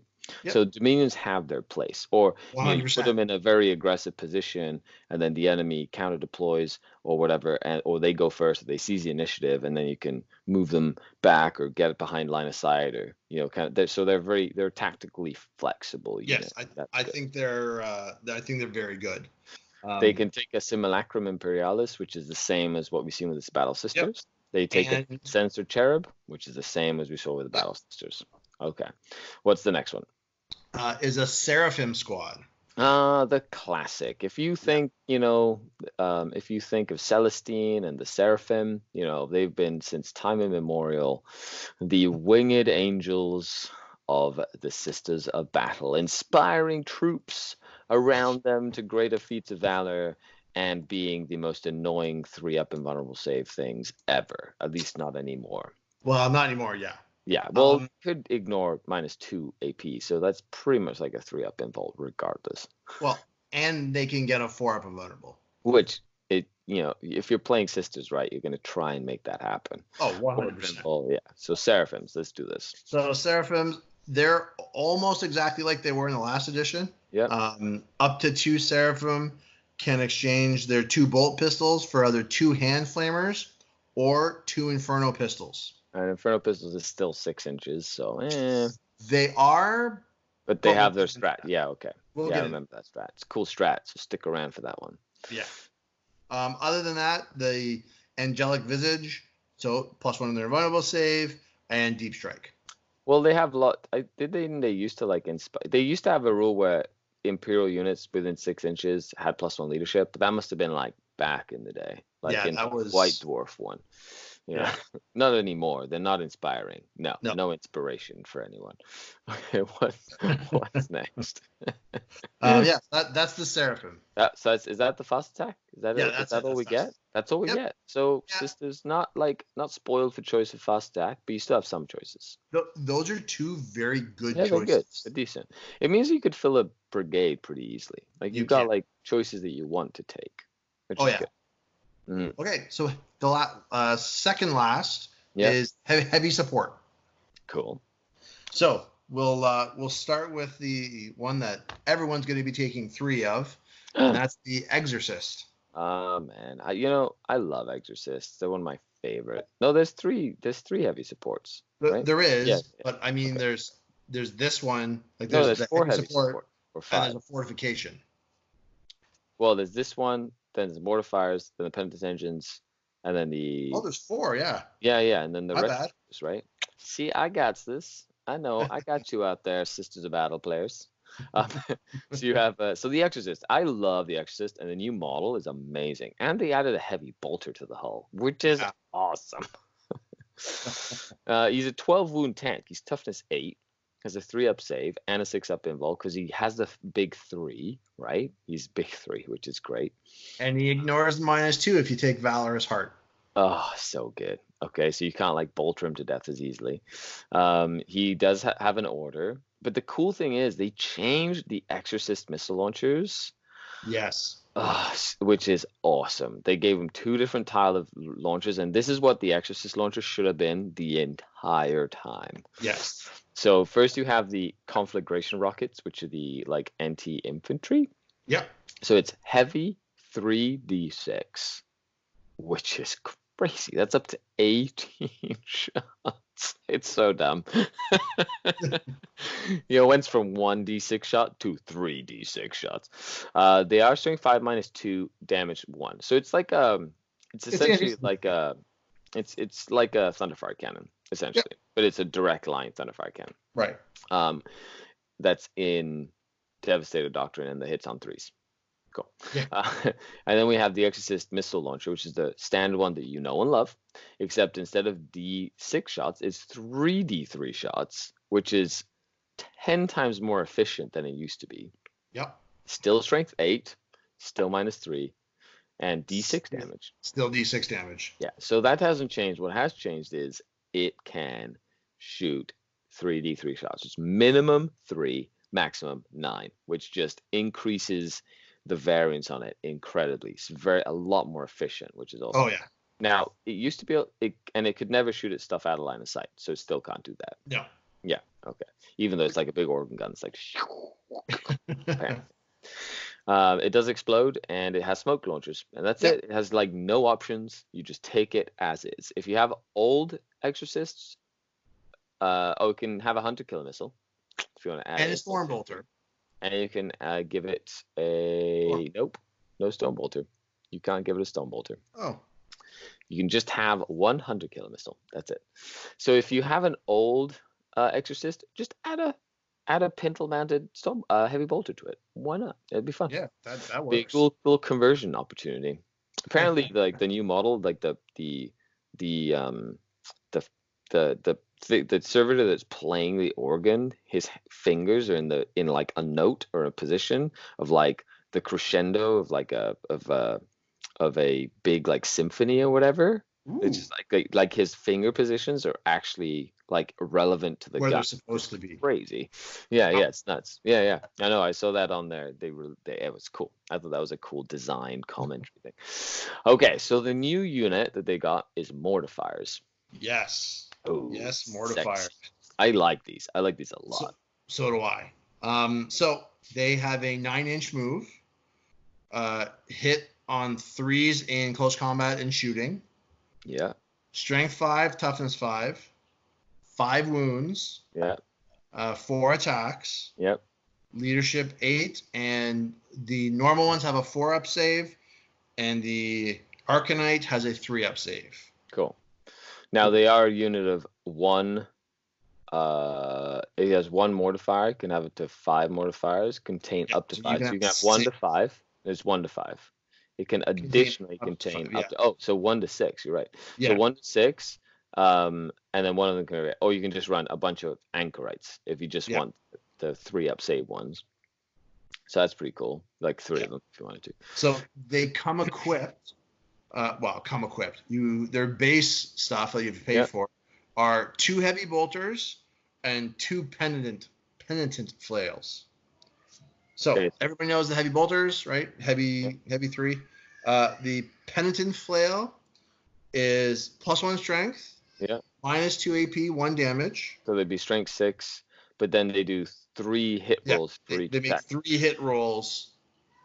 So Dominions have their place, or you put them in a very aggressive position, and then the enemy counter deploys or whatever, or they go first, or they seize the initiative, and then you can move them back or get it behind line of sight, or they're tactically flexible. Yes, I think they're very good. They can take a Simulacrum Imperialis, which is the same as what we've seen with the Battle Sisters. They take a Censure Cherub, which is the same as we saw with the Battle Sisters. Okay. What's the next one? Is a Seraphim squad. The classic. If you think, if you think of Celestine and the Seraphim, they've been since time immemorial the winged angels of the Sisters of Battle, inspiring troops around them to greater feats of valor and being the most annoying 3-up invulnerable save things ever. At least not anymore. Well, not anymore, yeah. Yeah, well, you could ignore -2 AP, so that's pretty much like a 3-up invul regardless. Well, and they can get a 4-up invulnerable. Which, if you're playing Sisters right, you're going to try and make that happen. Oh, 100%. Oh, yeah. So Seraphims, let's do this. So Seraphims, they're almost exactly like they were in the last edition. Yeah. Up to 2 Seraphim can exchange their 2 bolt pistols for either 2 hand flamers or 2 Inferno pistols. And Inferno pistols is still 6 inches, so They are, but they have their strat. Yeah, okay. I remember that strat. It's a cool strat, so stick around for that one. Yeah. Other than that, the Angelic Visage, so +1 in their invulnerable save, and Deep Strike. Well, they have a lot. They used to like inspire. They used to have a rule where Imperial units within 6 inches had +1 leadership, but that must have been like back in the day, like in that was White Dwarf one. Yeah. Not anymore. They're not inspiring. No inspiration for anyone. Okay, what's next? That's the Seraphim. Is that the fast attack? Is that all we get? That's all we get. So Sisters not spoiled for choice of fast attack, but you still have some choices. Those are 2 very good choices. They're good. They're decent. It means you could fill a brigade pretty easily. Like you've got like choices that you want to take. Which is good. Mm-hmm. Okay, so the second last is heavy support. Cool. So we'll start with the one that everyone's going to be taking 3 of, and that's the Exorcist. Oh man, I love Exorcists. They're one of my favorite. No, there's three heavy supports. Right? There is, Yeah. but I mean, Okay. there's this one. Like No, there's there's the 4 heavy heavy support, support or and 5. there's a fortification. Well, there's this one, then there's mortifiers, then the penitent engines, and then the Oh, there's 4. Yeah. yeah, and then the My rest, bad. right? See, I got this. I know, I got you out there, Sisters of Battle players. So you have so the Exorcist. I love the Exorcist, and the new model is amazing. And they added a heavy bolter to the hull, which is Yeah. awesome. He's a 12 wound tank. He's toughness 8, has a 3-up save and a 6-up invul because he has the big 3, right? He's big 3, which is great. And he ignores -2 if you take Valorous Heart. Oh, so good. Okay, so you can't like bolter him to death as easily. He does have an order, but the cool thing is they changed the Exorcist missile launchers. Yes. Which is awesome. They gave him 2 different tile of launchers, and this is what the Exorcist launcher should have been the entire time. Yes. So first you have the conflagration rockets, which are the like anti-infantry. Yep. So it's heavy 3d6, which is crazy. That's up to 18 shots. It's so dumb. Went from 1d6 shot to 3d6 shots. They are strength 5 -2, damage 1. So it's like it's essentially like it's like a thunderfire cannon essentially, but it's a direct line thunderfire cannon. Right. That's in Devastator Doctrine, and the hits on 3s. Cool. Yeah. And then we have the Exorcist missile launcher, which is the standard one that you know and love, except instead of d6 shots, it's 3d3 shots, which is 10 times more efficient than it used to be. Yep. Still strength 8, still -3, and d6 damage. Still d6 damage. Yeah, so that hasn't changed. What has changed is it can shoot 3d3 shots. It's minimum 3, maximum 9, which just increases the variance on it incredibly. It's a lot more efficient, which is awesome. Oh yeah. Now it used to be and it could never shoot at stuff out of line of sight, so it still can't do that. No. Yeah. Okay. Even though it's like a big organ gun, it's like. It does explode, and it has smoke launchers, and that's it. It has like no options. You just take it as is. If you have old Exorcists, it can have a hunter killer missile if you want to add. And a storm bolter. And you can give it a no stone bolter. You can't give it a stone bolter. Oh. You can just have 1 hunter killer missile. That's it. So if you have an old Exorcist, just add a pintle mounted stone heavy bolter to it. Why not? It'd be fun. Yeah, that Be a works. cool conversion opportunity. Apparently, like the new model, like the servitor that's playing the organ, his fingers are in like a note or a position of like the crescendo of like of a big like symphony or whatever. Ooh. It's just like his finger positions are actually like relevant to the where gun. they're supposed to be. Crazy. Yeah, it's nuts. Yeah. I know. I saw that on there. It was cool. I thought that was a cool design commentary thing. Okay, so the new unit that they got is mortifiers. Yes. Ooh, yes, mortifiers. sexy. I like these. I like these a lot. So do I. So they have a 9-inch move. Hit on 3s in close combat and shooting. Yeah. Strength 5, toughness 5, 5 wounds. Yeah. 4 attacks. Yep. Leadership 8, and the normal ones have a 4-up save, and the Arcanite has a 3-up save. Cool. Now they are a unit of 1. It has 1 mortifier. Can have up to 5 mortifiers. Contain up to 5. So you can have 1 to 5. There's 1 to 5. It can additionally contain up to 1 to 6. You're right. Yeah. So 1 to 6. And then one of them can. Or you can just run a bunch of anchorites if you just want the 3-up save ones. So that's pretty cool. Like 3 of them if you wanted to. So they come equipped. Their base stuff that you've paid for are 2 heavy bolters and 2 penitent flails. So everybody knows the heavy bolters, right? Heavy 3. The penitent flail is +1 strength. Yeah. -2 AP, 1 damage. So they'd be strength 6, but then they do 3 hit rolls for each They make attack. 3 hit rolls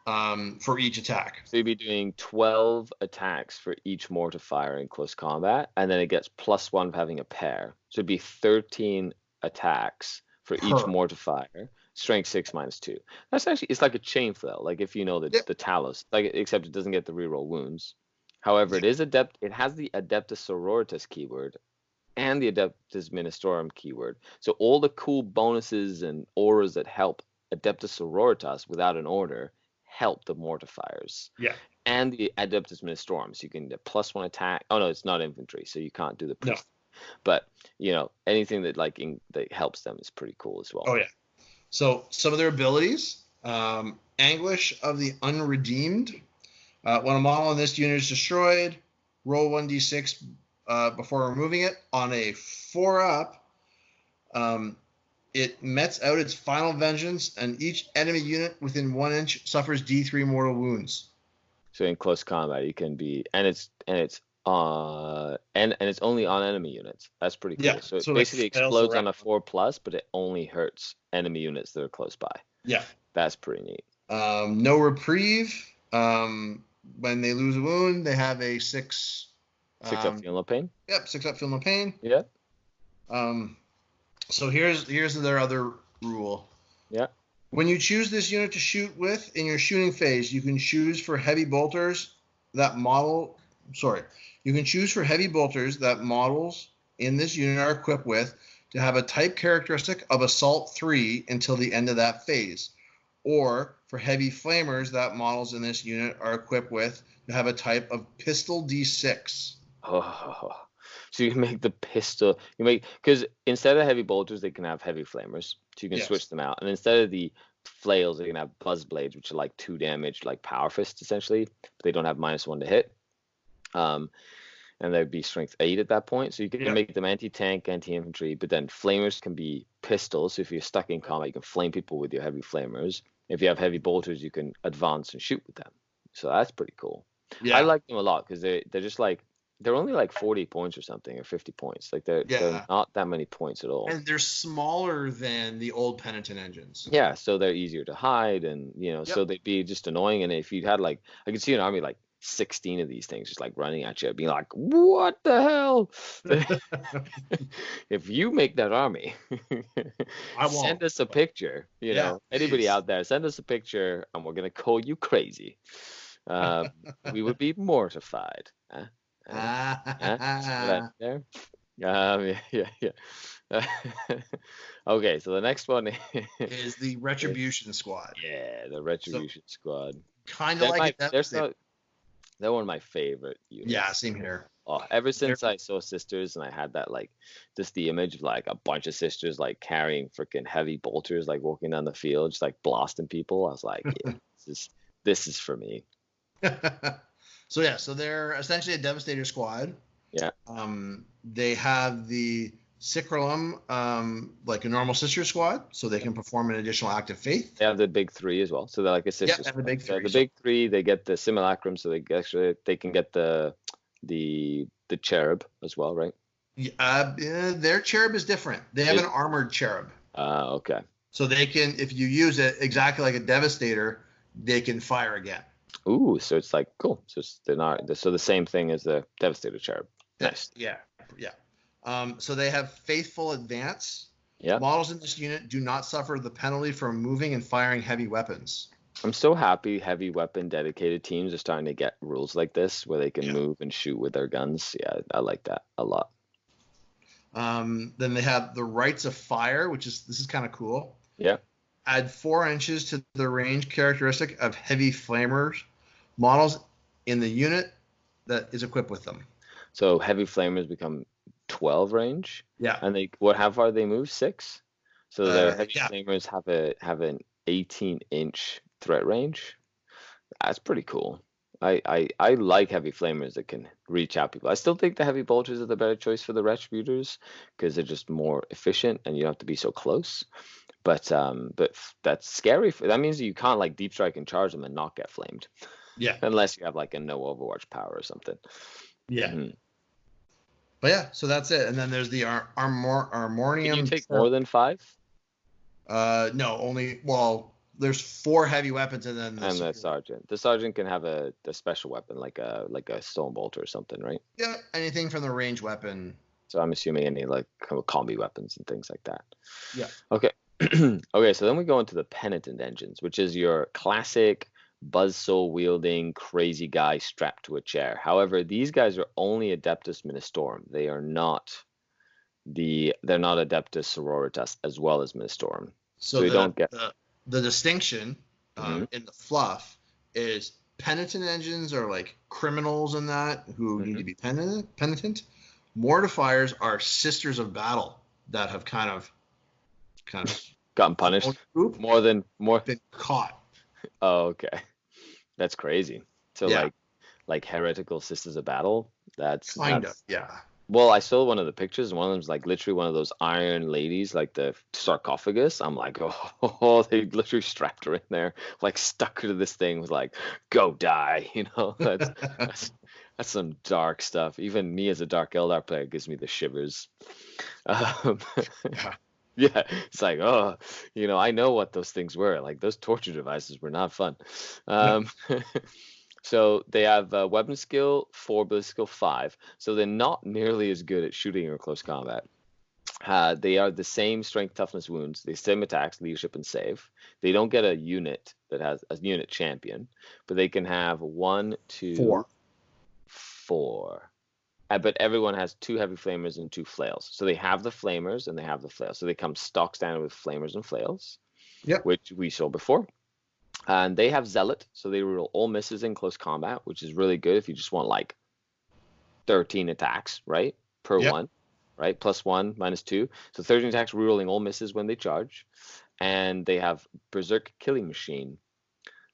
for each attack. So you'd be doing 12 attacks for each mortifier in close combat, and then it gets +1 for having a pair. So it'd be 13 attacks for each mortifier. Strength 6 -2. That's actually, it's like a chain flail, like if you know the Chalice, like, except it doesn't get the reroll wounds. However, it has the Adepta Sororitas keyword and the Adeptus Ministorum keyword. So all the cool bonuses and auras that help Adepta Sororitas without an order help the mortifiers. Yeah. And the Adeptus Ministorum, so you can get +1 attack. Oh no, it's not infantry, so you can't do the priest. No. But anything that that helps them is pretty cool as well. Oh yeah. So some of their abilities: Anguish of the Unredeemed. When a model in this unit is destroyed, roll 1d6 before removing it. On a 4-up, it mets out its final vengeance, and each enemy unit within 1 inch suffers D3 mortal wounds. So in close combat, you can be, and it's only on enemy units. That's pretty cool. Yeah, so it basically explodes on a 4+, but it only hurts enemy units that are close by. Yeah, that's pretty neat. No reprieve. When they lose a wound, they have a 6. 6 up, feel no pain. Yep, 6 up, feel no pain. Yeah. So here's their other rule. Yeah. When you choose this unit to shoot with in your shooting phase, you can choose for heavy bolters that models in this unit are equipped with to have a type characteristic of Assault 3 until the end of that phase, or for heavy flamers that models in this unit are equipped with to have a type of Pistol D6. Oh, so you can make the pistol. Because instead of heavy bolters, they can have heavy flamers. So you can switch them out, and instead of the flails, they can have buzz blades, which are like 2 damage, like power fists essentially. But they don't have -1 to hit. And they'd be strength 8 at that point. So you can make them anti-tank, anti-infantry, but then flamers can be pistols. So if you're stuck in combat, you can flame people with your heavy flamers. If you have heavy bolters, you can advance and shoot with them. So that's pretty cool. Yeah. I like them a lot because they're just like, they're only like 40 points or something, or 50 points. Like they're not that many points at all. And they're smaller than the old Penitent engines. Yeah, so they're easier to hide, and so they'd be just annoying. And if you'd had I could see an army like 16 of these things just like running at you, being like, what the hell? If you make that army, send us a picture. Anybody out there, send us a picture, and we're gonna call you crazy. We would be mortified. Yeah. Okay, so the next one is the Retribution Squad. Yeah, the Retribution Squad. Kind of like they're one of my favorite units. Yeah, same here. Oh, ever since I saw Sisters and I had that just the image of a bunch of sisters carrying freaking heavy bolters walking down the field just blasting people, I was like, yeah, this is for me. So they're essentially a Devastator squad. Yeah. They have the Sacralum, like a normal sister squad, so they can perform an additional act of faith. They have the big 3 as well, so they're like a sister squad. The big 3. The big 3, they get the simulacrum, so they can get the cherub as well, right? Their cherub is different. They have an armored cherub. Okay. So they can, if you use it exactly like a Devastator, they can fire again. Ooh, so it's cool. So so the same thing as the Devastator cherub. Nice. Yeah. So they have Faithful Advance. Yeah. Models in this unit do not suffer the penalty from moving and firing heavy weapons. I'm so happy heavy weapon dedicated teams are starting to get rules like this where they can move and shoot with their guns. Yeah, I like that a lot. Then they have the Rites of Fire, this is kind of cool. Yeah. Add 4 inches to the range characteristic of heavy flamers models in the unit that is equipped with them. So heavy flamers become 12 range. Yeah. And how far do they move? 6. So their heavy flamers have an 18-inch threat range. That's pretty cool. I like heavy flamers that can reach out people. I still think the heavy bolters are the better choice for the retributors because they're just more efficient and you don't have to be so close. But that's scary. That means you can't deep strike and charge them and not get flamed. Yeah. Unless you have a no Overwatch power or something. Yeah. Mm-hmm. But so that's it. And then there's the Armorium. Can you take more than 5? No, only there's 4 heavy weapons and then the sergeant. The sergeant can have a special weapon like a stone bolt or something, right? Yeah, anything from the range weapon. So I'm assuming any like combi weapons and things like that. Yeah. Okay. Okay, so then we go into the penitent engines, which is your classic buzzsaw wielding crazy guy strapped to a chair. However, these guys are only Adeptus Ministorum. They are not they're not Adepta Sororitas as well as Ministorum. So we don't get the distinction in the fluff is penitent engines are like criminals in that who need to be penitent. Mortifiers are sisters of battle that have kind of gotten punished more been caught. Oh, okay, that's crazy. So yeah. like heretical sisters of battle. That's kind of yeah. Well, I saw one of the pictures, and one of them's like literally one of those iron ladies, like the sarcophagus. I'm like, oh, they literally strapped her in there, like stuck her to this thing, was like, go die, you know. That's some dark stuff. Even me as a Dark Eldar player gives me the shivers. Yeah, it's like, oh, you know, I know what those things were. Like those torture devices were not fun. So they have weapon skill 4, ballistic skill 5. So they're not nearly as good at shooting or close combat. They are the same strength, toughness, wounds. The same attacks, leadership, and save. They don't get a unit that has a unit champion, but they can have 1, 2, 4. But everyone has 2 heavy flamers and 2 flails. So they have the flamers and they have the flails. So they come stock standard with flamers and flails, which we saw before. And they have Zealot, so they roll all misses in close combat, which is really good if you just want like 13 attacks, right? Per one, right? +1, -2. So 13 attacks, rerolling all misses when they charge. And they have Berserk Killing Machine.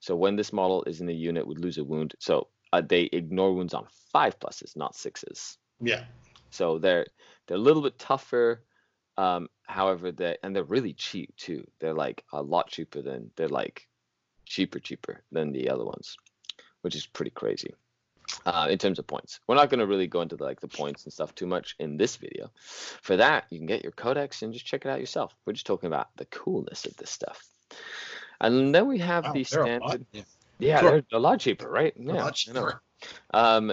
So when this model is in a unit, would lose a wound. So they ignore wounds on 5+, not 6s. Yeah. So they're a little bit tougher. However, they're really cheap too. They're like a lot cheaper than cheaper than the other ones, which is pretty crazy in terms of points. We're not going to really go into the points and stuff too much in this video. For that, you can get your codex and just check it out yourself. We're just talking about the coolness of this stuff. And then we have the standard. They're a lot cheaper, right? Yeah, a lot cheaper.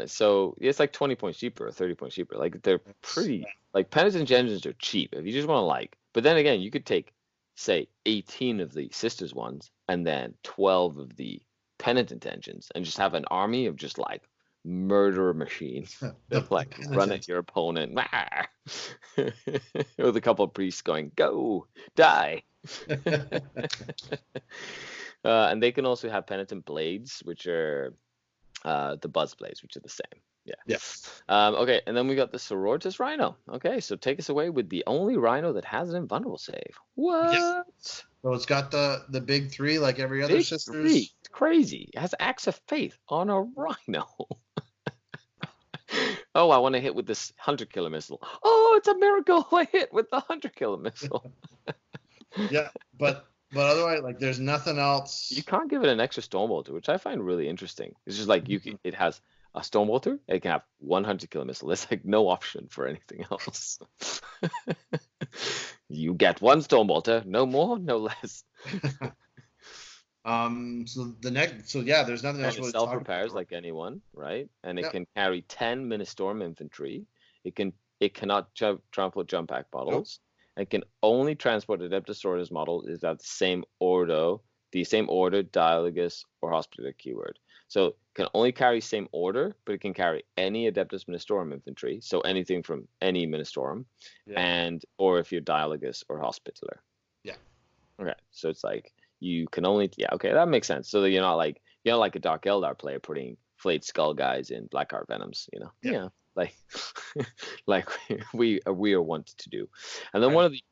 So it's like 20 points cheaper or 30 points cheaper. Like they're pretty. Like penitent engines are cheap if you just want to But then again, you could take say 18 of the sisters ones and then 12 of the penitent engines and just have an army of just like murderer machines that like run at your opponent with a couple of priests going go die. And they can also have penitent blades, which are the buzz blades, which are the same. Okay, and then we got the Sororitas Rhino. Okay, so take us away with the only Rhino that has an invulnerable save. What? Yes. So it's got the big 3 like every other sisters. 3. It's crazy. It has Acts of Faith on a Rhino. Oh, I want to hit with this 100-killer missile. Oh, it's a miracle I hit with the 100-killer missile. Yeah, but otherwise, like, there's nothing else. You can't give it an extra Stormbolter, which I find really interesting. It's just like it has a Stormbolter, it can have 100-killer missile. There's like no option for anything else. You get 1 Stormbolter, no more, no less. There's nothing else. And it self-repairs like anyone, right? And it can carry 10 Ministorum infantry. It cannot transport jump pack models. Nope. It can only transport Adepta Sororitas models is at the same order, Dialogus, or Hospitaller keyword. So it can only carry same order, but it can carry any Adeptus Ministorum infantry, so anything from any Ministorum, or if you're Dialogus or Hospitaller. Yeah. Okay, so it's like you can only okay, that makes sense. So that you're not like a Dark Eldar player putting flayed skull guys in Blackheart Venoms, you know. Yeah. Like we are wont to do. And then one of the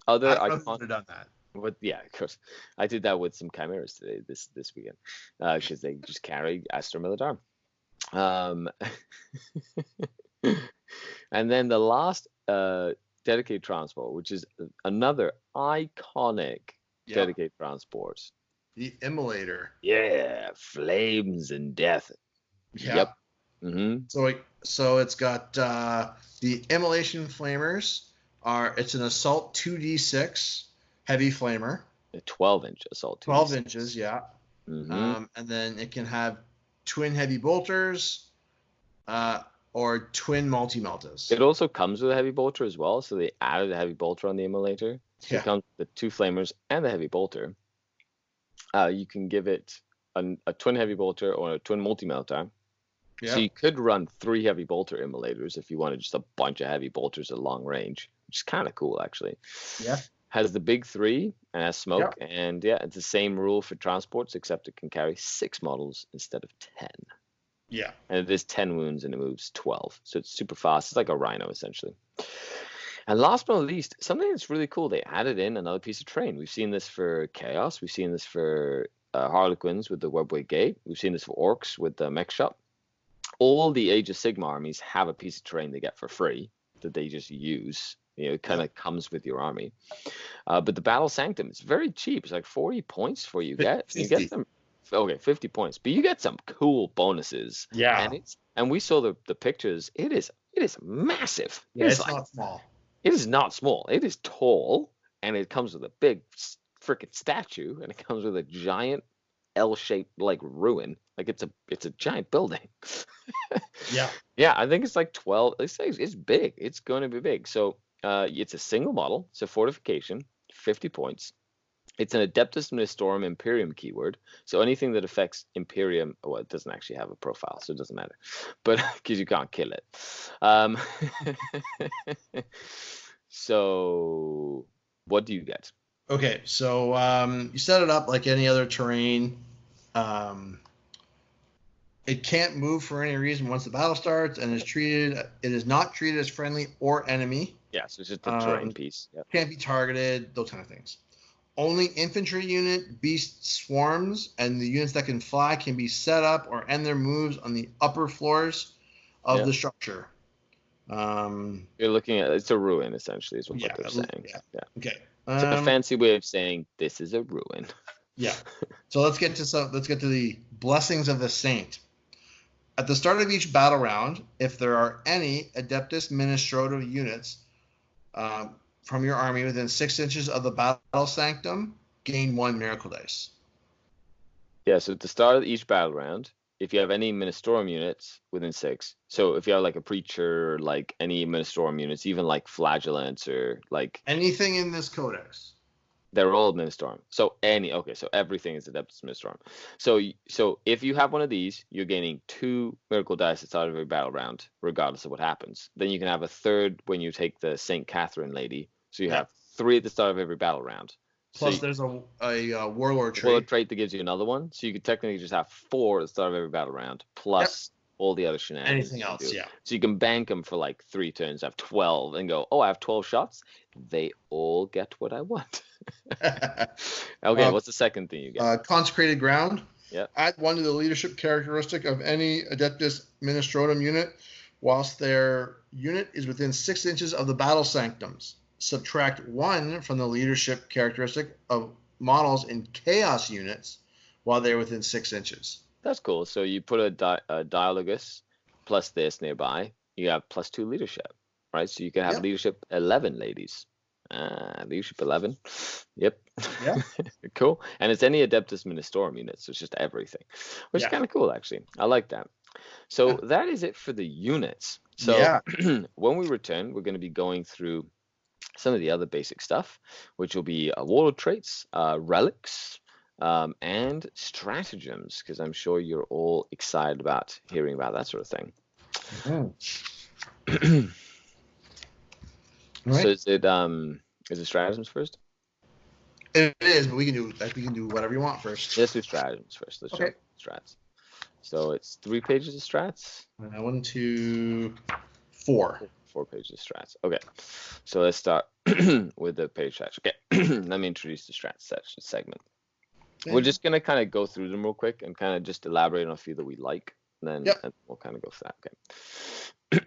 other I've done that. But yeah, of course, I did that with some chimeras today, this weekend, because they just carry Astra Militar. And then the last dedicated transport, which is another iconic dedicated transport, the Immolator. Yeah, flames and death. Yeah. Yep. Mm-hmm. So it's got the Immolation Flamers. It's an assault 2d6 heavy flamer. A 12-inch assault 2d6. 12 inches, yeah. Mm-hmm. And then it can have twin heavy bolters or twin multi-meltas. It also comes with a heavy bolter as well, so they added a heavy bolter on the immolator. So it comes with the 2 flamers and the heavy bolter. You can give it a twin heavy bolter or a twin multi-melta. So you could run 3 heavy bolter immolators if you wanted just a bunch of heavy bolters at long range, which is kind of cool, actually. Yeah. Has the big 3 and has smoke. Yep. And yeah, it's the same rule for transports, except it can carry 6 models instead of 10. Yeah. And it is 10 wounds and it moves 12. So it's super fast. It's like a rhino, essentially. And last but not least, something that's really cool, they added in another piece of terrain. We've seen this for Chaos. We've seen this for Harlequins with the Webway Gate. We've seen this for Orcs with the Mech Shop. All the Age of Sigmar armies have a piece of terrain they get for free that they just use. You know, it kind of comes with your army. But the Battle Sanctum, it's very cheap. It's like 40 points for you get. 50. You get them. Okay, 50 points. But you get some cool bonuses. Yeah. And we saw the pictures. It is massive. Yeah, it's not small. It is not small. It is tall, and it comes with a big freaking statue, and it comes with a giant L-shaped like ruin. Like it's a giant building. Yeah. Yeah, I think it's like 12. It's big. It's going to be big. So it's a single model. It's a fortification, 50 points. It's an Adeptus Ministorum Imperium keyword. So anything that affects Imperium, well, it doesn't actually have a profile, so it doesn't matter. But because you can't kill it. So what do you get? Okay, so you set it up like any other terrain. It can't move for any reason once the battle starts, and it is not treated as friendly or enemy. Yeah, so it's just a terrain piece. Yep. Can't be targeted, those kind of things. Only infantry unit, beast swarms, and the units that can fly can be set up or end their moves on the upper floors of the structure. You're looking at it's a ruin, essentially, is what they're saying. Yeah. Okay. It's a fancy way of saying this is a ruin. Yeah. So let's get to the blessings of the saint. At the start of each battle round, if there are any Adeptus Ministorum units from your army within 6 inches of the battle sanctum, gain 1 miracle dice. Yeah, so at the start of each battle round, if you have any Ministorum units within 6, so if you have like a preacher, or like any Ministorum units, even like flagellants or like anything in this codex, they're all Ministorum. So everything is Adeptus Ministorum. So if you have one of these, you're gaining 2 miracle dice at the start of every battle round, regardless of what happens. Then you can have a third when you take the St. Catherine lady. So you have 3 at the start of every battle round. Plus, there's a warlord trait. Warlord trait that gives you another one. So you could technically just have 4 at the start of every battle round, plus all the other shenanigans. Anything else, yeah. So you can bank them for like 3 turns, have 12, and go, I have 12 shots. They all get what I want. Okay, what's the second thing you get? Consecrated ground. Yeah. Add 1 to the leadership characteristic of any Adeptus Ministorum unit whilst their unit is within 6 inches of the battle sanctums. Subtract 1 from the leadership characteristic of models in chaos units while they're within 6 inches. That's cool. So you put a dialogus plus this nearby. You have plus 2 leadership, right? So you can have leadership 11 ladies. Leadership 11. Yep. Yeah. Cool. And it's any Adeptus Ministorum unit, so it's just everything, which is kind of cool, actually. I like that. So that is it for the units. So when we return, we're going to be going through some of the other basic stuff, which will be warlord traits, relics, and stratagems, because I'm sure you're all excited about hearing about that sort of thing. Right. So is it stratagems first? It is, but we can do whatever you want first. Let's do stratagems first. Let's jump strats. So it's 3 pages of strats. 1, 2, 4. 4 pages of strats. Okay, so let's start with the page strats. Okay, let me introduce the strats segment. We're just gonna kind of go through them real quick and kind of just elaborate on a few that we like, and then we'll kind of go for that.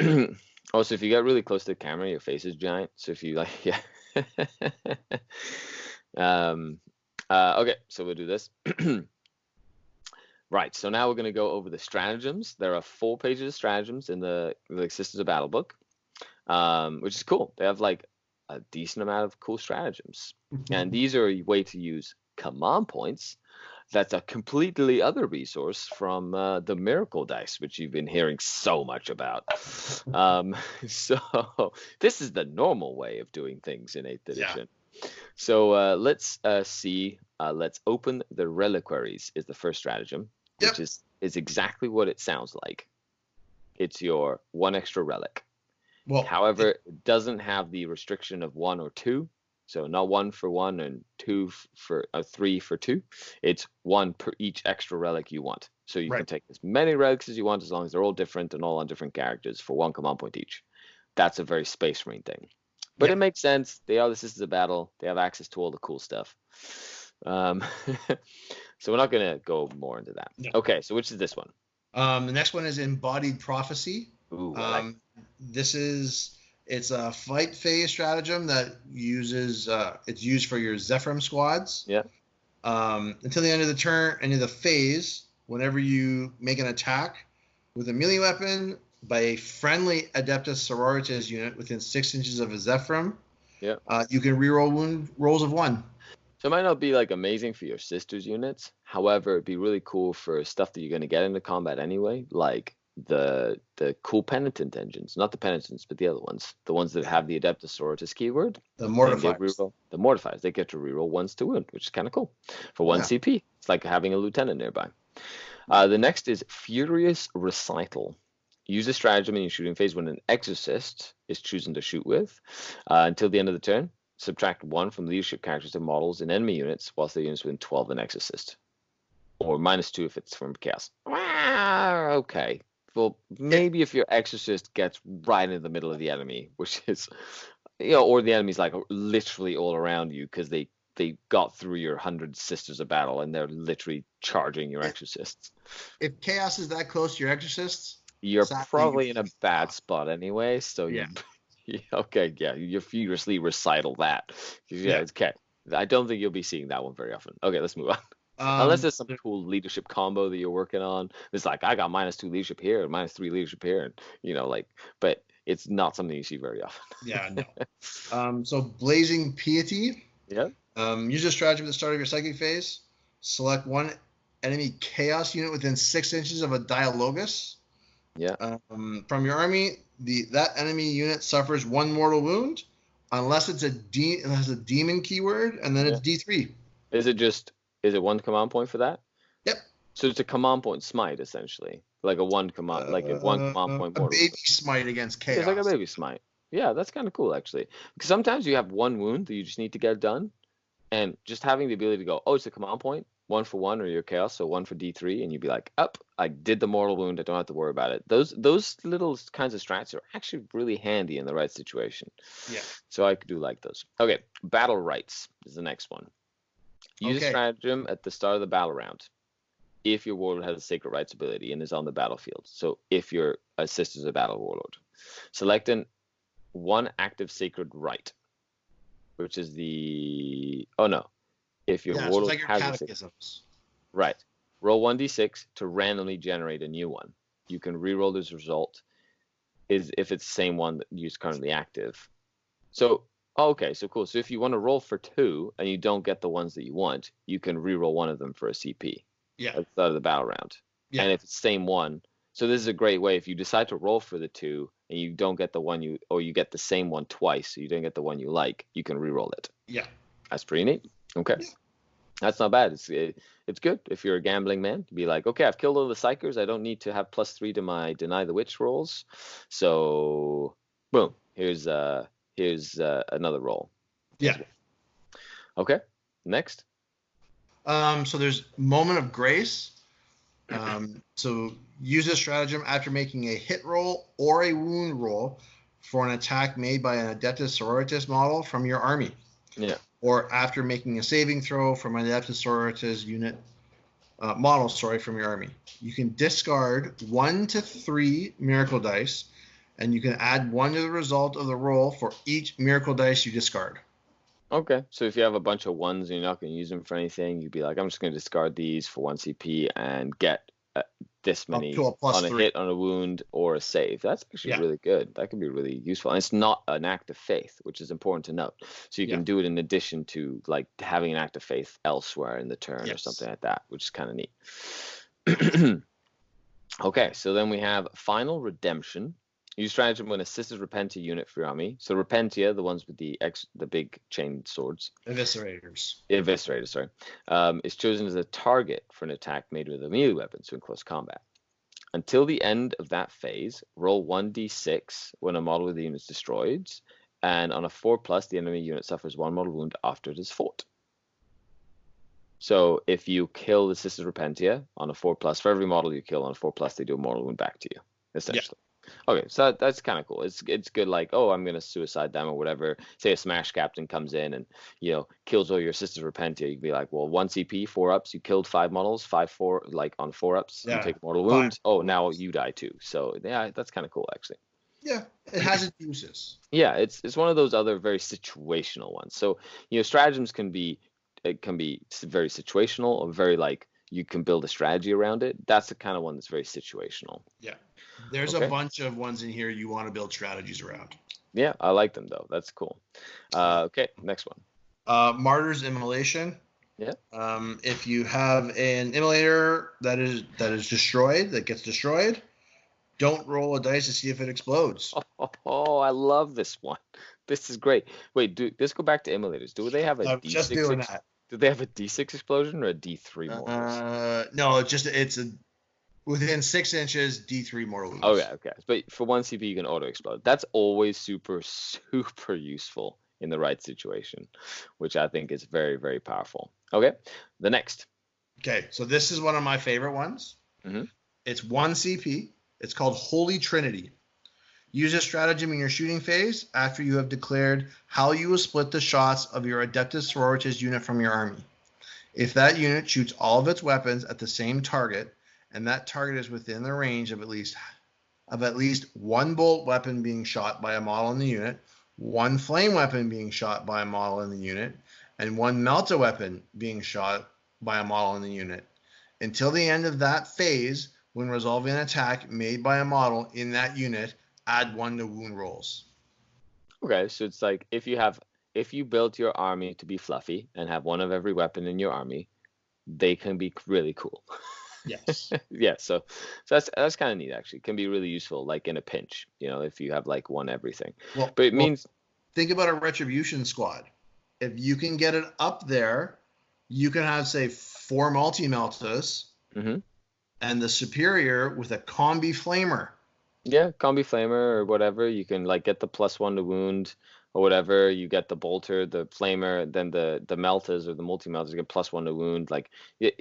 Okay. Also, if you get really close to the camera, your face is giant. So if you like, okay, so we'll do this. Right, so now we're going to go over the stratagems. There are 4 pages of stratagems in the Sisters of Battle book, which is cool. They have like a decent amount of cool stratagems. And these are a way to use command points. That's a completely other resource from the Miracle Dice, which you've been hearing so much about. So this is the normal way of doing things in 8th edition. Yeah. So let's see. Let's open the Reliquaries is the first stratagem, which is exactly what it sounds like. It's your 1 extra relic. Well, however, it doesn't have the restriction of 1 or 2. So not 1 for 1 and 2 for 3 for 2. It's 1 per each extra relic you want. So you can take as many relics as you want, as long as they're all different and all on different characters for 1 command point each. That's a very Space Marine thing. But it makes sense. They are the Sisters of Battle. They have access to all the cool stuff. So we're not going to go more into that. No. Okay, so which is this one? The next one is Embodied Prophecy. Ooh, It's a fight phase stratagem that uses it's used for your Zephyrim squads. Yeah. Until the end of the turn, end of the phase, whenever you make an attack with a melee weapon by a friendly Adepta Sororitas unit within 6 inches of a Zephyrim, you can reroll wound rolls of 1. So it might not be like amazing for your sisters units. However, it'd be really cool for stuff that you're going to get into combat anyway, like the cool penitent engines, not the penitents, but the other ones, the ones that have the Adepta Sororitas keyword. The mortifiers. The mortifiers. They get to reroll 1s to wound, which is kind of cool for 1 CP. It's like having a lieutenant nearby. The next is Furious Recital. Use a stratagem in your shooting phase when an exorcist is chosen to shoot with. Until the end of the turn, subtract 1 from leadership characters and models in enemy units whilst the units within 12 of an exorcist. Or -2 if it's from chaos. Okay. Well, maybe if your exorcist gets right in the middle of the enemy, which is, or the enemy's like literally all around you because they got through your 100 Sisters of Battle and they're literally charging your exorcists. If chaos is that close to your exorcists, you're probably in a bad spot anyway. So you furiously recital that. It's okay. I don't think you'll be seeing that one very often. Okay, let's move on. Unless there's some cool leadership combo that you're working on. It's like, I got -2 leadership here and -3 leadership here. And, but it's not something you see very often. Yeah, no. So Blazing Piety. Yeah. Use a strategy at the start of your psychic phase. Select 1 enemy chaos unit within 6 inches of a Dialogus. Yeah. From your army, that enemy unit suffers 1 mortal wound unless it has a demon keyword, and then it's D3. Is it 1 command point for that? Yep. So it's a command point smite, essentially. Like a 1 command, like a 1 command point mortal. A baby smite against chaos. It's like a baby smite. Yeah, that's kind of cool, actually. Because sometimes you have 1 wound that you just need to get done. And just having the ability to go, it's a command point, 1 for 1, or your chaos, so 1 for D3, and you'd be like, I did the mortal wound, I don't have to worry about it. Those little kinds of strats are actually really handy in the right situation. Yeah. So I do like those. Okay, Battle Rites is the next one. Use a stratagem at the start of the battle round if your warlord has a Sacred Rites ability and is on the battlefield. So if you're a Sisters of Battle warlord, select 1 active Sacred Rite, which is if your warlord like your has catechisms. Right. Roll 1d6 to randomly generate a new one. You can reroll this result if it's the same one that is currently active. So okay, so cool. So if you want to roll for 2 and you don't get the ones that you want, you can reroll 1 of them for a CP. Yeah. At the start of the battle round. Yeah. And if it's the same one, so this is a great way. If you decide to roll for the 2 and you don't get the one you get the same one twice, so you don't get the one you like, you can reroll it. Yeah. That's pretty neat. Okay. Yeah. That's not bad. It's good if you're a gambling man to be like, okay, I've killed all the psychers. I don't need to have +3 to my Deny the Witch rolls. So boom, here's another roll. Yeah. Okay. Next. So there's Moment of Grace. So use this stratagem after making a hit roll or a wound roll for an attack made by an Adepta Sororitas model from your army. Yeah. Or after making a saving throw from an Adepta Sororitas unit model, from your army. You can discard 1 to 3 miracle dice, and you can add 1 to the result of the roll for each miracle dice you discard. Okay, so if you have a bunch of 1s and you're not going to use them for anything, you'd be like, I'm just going to discard these for 1 CP and get this many to a plus on a 3. hit, on a wound, or a save. That's actually Yeah. really good. That could be really useful. And it's not an act of faith, which is important to note. So you can do it in addition to like having an act of faith elsewhere in the turn or something like that, which is kind of neat. Okay, so then we have Final Redemption. Use stratagem when a Sisters Repentia unit for your army. So Repentia, the ones with the big chained swords. Eviscerators, sorry. Is chosen as a target for an attack made with a melee weapon, so in close combat. Until the end of that phase, roll 1d6 when a model with the unit is destroyed, and on a 4+, the enemy unit suffers 1 mortal wound after it is fought. So if you kill the Sisters Repentia on a 4+, for every model you kill on a 4+, they do a mortal wound back to you, essentially. Okay, so that's kind of cool. It's good, like, oh, I'm gonna suicide them or whatever. Say a smash captain comes in and kills all your Sisters Repentia. You can be like, well, 1 CP, 4-ups. You killed 5 models, 5-4, like on 4-ups. You take mortal wound. Oh, now you die too. So yeah, that's kind of cool actually. Yeah, it has its uses. Yeah, it's one of those other very situational ones. So stratagems can be very situational or very like you can build a strategy around it. That's the kind of one that's very situational. Yeah. There's a bunch of ones in here you want to build strategies around. Yeah, I like them though. That's cool. Okay, next one. Martyr's Immolation. Yeah. If you have an immolator that is destroyed, that gets destroyed, don't roll a dice to see if it explodes. Oh, I love this one. This is great. Wait, let's go back to immolators. Do they have a D6? Just doing that. Do they have a D6 explosion or a D3 mortals? No, it's a within 6 inches D3 mortal wounds. Oh yeah, okay. But for 1 CP you can auto explode. That's always super useful in the right situation, which I think is very, very powerful. Okay, the next. Okay, so this is one of my favorite ones. Mm-hmm. It's 1 CP. It's called Holy Trinity. Use a stratagem in your shooting phase after you have declared how you will split the shots of your Adepta Sororitas unit from your army. If that unit shoots all of its weapons at the same target, and that target is within the range of at least 1 bolt weapon being shot by a model in the unit, 1 flame weapon being shot by a model in the unit, and 1 melta weapon being shot by a model in the unit. Until the end of that phase, when resolving an attack made by a model in that unit, add 1 to wound rolls. Okay, so it's like if you built your army to be fluffy and have 1 of every weapon in your army, they can be really cool. Yes. Yeah, so that's kind of neat actually. It can be really useful like in a pinch, if you have like 1 everything. But it means think about a retribution squad. If you can get it up there, you can have say 4 multi-meltas and the superior with a combi flamer. Yeah, combi flamer or whatever. You can like get the +1 to wound or whatever. You get the Boulter, the flamer, then the meltas or the multi-meltas get +1 to wound. Like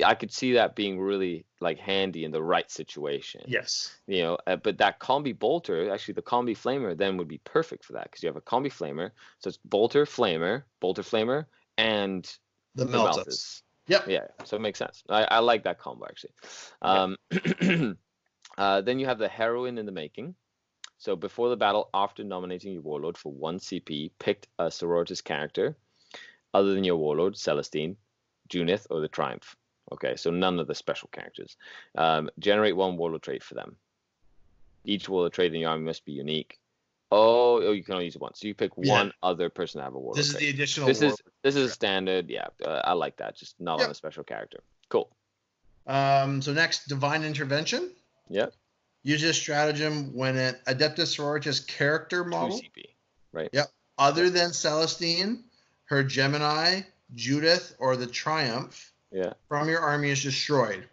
I could see that being really like handy in the right situation. Yes. But that combi Boulter, actually the combi flamer then would be perfect for that because you have a combi flamer. So it's Boulter flamer, and the meltas. Yep. Yeah. So it makes sense. I like that combo actually. Then you have the Heroine in the Making. So before the battle, after nominating your warlord for 1 CP, pick a Sororitas character other than your warlord, Celestine, Junith, or the Triumph. Okay, so none of the special characters. Generate 1 warlord trait for them. Each warlord trait in your army must be unique. Oh, you can only use it once. So you pick 1 other person to have a warlord This is trait. the additional This is standard. Yeah, I like that. Just not on a special character. Cool. So next, Divine Intervention. Yep. Use this stratagem when an Adepta Sororitas character model. 2 CP, right? Yep. Other than Celestine, her Gemini, Judith, or the Triumph from your army is destroyed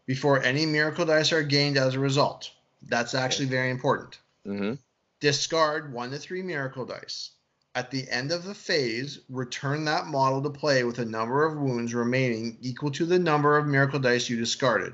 before any miracle dice are gained as a result. That's actually very important. Mm-hmm. Discard 1 to 3 miracle dice. At the end of the phase, return that model to play with a number of wounds remaining equal to the number of miracle dice you discarded.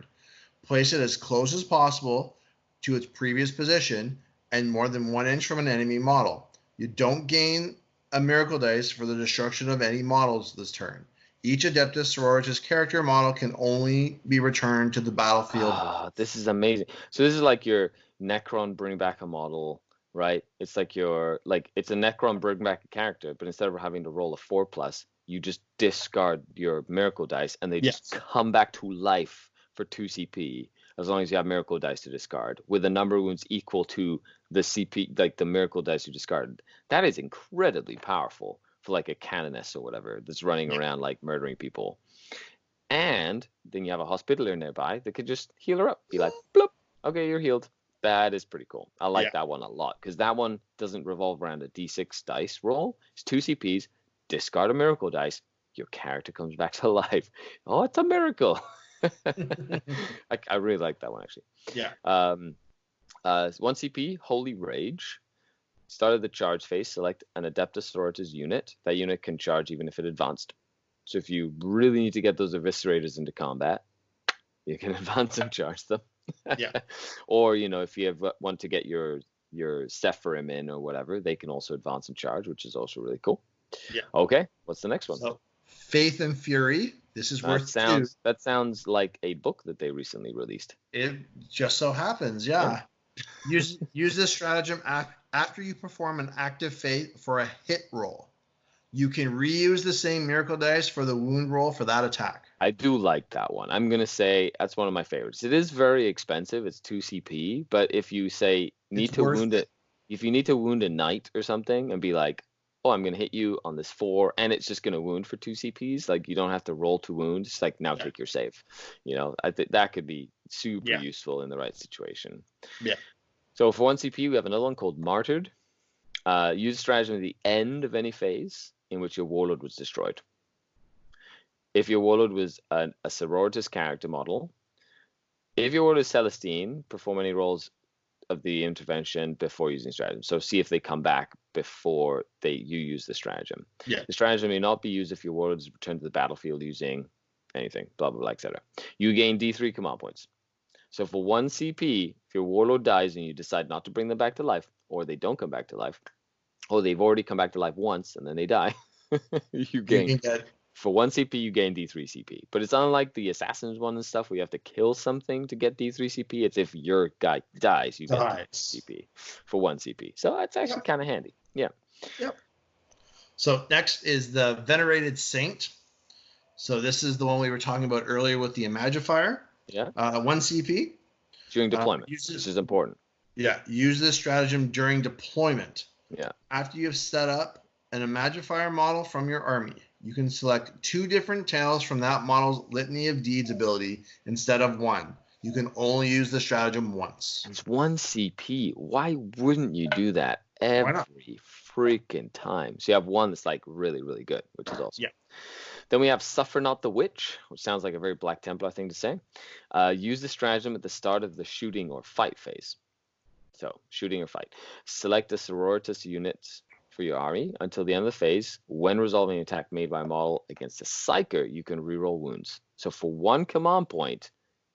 Place it as close as possible to its previous position and more than 1 inch from an enemy model. You don't gain a miracle dice for the destruction of any models this turn. Each Adepta Sororitas character model can only be returned to the battlefield. This is amazing. So this is like your Necron bring back a model, right? It's like it's a Necron bring back a character, but instead of having to roll a 4+, you just discard your miracle dice and they just come back to life for 2 CP as long as you have miracle dice to discard with a number of wounds equal to the CP, like the miracle dice you discarded. That is incredibly powerful for like a canoness or whatever that's running around like murdering people. And then you have a hospitaller nearby that could just heal her up. Be like, bloop, okay, you're healed. That is pretty cool. I like that one a lot because that one doesn't revolve around a D6 dice roll. It's 2 CPs, discard a miracle dice, your character comes back to life. Oh, it's a miracle. I really like that one actually. Yeah. 1 CP, Holy Rage. Start of the charge phase, select an Adepta Sororitas unit. That unit can charge even if it advanced. So if you really need to get those eviscerators into combat, you can advance and charge them. Yeah. Or, if you want to get your Seraphim in or whatever, they can also advance and charge, which is also really cool. Yeah. Okay, what's the next one? So, Faith and Fury. This is worth two. That sounds like a book that they recently released. It just so happens, yeah. Use this stratagem after you perform an active faith for a hit roll. You can reuse the same miracle dice for the wound roll for that attack. I do like that one. I'm going to say that's one of my favorites. It is very expensive. It's 2 CP, but if you say if you need to wound a knight or something and be like, oh, I'm going to hit you on this 4 and it's just going to wound for 2 CPs, like you don't have to roll to wound. It's like, now take your save. I think that could be super useful in the right situation. Yeah. So for 1 CP, we have another one called Martyred. Use a stratagem at the end of any phase in which your warlord was destroyed. If your warlord was a Sororitas character model, if your warlord is Celestine, perform any rolls of the intervention before using stratagem. So see if they come back before you use the stratagem. Yeah. The stratagem may not be used if your warlord is returned to the battlefield using anything, blah, blah, blah, etc. You gain D3 command points. So for 1 CP, if your warlord dies and you decide not to bring them back to life, or they don't come back to life, or they've already come back to life once and then they die, you gain. For 1 CP, you gain D3 CP. But it's unlike the Assassin's one and stuff where you have to kill something to get D3 CP. It's if your guy dies, you get D3 CP for 1 CP. So that's actually kind of handy. Yeah. Yep. So next is the Venerated Saint. So this is the one we were talking about earlier with the Imagifier. Yeah. 1 CP. During deployment. This is important. Yeah. Use this stratagem during deployment. Yeah. After you have set up an Imagifier model from your army, you can select 2 different tales from that model's Litany of Deeds ability instead of 1. You can only use the stratagem once. It's 1 CP. Why wouldn't you do that every freaking time? So you have one that's like really, really good, which is awesome. Yeah. Then we have Suffer Not the Witch, which sounds like a very Black Templar thing to say. Use the stratagem at the start of the shooting or fight phase. So, shooting or fight. Select a Sororitas unit for your army until the end of the phase. When resolving an attack made by a model against a Psyker, you can reroll wounds. So for 1 command point,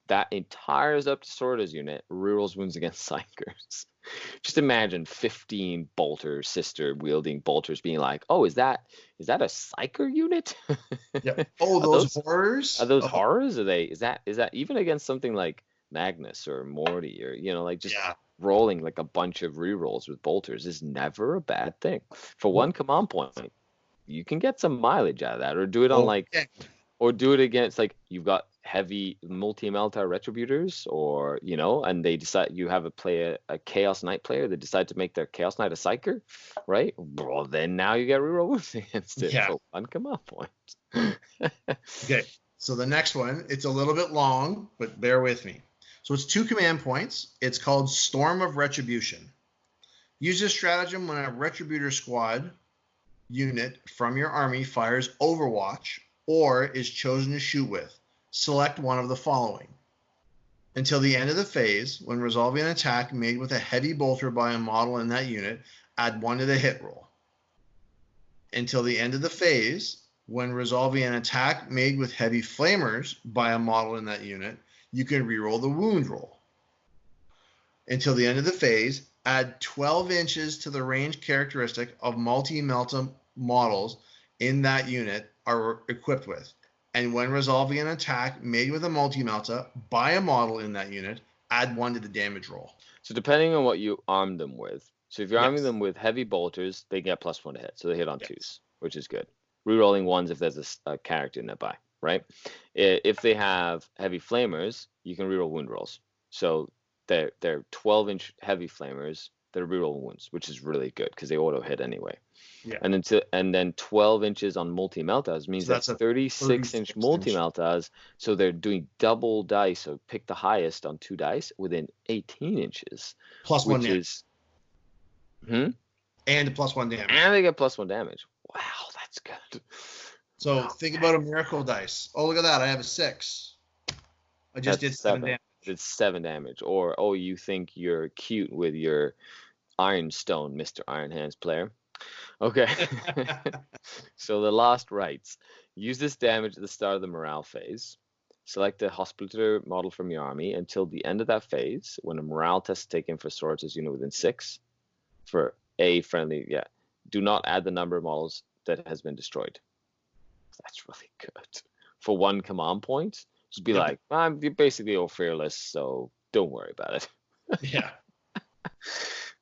that entire Adepta Sororitas unit rerolls wounds against Psykers. Just imagine 15 Boulter sister wielding bolters being like, oh, is that a Psyker unit? Yeah. Oh, those horrors? Are those horrors? Is that even against something like Magnus or Morty or rolling like a bunch of rerolls with bolters is never a bad thing. For 1 command point, you can get some mileage out of that, or do it on or do it against like you've got heavy multi-melta retributors, or and they decide you have a Chaos Knight player that decide to make their Chaos Knight a Psyker, right? Well, then now you get reroll wounds against it for 1 command point. Okay, so the next one, it's a little bit long, but bear with me. So it's 2 command points. It's called Storm of Retribution. Use this stratagem when a Retributor squad unit from your army fires Overwatch or is chosen to shoot with. Select one of the following. Until the end of the phase, when resolving an attack made with a heavy bolter by a model in that unit, add 1 to the hit roll. Until the end of the phase, when resolving an attack made with heavy flamers by a model in that unit, you can reroll the wound roll. Until the end of the phase, add 12 inches to the range characteristic of multi-melta models in that unit are equipped with. And when resolving an attack made with a multi-melta by a model in that unit, add 1 to the damage roll. So depending on what you arm them with. So if you're arming them with heavy bolters, they get +1 to hit. So they hit on 2s, which is good. Rerolling 1s if there's a character nearby. right? If they have heavy flamers, you can reroll wound rolls. So they're 12-inch heavy flamers that are reroll wounds, which is really good because they auto hit anyway. Yeah. And then 12 inches on multi meltas means So that's that's a 36-inch multi 36-inch. meltas. So they're doing double dice. So pick the highest on 2 dice within 18 inches, Plus one which damage. is And plus 1 damage. and they get +1 damage. Wow, that's good. So think about a miracle dice. Oh, look at that. I have a 6. I just did 7 damage. It's 7 damage. Or, oh, you think you're cute with your Ironstone, Mr. Iron Hands player. Okay. So the last rites. Use this damage at the start of the morale phase. Select a hospitaller model from your army until the end of that phase. When a morale test is taken for Sororitas unit within 6, for a friendly, do not add the number of models that has been destroyed. That's really good. For 1 command point, just be like, I'm basically all fearless, so don't worry about it. Yeah.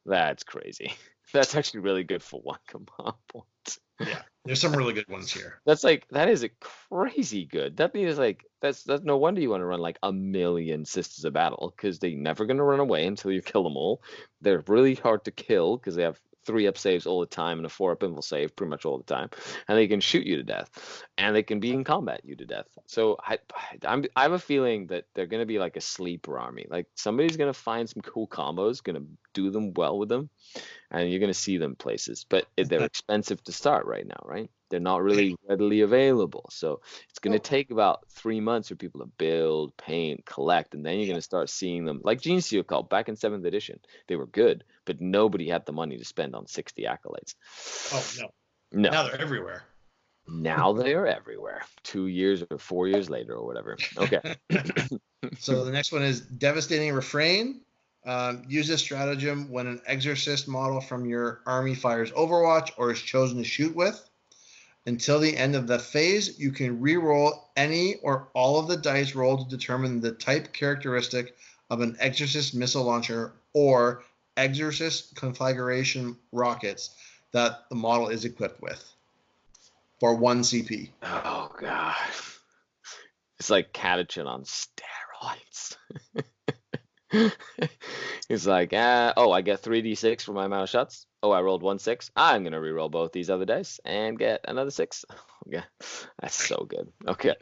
That's crazy. That's actually really good for 1 command point. Yeah. There's some really good ones here. That is a crazy good. That means that's no wonder you want to run like 1,000,000 Sisters of Battle, because they're never going to run away until you kill them all. They're really hard to kill because they have 3-up saves all the time and a 4-up invul save pretty much all the time, and they can shoot you to death, and they can be in combat you to death. So I have a feeling that they're going to be like a sleeper army. Like somebody's going to find some cool combos, going to do them well with them, and you're going to see them places. But they're expensive to start right now, right? They're not really readily available. So it's going to take about 3 months for people to build, paint, collect, and then you're going to start seeing them. Like Gene Seal Cult back in 7th edition, they were good, but nobody had the money to spend on 60 accolades. Oh, no. No. Now they're everywhere. Now they are everywhere. 2 years or 4 years later or whatever. Okay. So the next one is Devastating Refrain. Use this stratagem when an exorcist model from your army fires Overwatch or is chosen to shoot with. Until the end of the phase, you can re-roll any or all of the dice rolled to determine the type characteristic of an exorcist missile launcher or exorcist conflagration rockets that the model is equipped with for 1 CP. Oh, God. It's like Catachin on steroids. He's like, I get 3d6 for my amount of shots. Oh, I rolled 1 6. I'm going to reroll both these other dice and get another 6. Okay. That's so good. Okay.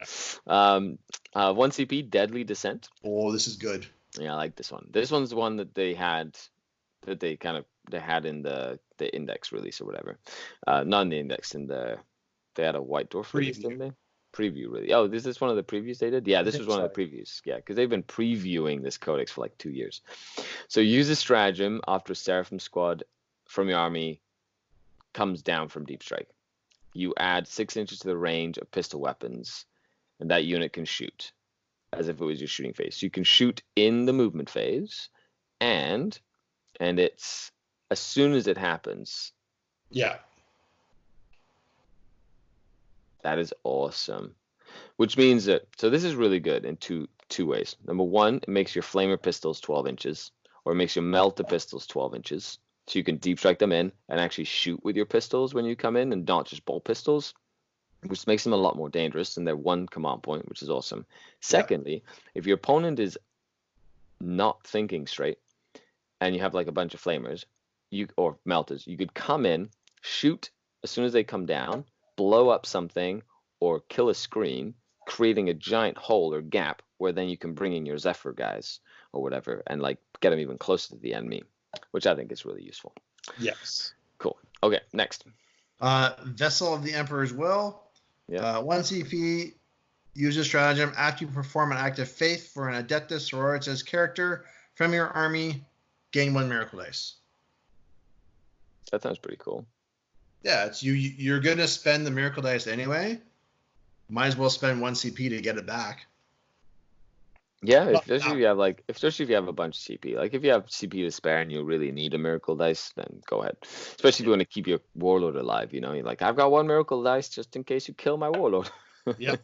1 CP, Deadly Descent. Oh, this is good. Yeah, I like this one. This one's the one that they had in the index release or whatever. Not in the index, they had a White Dwarf release, didn't they? Preview, really. Oh, is this one of the previews they did? Yeah, this was one of the previews. Yeah, because they've been previewing this codex for like 2 years. So use a stratagem after a Seraphim squad from your army comes down from Deep Strike. You add 6 inches to the range of pistol weapons, and that unit can shoot as if it was your shooting phase. So you can shoot in the movement phase, and it's as soon as it happens. Yeah. That is awesome. Which means that, so this is really good in two ways. Number one, it makes your flamer pistols 12 inches, or it makes your melta pistols 12 inches. So you can deep strike them in and actually shoot with your pistols when you come in and not just bolt pistols, which makes them a lot more dangerous, and they're 1 command point, which is awesome. Secondly, if your opponent is not thinking straight and you have like a bunch of flamers or melters, you could come in, shoot as soon as they come down, blow up something or kill a screen, creating a giant hole or gap where then you can bring in your Zephyr guys or whatever and like get them even closer to the enemy, which I think is really useful. Yes. Cool. Okay, next. Vessel of the Emperor's Will. Yeah. 1 CP. Use a stratagem after you perform an act of faith for an Adepta Sororitas character from your army. Gain 1 miracle dice. That sounds pretty cool. Yeah, it's you're gonna spend the miracle dice anyway. Might as well spend 1 CP to get it back. Yeah, especially if you have a bunch of CP. Like if you have CP to spare and you really need a miracle dice, then go ahead. Especially if you want to keep your warlord alive, you know. You're like, I've got 1 miracle dice just in case you kill my warlord. Yep.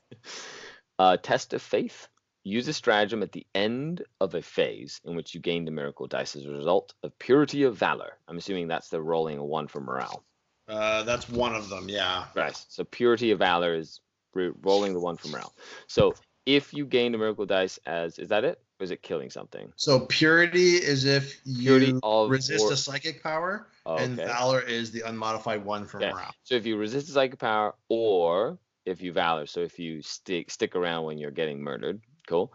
Test of faith. Use a stratagem at the end of a phase in which you gained a miracle dice as a result of purity of valor. I'm assuming that's the rolling a 1 for morale. That's one of them, yeah. Right. So purity of valor is rolling the one from morale. So if you gain the miracle dice is that it? Or is it killing something? So purity is if you resist a psychic power, and okay. valor is the unmodified one from morale. So if you resist a psychic power, or if you valor, so if you stick around when you're getting murdered, cool.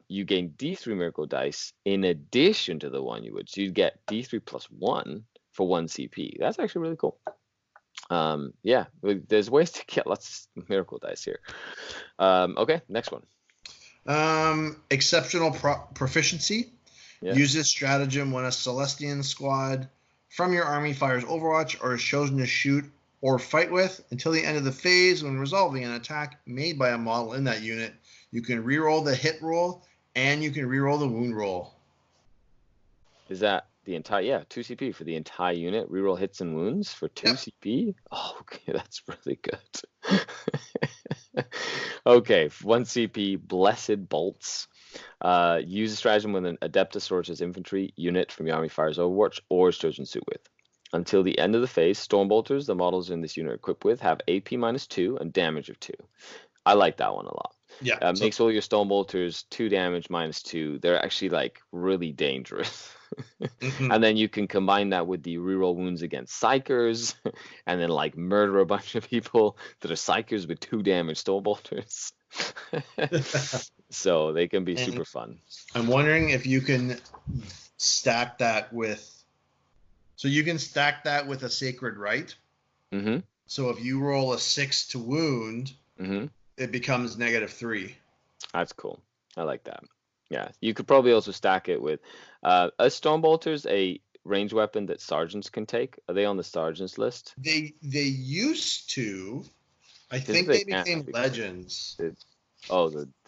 You gain D3 miracle dice in addition to the one you would. So you'd get D3 plus 1 for 1 CP. That's actually really cool. Yeah, there's ways to get lots of miracle dice here. Okay, next one. Exceptional proficiency. Yeah. Use this stratagem when a Celestine squad from your army fires Overwatch or is chosen to shoot or fight with until the end of the phase. When resolving an attack made by a model in that unit, you can reroll the hit roll and you can reroll the wound roll. Is that the entire 2 CP for the entire unit? Reroll hits and wounds for 2 CP? Oh, okay, that's really good. Okay, 1 CP, Blessed Bolts. Use a stratagem when an Adepta Sororitas infantry unit from your army fires Overwatch or is chosen to suit with. Until the end of the phase, Stormbolters, the models in this unit are equipped with, have AP -2 and damage of 2. I like that one a lot. Yeah. Makes all your Stormbolters 2 damage -2. They're actually like really dangerous. And then you can combine that with the reroll wounds against psychers, and then like murder a bunch of people that are psychers with 2 damage Stormbolters. So they can be super fun. I'm wondering if you can stack that with. So you can stack that with a Sacred Rite. Mm-hmm. So if you roll a 6 to wound, it becomes -3. That's cool. I like that. Yeah, you could probably also stack it with a Stormbolter's a range weapon that sergeants can take. Are they on the sergeants list? They used to. I think they became legends. The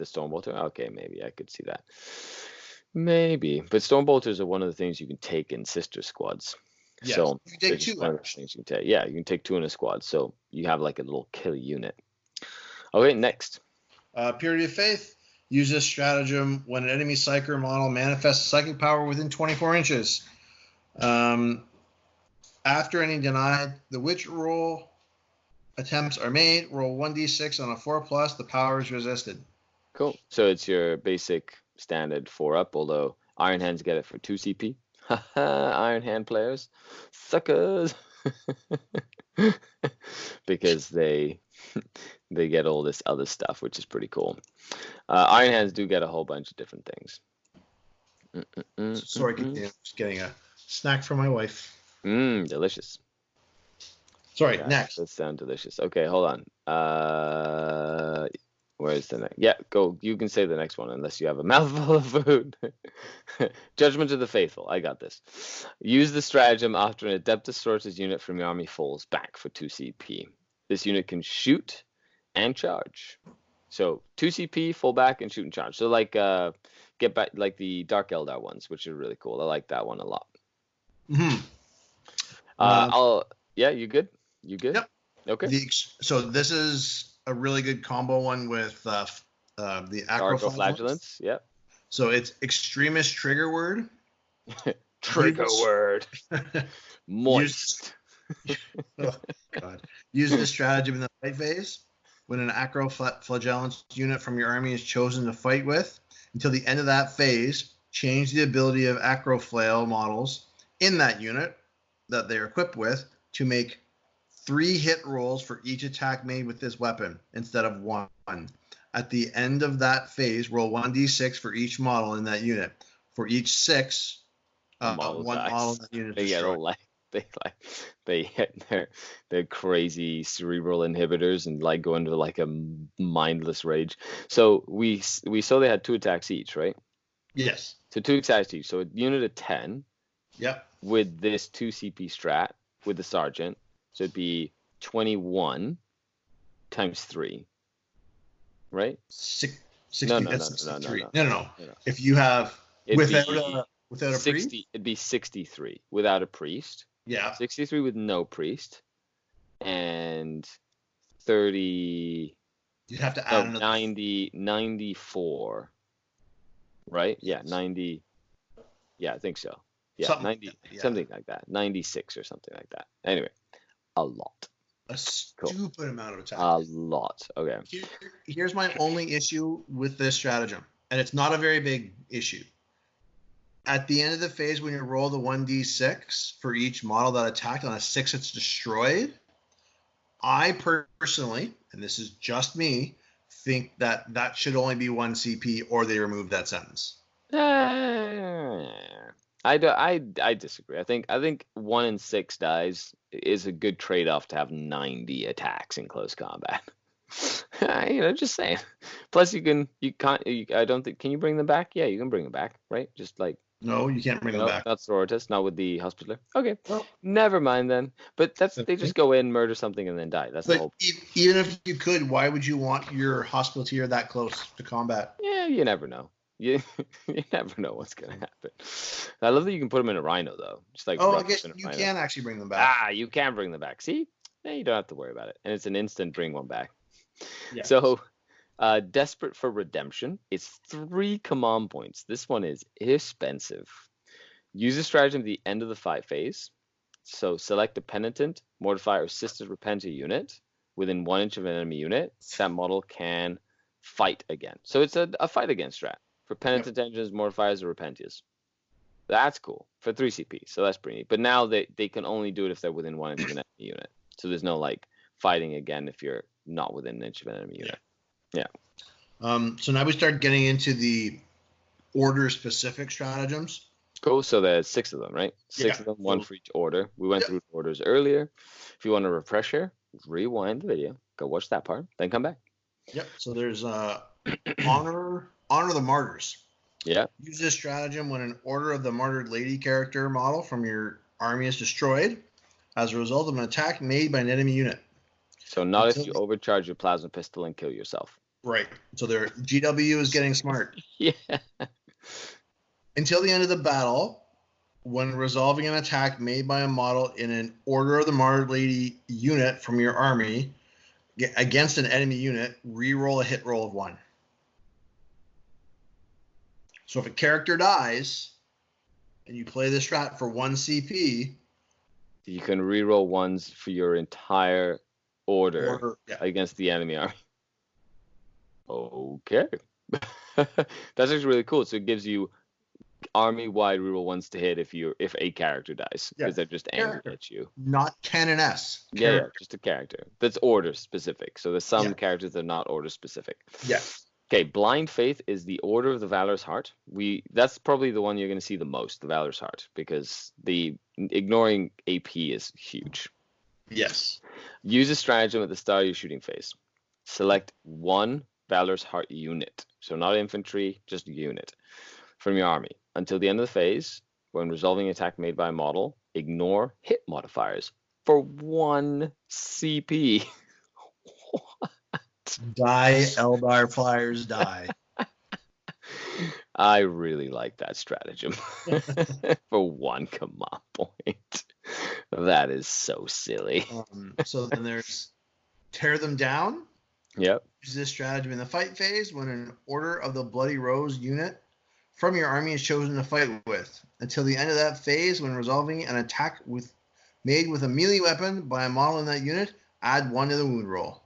Stormbolter? Okay, maybe I could see that. Maybe. But Stormbolters are one of the things you can take in sister squads. Yes, so you can take 2. Things you can take. Yeah, you can take 2 in a squad. So you have like a little kill unit. Okay, next. Purity of Faith. Use this stratagem when an enemy psyker model manifests psychic power within 24 inches. After any denied the witch roll attempts are made, roll 1d6 on a 4+, the power is resisted. Cool. So it's your basic standard 4-up, although Iron Hands get it for 2 CP. Iron Hand players. Suckers. Because they get all this other stuff, which is pretty cool. Iron Hands do get a whole bunch of different things. Sorry, I'm just getting a snack for my wife. Delicious. Sorry, next. That sounds delicious. Okay, hold on. Where's the next? Yeah, go. You can say the next one unless you have a mouthful of food. Judgment of the Faithful. I got this. Use the stratagem after an Adepta Sororitas unit from your army falls back for 2 CP. This unit can shoot and charge. So 2 CP, fall back, and shoot and charge. So like get back like the Dark Eldar ones, which are really cool. I like that one a lot. You good? You good? Yep. Okay. So this is a really good combo one with the Acroflagellants. Yep. So it's Extremist Trigger Word. Trigger Word. Moist. Oh, God. Use this stratagem in the fight phase. When an Acroflagellant unit from your army is chosen to fight with, until the end of that phase, change the ability of Acroflail models in that unit that they are equipped with to make 3 hit rolls for each attack made with this weapon instead of 1. At the end of that phase, roll 1d6 for each model in that unit. For each 6, one model in that unit destroyed. They hit their crazy cerebral inhibitors and like go into like a mindless rage. So we saw they had 2 attacks each, right? Yes. So 2 attacks each. So a unit of 10. Yep. With this 2 CP strat with the sergeant, so it'd be 21 times 3, right? 60. No. If you have without a priest, it'd be 63 without a priest. Yeah. 63 with no priest, and 30. You'd have to add 94. Right? Yeah, 90. Yeah, I think so. Yeah, something like that. 96 or something like that. Anyway, a lot. A stupid amount of attack. A lot. Okay. Here's my only issue with this stratagem, and it's not a very big issue. At the end of the phase, when you roll the 1d6 for each model that attacked, on a 6 it's destroyed. I personally, and this is just me, think that should only be 1 CP, or they remove that sentence. I disagree. I think 1 in 6 dies is a good trade-off to have 90 attacks in close combat. Just saying. Plus, can you bring them back? Yeah, you can bring them back, right? Just like. No, you can't bring them back. Not Sororitas, not with the Hospitaller. Okay, well, never mind then. But they just go in, murder something, and then die. That's the whole. Even if you could, why would you want your Hospitaller that close to combat? Yeah, you never know. You never know what's gonna happen. I love that you can put them in a Rhino though. Just like I guess you can actually bring them back. You can bring them back. See, you don't have to worry about it, and it's an instant bring one back. Yeah. So. Desperate for Redemption. It's 3 command points. This one is expensive. Use a stratagem at the end of the fight phase. So select a Penitent, Mortifier, or Sisters Repentant unit within 1 inch of an enemy unit. That model can fight again. So it's a fight again strat for Penitent engines, Mortifiers, or Repentias. That's cool for 3 CP. So that's pretty neat. But now they can only do it if they're within 1 inch of an enemy unit. So there's no like fighting again if you're not within an inch of an enemy unit. Yeah. So now we start getting into the order-specific stratagems. Cool. So there's 6 of them, right? 6 of them, 1 for each order. We went through the orders earlier. If you want a refresher, rewind the video, go watch that part, then come back. Yep. So there's honor the martyrs. Yeah. Use this stratagem when an Order of the Martyred Lady character model from your army is destroyed as a result of an attack made by an enemy unit. So not if you overcharge your plasma pistol and kill yourself. Right. So their GW is getting smart. Yeah. Until the end of the battle, when resolving an attack made by a model in an Order of the Martyred Lady unit from your army against an enemy unit, re-roll a hit roll of 1. So if a character dies and you play this strat for 1 CP, you can re-roll 1s for your entire order against the enemy army. Okay. That's actually really cool. So it gives you army-wide reroll 1s to hit if a character dies, because they're just angry at you. Not canon S. Yeah, just a character. That's order specific. So there's some characters that are not order specific. Yes. Okay, Blind Faith is the Order of the Valorous Heart. That's probably the one you're going to see the most, the Valorous Heart, because the ignoring AP is huge. Yes. Use a stratagem at the start of your shooting phase. Select 1 Valorous Heart unit. So not infantry, just a unit from your army. Until the end of the phase, when resolving an attack made by a model, ignore hit modifiers for 1 CP. What? Die, Eldar Flyers, die. I really like that stratagem for 1 command point. That is so silly. So then there's Tear Them Down. Yep. Use this stratagem in the fight phase when an Order of the Bloody Rose unit from your army is chosen to fight with. Until the end of that phase, when resolving an attack made with a melee weapon by a model in that unit, add 1 to the wound roll.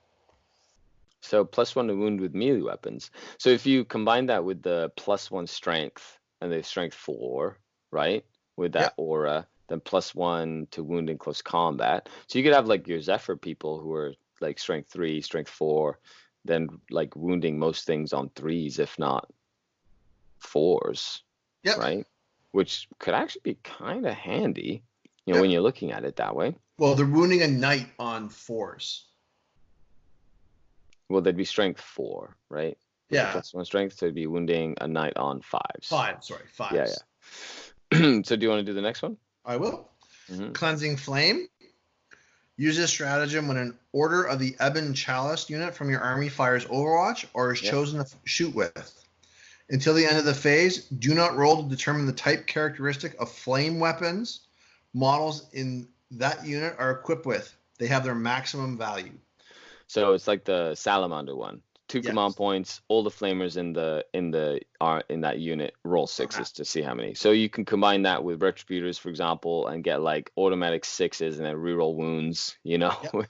So +1 to wound with melee weapons. So if you combine that with the +1 strength and the strength 4, right, with that aura, then +1 to wound in close combat. So you could have like your Zephyr people who are like strength 3, strength 4, then like wounding most things on 3s, if not 4s, right? Which could actually be kind of handy, when you're looking at it that way. Well, they're wounding a knight on 4s. Well, they'd be strength 4, right? Yeah. +1 strength, so it'd be wounding a knight on 5s. 5s. Yeah. So do you want to do the next one? I will. Mm-hmm. Cleansing Flame. Use this stratagem when an Order of the Ebon Chalice unit from your army fires Overwatch or is chosen to shoot with. Until the end of the phase, do not roll to determine the type characteristic of flame weapons models in that unit are equipped with. They have their maximum value. So it's like the Salamander one. 2 Yes. command points. All the flamers in that unit roll 6s to see how many. So you can combine that with retributors, for example, and get like automatic 6s and then reroll wounds.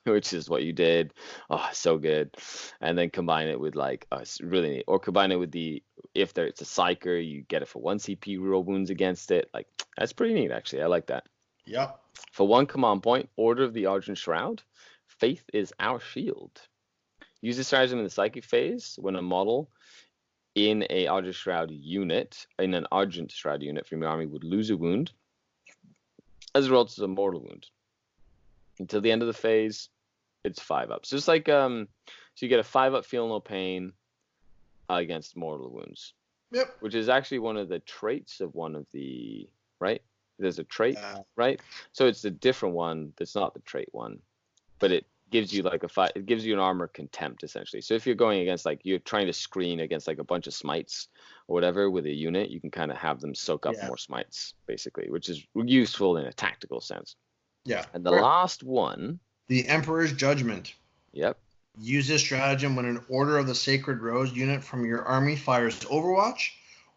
Which is what you did. Oh, so good. And then combine it with like it's really neat. Or combine it with if it's a psyker, you get it for 1 CP, reroll wounds against it. Like that's pretty neat actually. I like that. Yep. For 1 command point, Order of the Argent Shroud. Faith is our shield. Use this stratagem in the psychic phase when a model in an Argent Shroud unit from your army would lose a wound. As a result, it's a mortal wound. Until the end of the phase, it's 5-up. So it's like so you get a 5-up feel no pain against mortal wounds. Yep. Which is actually one of the traits of one of the right. There's a trait, right? So it's a different one that's not the trait one, but it gives you like it gives you an armor contempt essentially. So if you're going against like you're trying to screen against like a bunch of smites or whatever with a unit, you can kind of have them soak up more smites basically, which is useful in a tactical sense. Yeah. And the last one, the Emperor's Judgment. Yep. Use this stratagem when an Order of the Sacred Rose unit from your army fires Overwatch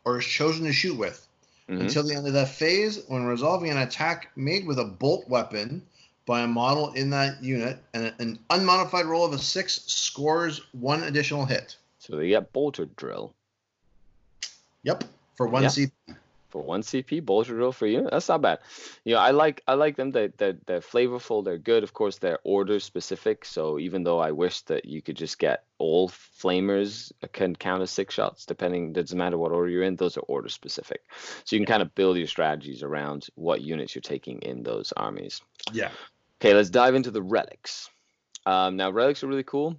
or is chosen to shoot with. Until the end of that phase, when resolving an attack made with a bolt weapon by a model in that unit, and an unmodified roll of a 6 scores 1 additional hit. So they get Boulter drill. Yep, for 1 CP. For 1 CP, Boulter drill for you. That's not bad. I like them. They're flavorful. They're good. Of course, they're order specific. So even though I wish that you could just get all flamers can count as 6 shots, depending, doesn't matter what order you're in. Those are order specific. So you can kind of build your strategies around what units you're taking in those armies. Yeah. Okay, let's dive into the relics. Now, relics are really cool.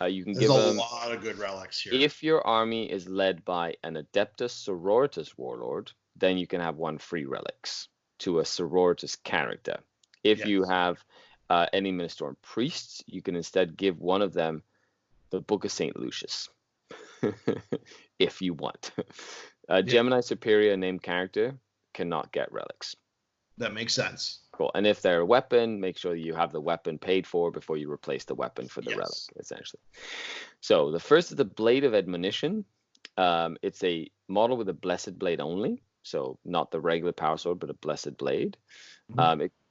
You can There's give a them, lot of good relics here. if your army is led by an Adepta Sororitas warlord, then you can have 1 free relics to a Sororitas character. If you have any Ministorum priests, you can instead give one of them the Book of St. Lucius, if you want. A Gemini Superior named character cannot get relics. That makes sense. Cool. And if they're a weapon, make sure you have the weapon paid for before you replace the weapon for the relic, essentially. So the first is the Blade of Admonition. It's a model with a blessed blade only. So not the regular power sword, but a blessed blade.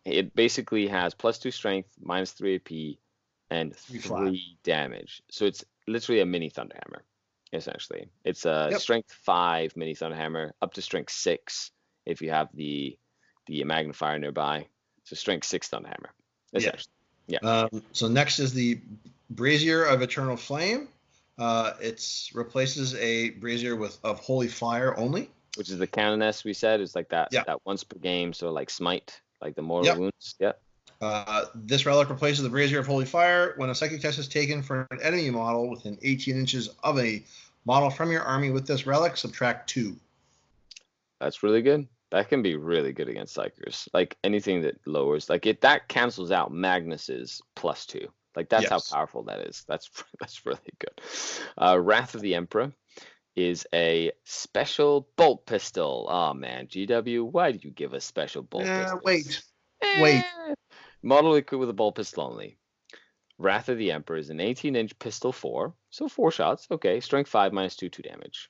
It basically has +2 strength, -3 AP, and 3 damage. So it's literally a mini Thunderhammer, essentially. It's a strength 5 mini Thunderhammer, up to strength 6 if you have the magnifier nearby. So strength 6 Thunderhammer, essentially. Yeah. So next is the Brazier of Eternal Flame. It replaces a brazier of Holy Fire only. Which is the canoness we said is like that once per game. So like smite, like the mortal wounds. Yeah. This relic replaces the Brazier of Holy Fire when a psychic test is taken for an enemy model within 18 inches of a model from your army with this relic. Subtract 2. That's really good. That can be really good against psychers. Like anything that lowers, that cancels out Magnus's +2. Like that's how powerful that is. That's really good. Wrath of the Emperor is a special bolt pistol. Oh man, GW, why did you give us special bolt pistols? Wait. Model equipped with a bolt pistol only. Wrath of the Emperor is an 18-inch pistol 4, so 4 shots. Okay, strength 5 -2 damage.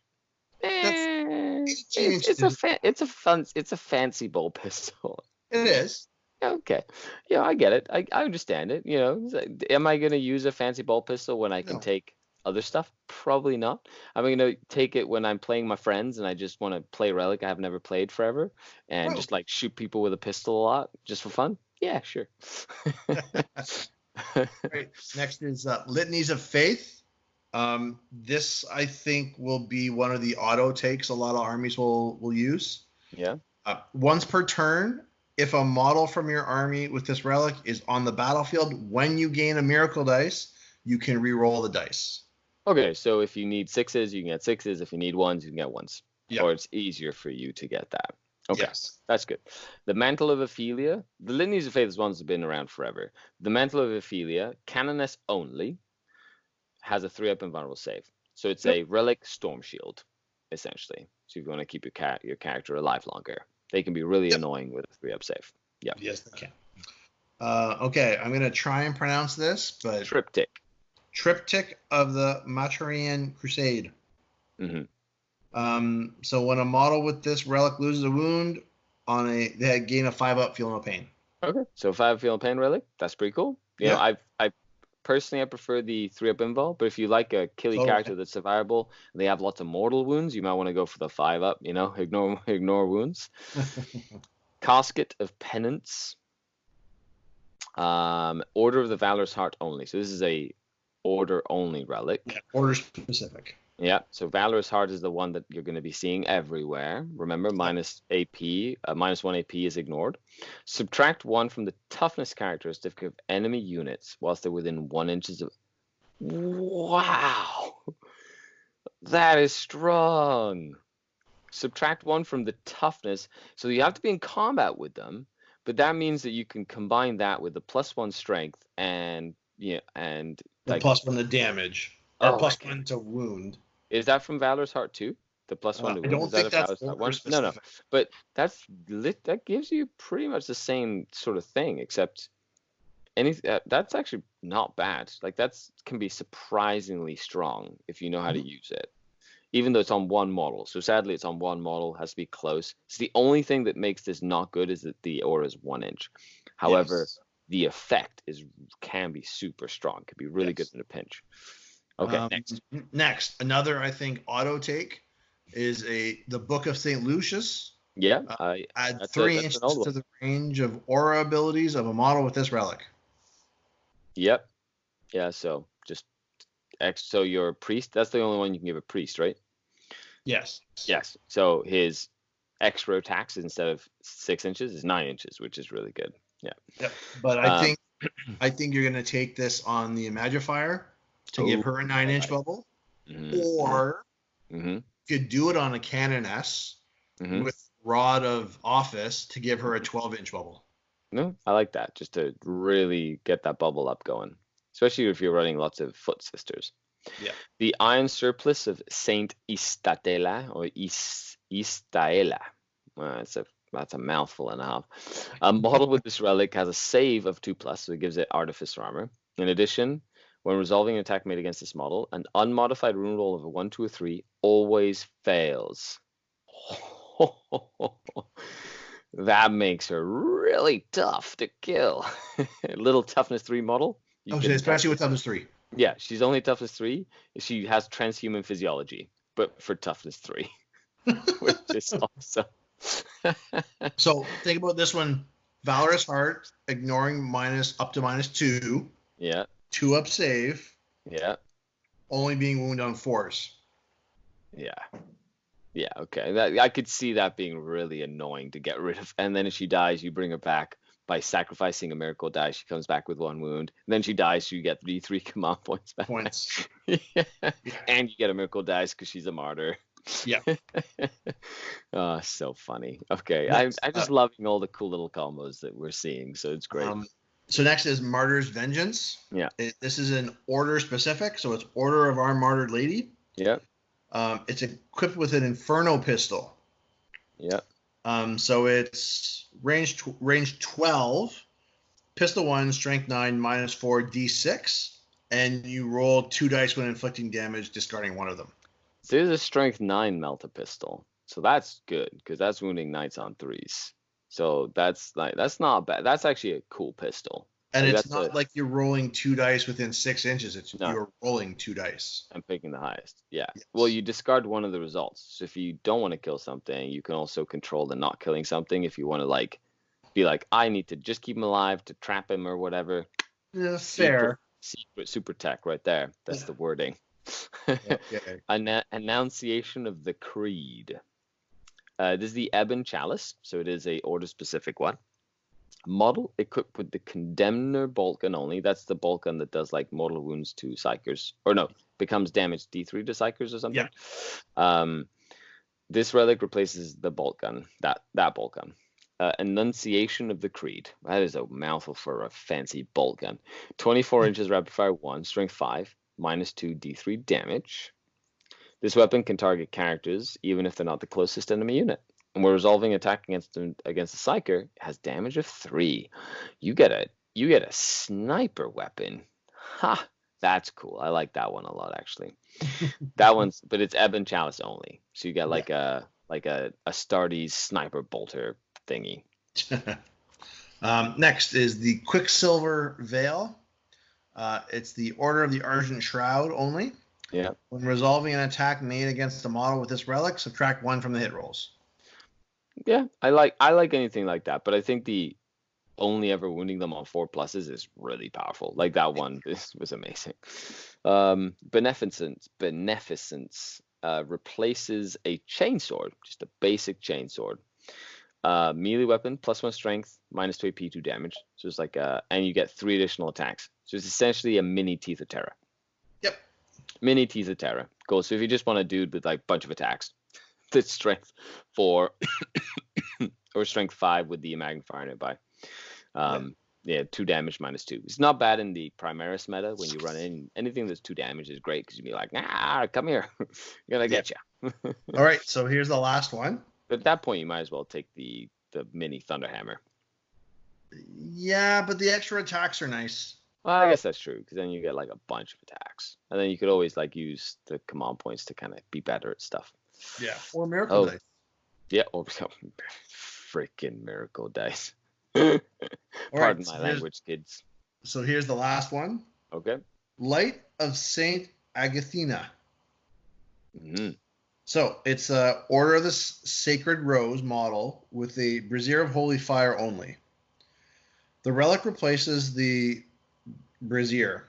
It's a fancy bolt pistol. It is. Okay. Yeah, I get it. I understand it. Am I going to use a fancy bolt pistol when I can take other stuff? Probably not. Am I going to take it when I'm playing my friends and I just want to play Relic I've never played forever and just like shoot people with a pistol a lot just for fun? Yeah, sure. Right. Next is Litanies of Faith. This, I think, will be one of the auto takes a lot of armies will use. Yeah. Once per turn, if a model from your army with this relic is on the battlefield, when you gain a miracle dice, you can re-roll the dice. Okay, so if you need 6s, you can get 6s. If you need 1s, you can get 1s. Yeah. Or it's easier for you to get that. Okay, yes. That's good. The Mantle of Ophelia. The Litanies of Faith is ones that have been around forever. The Mantle of Ophelia, canoness only, has a 3-up invulnerable save. So it's a relic storm shield, essentially. So if you want to keep your character alive longer, they can be really annoying with a 3-up save. Yeah. Yes, they can. Okay, I'm going to try and pronounce this, but... Triptych. Triptych of the Matriarch Crusade. Mm-hmm. So when a model with this relic loses a wound they gain a 5-up, feel no pain. Okay, so 5 feel no pain relic. That's pretty cool. You know, I personally I prefer the 3-up invul, but if you like a killy character that's survivable, and they have lots of mortal wounds, you might want to go for the 5-up. You know, ignore wounds. Casket of Penance. Order of the Valorous Heart only. So this is a order only relic. Yeah, order specific. Yeah, so Valorous Heart is the one that you're going to be seeing everywhere. Remember, minus AP, minus 1 AP is ignored. Subtract 1 from the toughness characteristic of enemy units whilst they're within 1 inches of... Wow! That is strong! Subtract 1 from the toughness, so you have to be in combat with them, but that means that you can combine that with the +1 strength and, and... The +1 to damage. Or +1 to wound. Is that from Valorous Heart too? The +1 to wound. I don't think that's no. But that gives you pretty much the same sort of thing, except that's actually not bad. Like can be surprisingly strong if you know how to use it, even though it's on one model. So sadly, it's on one model. Has to be close. So the only thing that makes this not good is that the aura is 1 inch. However, the effect can be super strong. Could be really good in a pinch. Okay, next, another I think auto take is the Book of St. Lucius. Yeah, add 3 inches to the range of aura abilities of a model with this relic. Yep. Yeah, so just so your priest, that's the only one you can give a priest, right? Yes. Yes. So his extra attacks instead of 6 inches is 9 inches, which is really good. Yeah. Yep. But I think you're gonna take this on the Imagifier to give her a 9-inch bubble, or you could do it on a Canoness with Rod of Office to give her a 12-inch bubble. No, I like that, just to really get that bubble up going, especially if you're running lots of Foot Sisters. Yeah. The Iron Surplice of Saint Istatela or Istaela. That's a mouthful and a half. A model with this relic has a save of 2+, so it gives it Artificer armor. In addition, when resolving an attack made against this model, an unmodified rune roll of a 1, 2, or 3 always fails. That makes her really tough to kill. Little toughness 3 model. Especially with toughness 3. Yeah, she's only toughness 3. She has transhuman physiology, but for toughness 3, which is awesome. So think about this one: Valorous Heart, ignoring up to -2. Yeah. 2-up save. Yeah. Only being wounded on force. Yeah. Yeah, okay. I could see that being really annoying to get rid of. And then if she dies, you bring her back by sacrificing a miracle die. She comes back with 1 wound. And then she dies, so you get 3 command points back. Yeah. And you get a miracle dice because she's a martyr. Yeah. Oh, so funny. Okay. I'm just loving all the cool little combos that we're seeing. So it's great. So next is Martyr's Vengeance. Yeah. This is an order specific, so it's Order of Our Martyred Lady. Yeah. It's equipped with an Inferno pistol. Yeah. So it's range 12, pistol 1, strength 9, -4, D6, and you roll 2 dice when inflicting damage, discarding 1 of them. So there's a strength 9 Melta pistol, so that's good because that's wounding knights on 3s. So that's not bad. That's actually a cool pistol. And it's not like you're rolling 2 dice within 6 inches. You're rolling 2 dice. I'm picking the highest. Yeah. Yes. Well, you discard one of the results. So if you don't want to kill something, you can also control the not killing something. If you want to be like, I need to just keep him alive to trap him or whatever. Yeah, fair. Super tech right there. That's the wording. Okay. Annunciation of the Creed. This is the Ebon Chalice, so it is a order-specific one. Model equipped with the Condemner bolt gun only. That's the bolt gun that does mortal wounds to Psychers. Or no, becomes damage D3 to Psychers or something. Yeah. This relic replaces the bolt gun, that bolt gun. Annunciation of the Creed. That is a mouthful for a fancy bolt gun. 24 inches rapid fire 1, strength 5, -2 D3 damage. This weapon can target characters even if they're not the closest enemy unit. And when resolving attack against a Psyker, it has damage of 3. You get a sniper weapon. Ha! That's cool. I like that one a lot, actually. That one's, but it's Ebon Chalice only. So you get like a Astartes sniper bolter thingy. Next is the Quicksilver Veil. It's the Order of the Argent Shroud only. Yeah. When resolving an attack made against a model with this relic, subtract 1 from the hit rolls. Yeah, I like anything like that, but I think the only ever wounding them on 4+ is really powerful. Like that one was amazing. Beneficence replaces a chainsword, just a basic chainsword. Melee weapon, +1 strength, -2 AP, 2 damage. So it's like and you get 3 additional attacks. So it's essentially a mini Teeth of Terror. Yep. Mini Teeth of Terror. Cool. So if you just want a dude with like a bunch of attacks, that's strength 4 or strength 5 with the magnifier nearby. Yeah, 2 damage, -2. It's not bad in the Primaris meta when you run in. Anything that's 2 damage is great because you'd be like, come here. I'm gonna get you. All right, so here's the last one. But at that point, you might as well take the mini Thunderhammer. Yeah, but the extra attacks are nice. Well, I guess that's true, because then you get like a bunch of attacks. And then you could always like use the command points to kind of be better at stuff. Yeah, or Miracle Dice. Yeah, or freaking Miracle Dice. Pardon my language, kids. So here's the last one. Okay. Light of Saint Agathina. Mm-hmm. So it's a Order of the Sacred Rose model with a Brazier of Holy Fire only. The relic replaces the Brazier.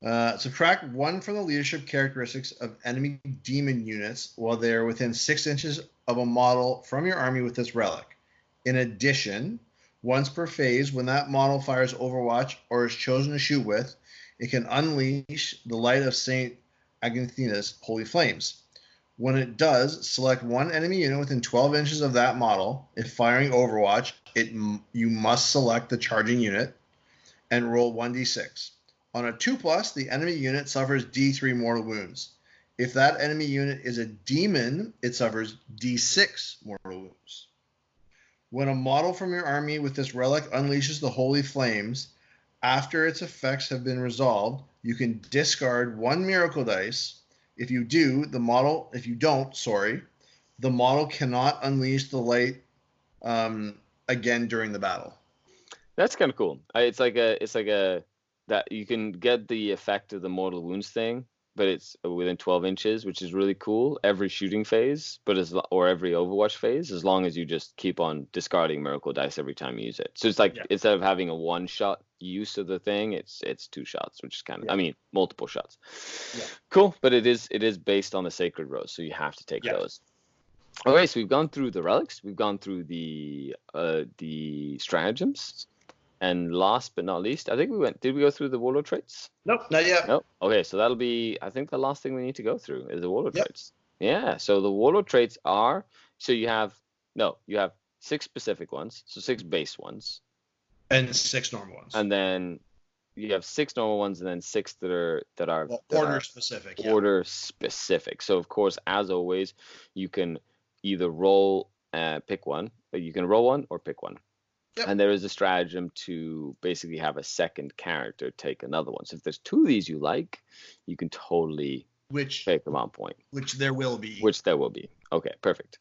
Subtract 1 from the leadership characteristics of enemy demon units while they are within 6 inches of a model from your army with this relic. In addition, once per phase, when that model fires Overwatch or is chosen to shoot with, it can unleash the Light of Saint Agathina's Holy Flames. When it does, select 1 enemy unit within 12 inches of that model. If firing Overwatch, you must select the charging unit and roll 1d6. On a 2+, the enemy unit suffers d3 mortal wounds. If that enemy unit is a demon, it suffers d6 mortal wounds. When a model from your army with this relic unleashes the Holy Flames, after its effects have been resolved, you can discard 1 Miracle Dice. If you don't, the model cannot unleash the light again during the battle. That's kind of cool. It's like that you can get the effect of the mortal wounds thing, but it's within 12 inches, which is really cool. Every shooting phase, or every Overwatch phase, as long as you just keep on discarding Miracle Dice every time you use it. So it's like instead of having a 1-shot use of the thing, it's 2 shots, which is kind of multiple shots. Yeah. Cool, but it is based on the Sacred Rose, so you have to take those. Okay, so we've gone through the relics, we've gone through the stratagems. And last but not least, I think did we go through the warlord traits? Nope, not yet. Nope. Okay, so that'll be, I think the last thing we need to go through is the warlord traits. Yeah, so the warlord traits are, so you have 6 specific ones, so 6 base ones. And 6 normal ones. And then you have 6 normal ones and then 6 that are order specific. Order specific. So of course, as always, you can either roll, pick one, you can roll one or pick one. Yep. And there is a stratagem to basically have a second character take another one. So if there's 2 of these you like, you can totally take them on point. Which there will be. Okay, perfect.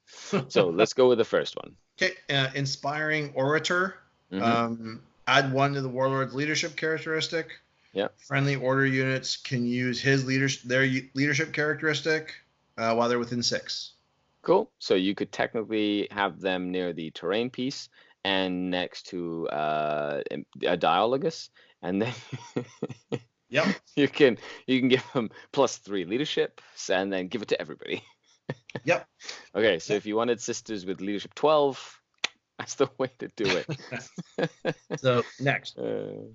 So let's go with the first one. Okay, Inspiring Orator. Mm-hmm. Add 1 to the warlord's leadership characteristic. Yeah. Friendly order units can use their leadership characteristic while they're within 6. Cool. So you could technically have them near the terrain piece and next to a dialogus, and then you can give them +3 leadership, and then give it to everybody. Yep. Okay, so if you wanted sisters with leadership 12, that's the way to do it. So next,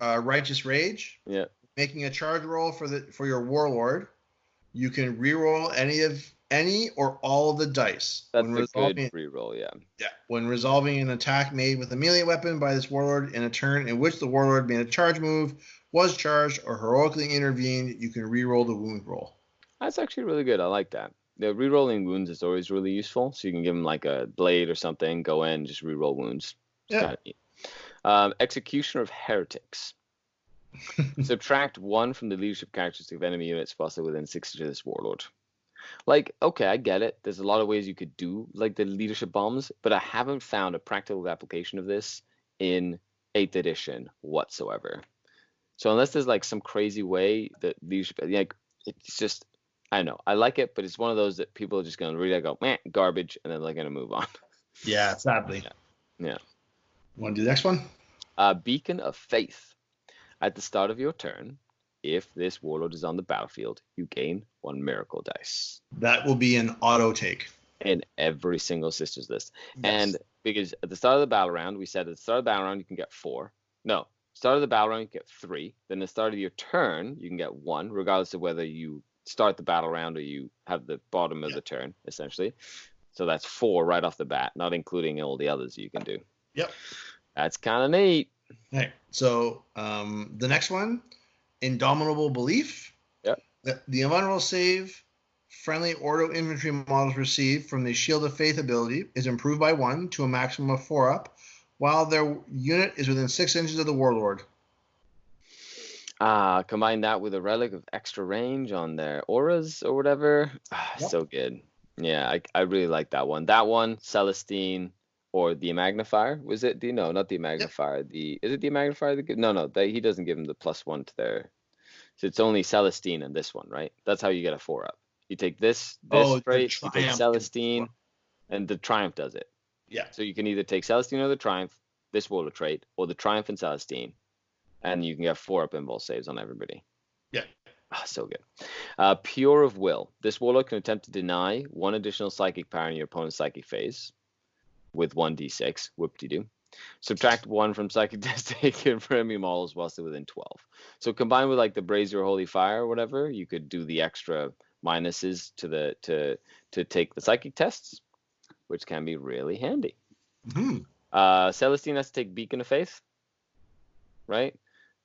Righteous Rage. Yeah. Making a charge roll for your warlord, you can reroll any or all of the dice. That's a good reroll, yeah. Yeah. When resolving an attack made with a melee weapon by this warlord in a turn in which the warlord made a charge move, was charged, or heroically intervened, you can reroll the wound roll. That's actually really good. I like that. The rerolling wounds is always really useful. So you can give them like a blade or something, go in, just reroll wounds. It's kind of neat. Executioner of Heretics. Subtract 1 from the leadership characteristic of enemy units possibly within 6 inches of this warlord. Like, okay, I get it. There's a lot of ways you could do like the leadership bombs, but I haven't found a practical application of this in 8th edition whatsoever. So unless there's like some crazy way that leadership, like, it's just, I don't know. I like it, but it's one of those that people are just going to read it, go, meh, garbage, and then they're going to move on. Yeah, sadly. Yeah. Want to do the next one? Beacon of Faith. At the start of your turn, if this warlord is on the battlefield, you gain 1 miracle dice. That will be an auto take. In every single Sisters list. Yes. And because at the start of the battle round, we said at the start of the battle round, you can get 4. No, start of the battle round, you get 3. Then at the start of your turn, you can get 1, regardless of whether you start the battle round or you have the bottom of the turn, essentially. So that's 4 right off the bat, not including all the others you can do. Yep. That's kind of neat. All right. So the next one, Indomitable Belief. Yep. The invulnerable save friendly Ordo infantry models receive from the Shield of Faith ability is improved by 1 to a maximum of 4 up, while their unit is within 6 inches of the warlord. Combine that with a relic of extra range on their auras or whatever. Yep. So good. Yeah, I really like that one. That one, Celestine, or the Magnifier. Was it? Do you know? Not the Magnifier. Yep. Is it the Magnifier? No. He doesn't give them the +1 to their. So it's only Celestine and this one, right? That's how you get a 4 up. You take this trait, you take Celestine, and the Triumph does it. Yeah. So you can either take Celestine or the Triumph, this warlord trait, or the Triumph and Celestine, and you can get 4 up invul saves on everybody. Yeah. So good. Pure of Will. This warlord can attempt to deny 1 additional psychic power in your opponent's psychic phase with 1d6. Whoop-de-doo. Subtract 1 from psychic test taken for enemy models whilst they're within 12. So combined with like the Brazier Holy Fire or whatever, you could do the extra minuses to take the psychic tests, which can be really handy. Mm-hmm. Celestine has to take Beacon of Faith, right?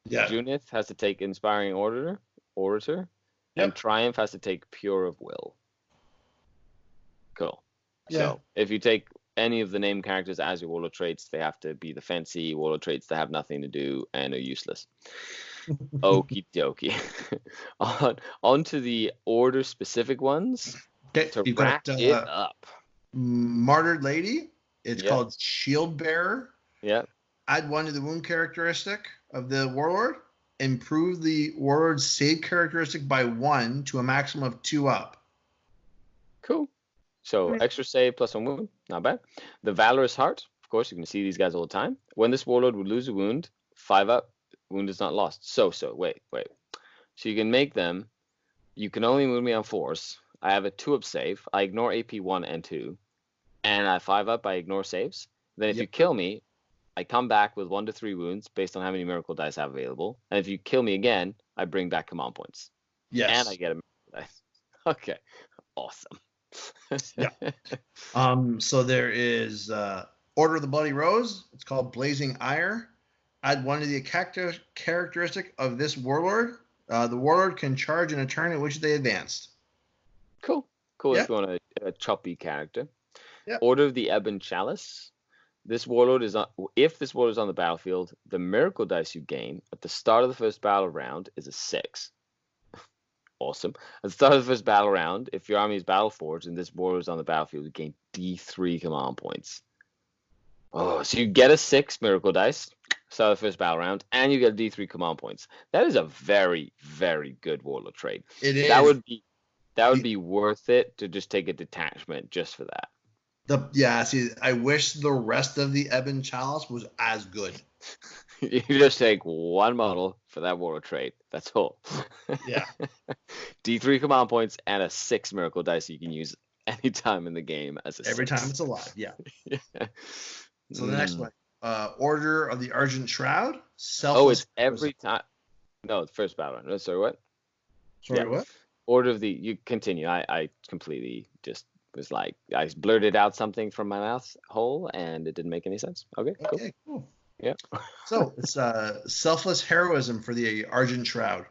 Yeah. Junith has to take Inspiring Orator, Yep. and Triumph has to take Pure of Will. Cool. Yeah. So if you take any of the named characters as your warlord traits, they have to be the fancy warlord traits that have nothing to do and are useless. Okie dokie. on to the order specific ones. Okay, to you've wrap got, it up. Martyred Lady. It's called Shield Bearer. Yeah. Add 1 to the wound characteristic of the warlord. Improve the warlord's save characteristic by 1 to a maximum of 2 up. Cool. So extra save +1 wound, not bad. The Valorous Heart, of course, you can see these guys all the time. When this warlord would lose a wound, 5 up, wound is not lost. Wait. So you can make them, you can only wound me on 4s. I have a 2-up save. I ignore AP 1 and 2. And I 5 up, I ignore saves. Then if you kill me, I come back with 1 to 3 wounds based on how many miracle dice I have available. And if you kill me again, I bring back command points. Yes. And I get a miracle dice. Okay. Awesome. Yeah. So there is Order of the Bloody Rose. It's called Blazing Ire. Add 1 to the characteristic of this warlord. The warlord can charge in a turn in which they advanced. Cool. Yep. If you want a choppy character. Yep. Order of the Ebon Chalice. If this warlord is on the battlefield, the miracle dice you gain at the start of the first battle round is a 6. Awesome. At the start of the first battle round, if your army is battle forged and this warlord is on the battlefield, you gain D3 command points. Oh, so you get a 6 miracle dice, start of the first battle round, and you get D3 command points. That is a very, very good warlord trait. It is. That would be worth it to just take a detachment just for that. I wish the rest of the Ebon Chalice was as good. You just take 1 model for that warlord trait. That's all. Yeah. D3 command points and a 6 miracle dice you can use anytime in the game as a Every 6. time it's alive, yeah. So the next one, Order of the Argent Shroud. It's every time. No, the first battle round. Sorry, what? What? Order of the. You continue. I completely just was like, I blurted out something from my mouth hole and it didn't make any sense. Okay, cool. Yeah. So it's Selfless Heroism for the Argent Shroud.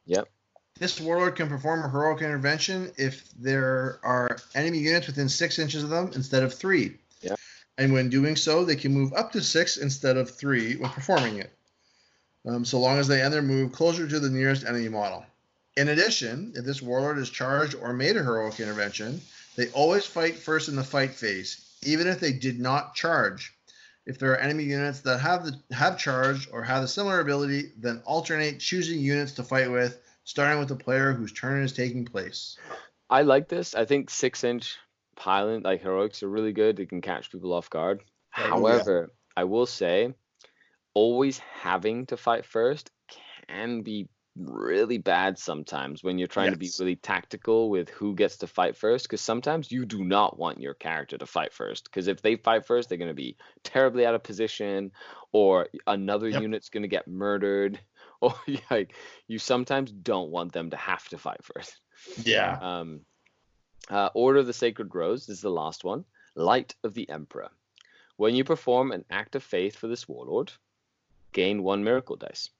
Yep. This warlord can perform a heroic intervention if there are enemy units within 6 inches of them instead of 3. Yeah. And when doing so, they can move up to 6 instead of 3 when performing it. so long as they end their move closer to the nearest enemy model. In addition, if this warlord is charged or made a heroic intervention, they always fight first in the fight phase, even if they did not charge. If there are enemy units that have charged or have a similar ability, then alternate choosing units to fight with, starting with the player whose turn is taking place. I like this. I think 6-inch pilot, like heroics, are really good. They can catch people off guard. However, I will say, always having to fight first can be really bad sometimes when you're trying to be really tactical with who gets to fight first, because sometimes you do not want your character to fight first, because if they fight first, they're going to be terribly out of position, or another unit's going to get murdered, or like you sometimes don't want them to have to fight first. Order of the Sacred Rose, this is the last one. Light of the Emperor. When you perform an act of faith for this warlord, gain 1 miracle dice.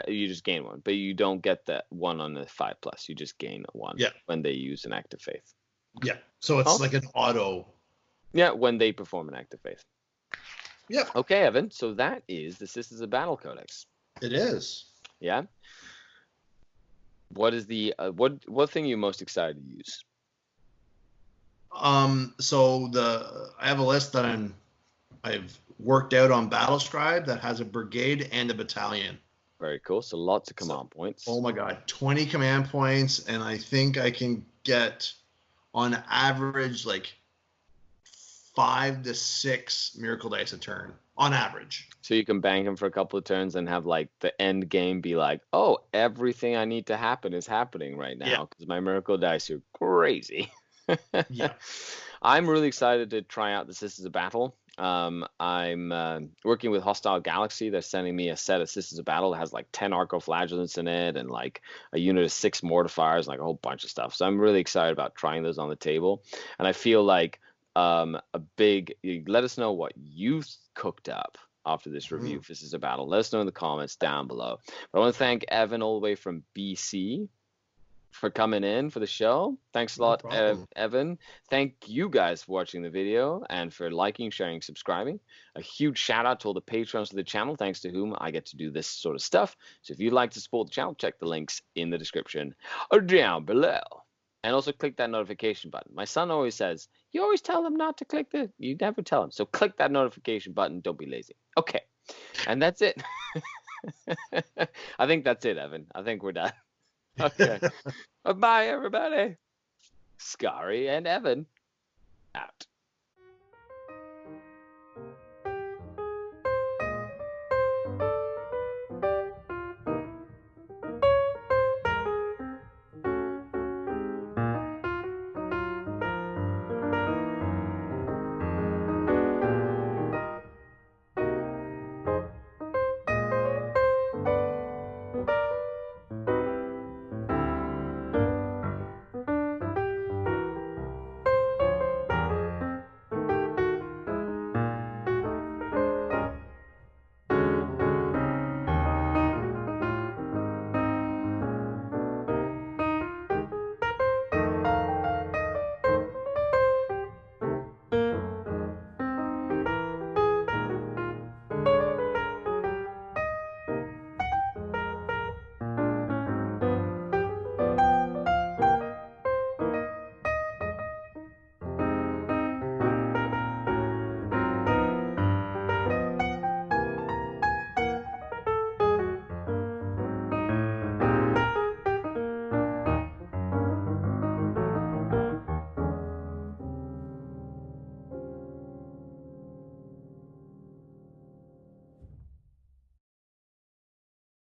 You just gain 1, but you don't get that 1 on the 5+. You just gain 1 when they use an act of faith. Yeah, so it's like an auto. Yeah, when they perform an act of faith. Yeah. Okay, Evan. So that is the Sisters of Battle Codex. It is. Yeah. What is the what thing are you most excited to use? So I have a list that I've worked out on Battlescribe that has a brigade and a battalion. Very cool. So lots of command points. Oh my god, 20 command points, and I think I can get on average like 5 to 6 miracle dice a turn on average. So you can bank them for a couple of turns and have like the end game be like, oh, everything I need to happen is happening right now because my miracle dice are crazy. I'm really excited to try out the Sisters of Battle. I'm working with Hostile Galaxy. They're sending me a set of Sisters of Battle that has like 10 Arcoflagellants in it and like a unit of 6 Mortifiers and like a whole bunch of stuff. So I'm really excited about trying those on the table. And I feel like let us know what you cooked up after this review for Sisters of Battle. Let us know in the comments down below. But I want to thank Evan all the way from BC for coming in for the show. Thanks a lot, Evan. Thank you guys for watching the video and for liking, sharing, subscribing. A huge shout out to all the patrons of the channel, thanks to whom I get to do this sort of stuff. So if you'd like to support the channel, check the links in the description or down below. And also click that notification button. My son always says, you always tell them not to click you never tell them. So click that notification button. Don't be lazy. Okay. And that's it. I think that's it, Evan. I think we're done. Okay. Bye, everybody. Skari and Evan out.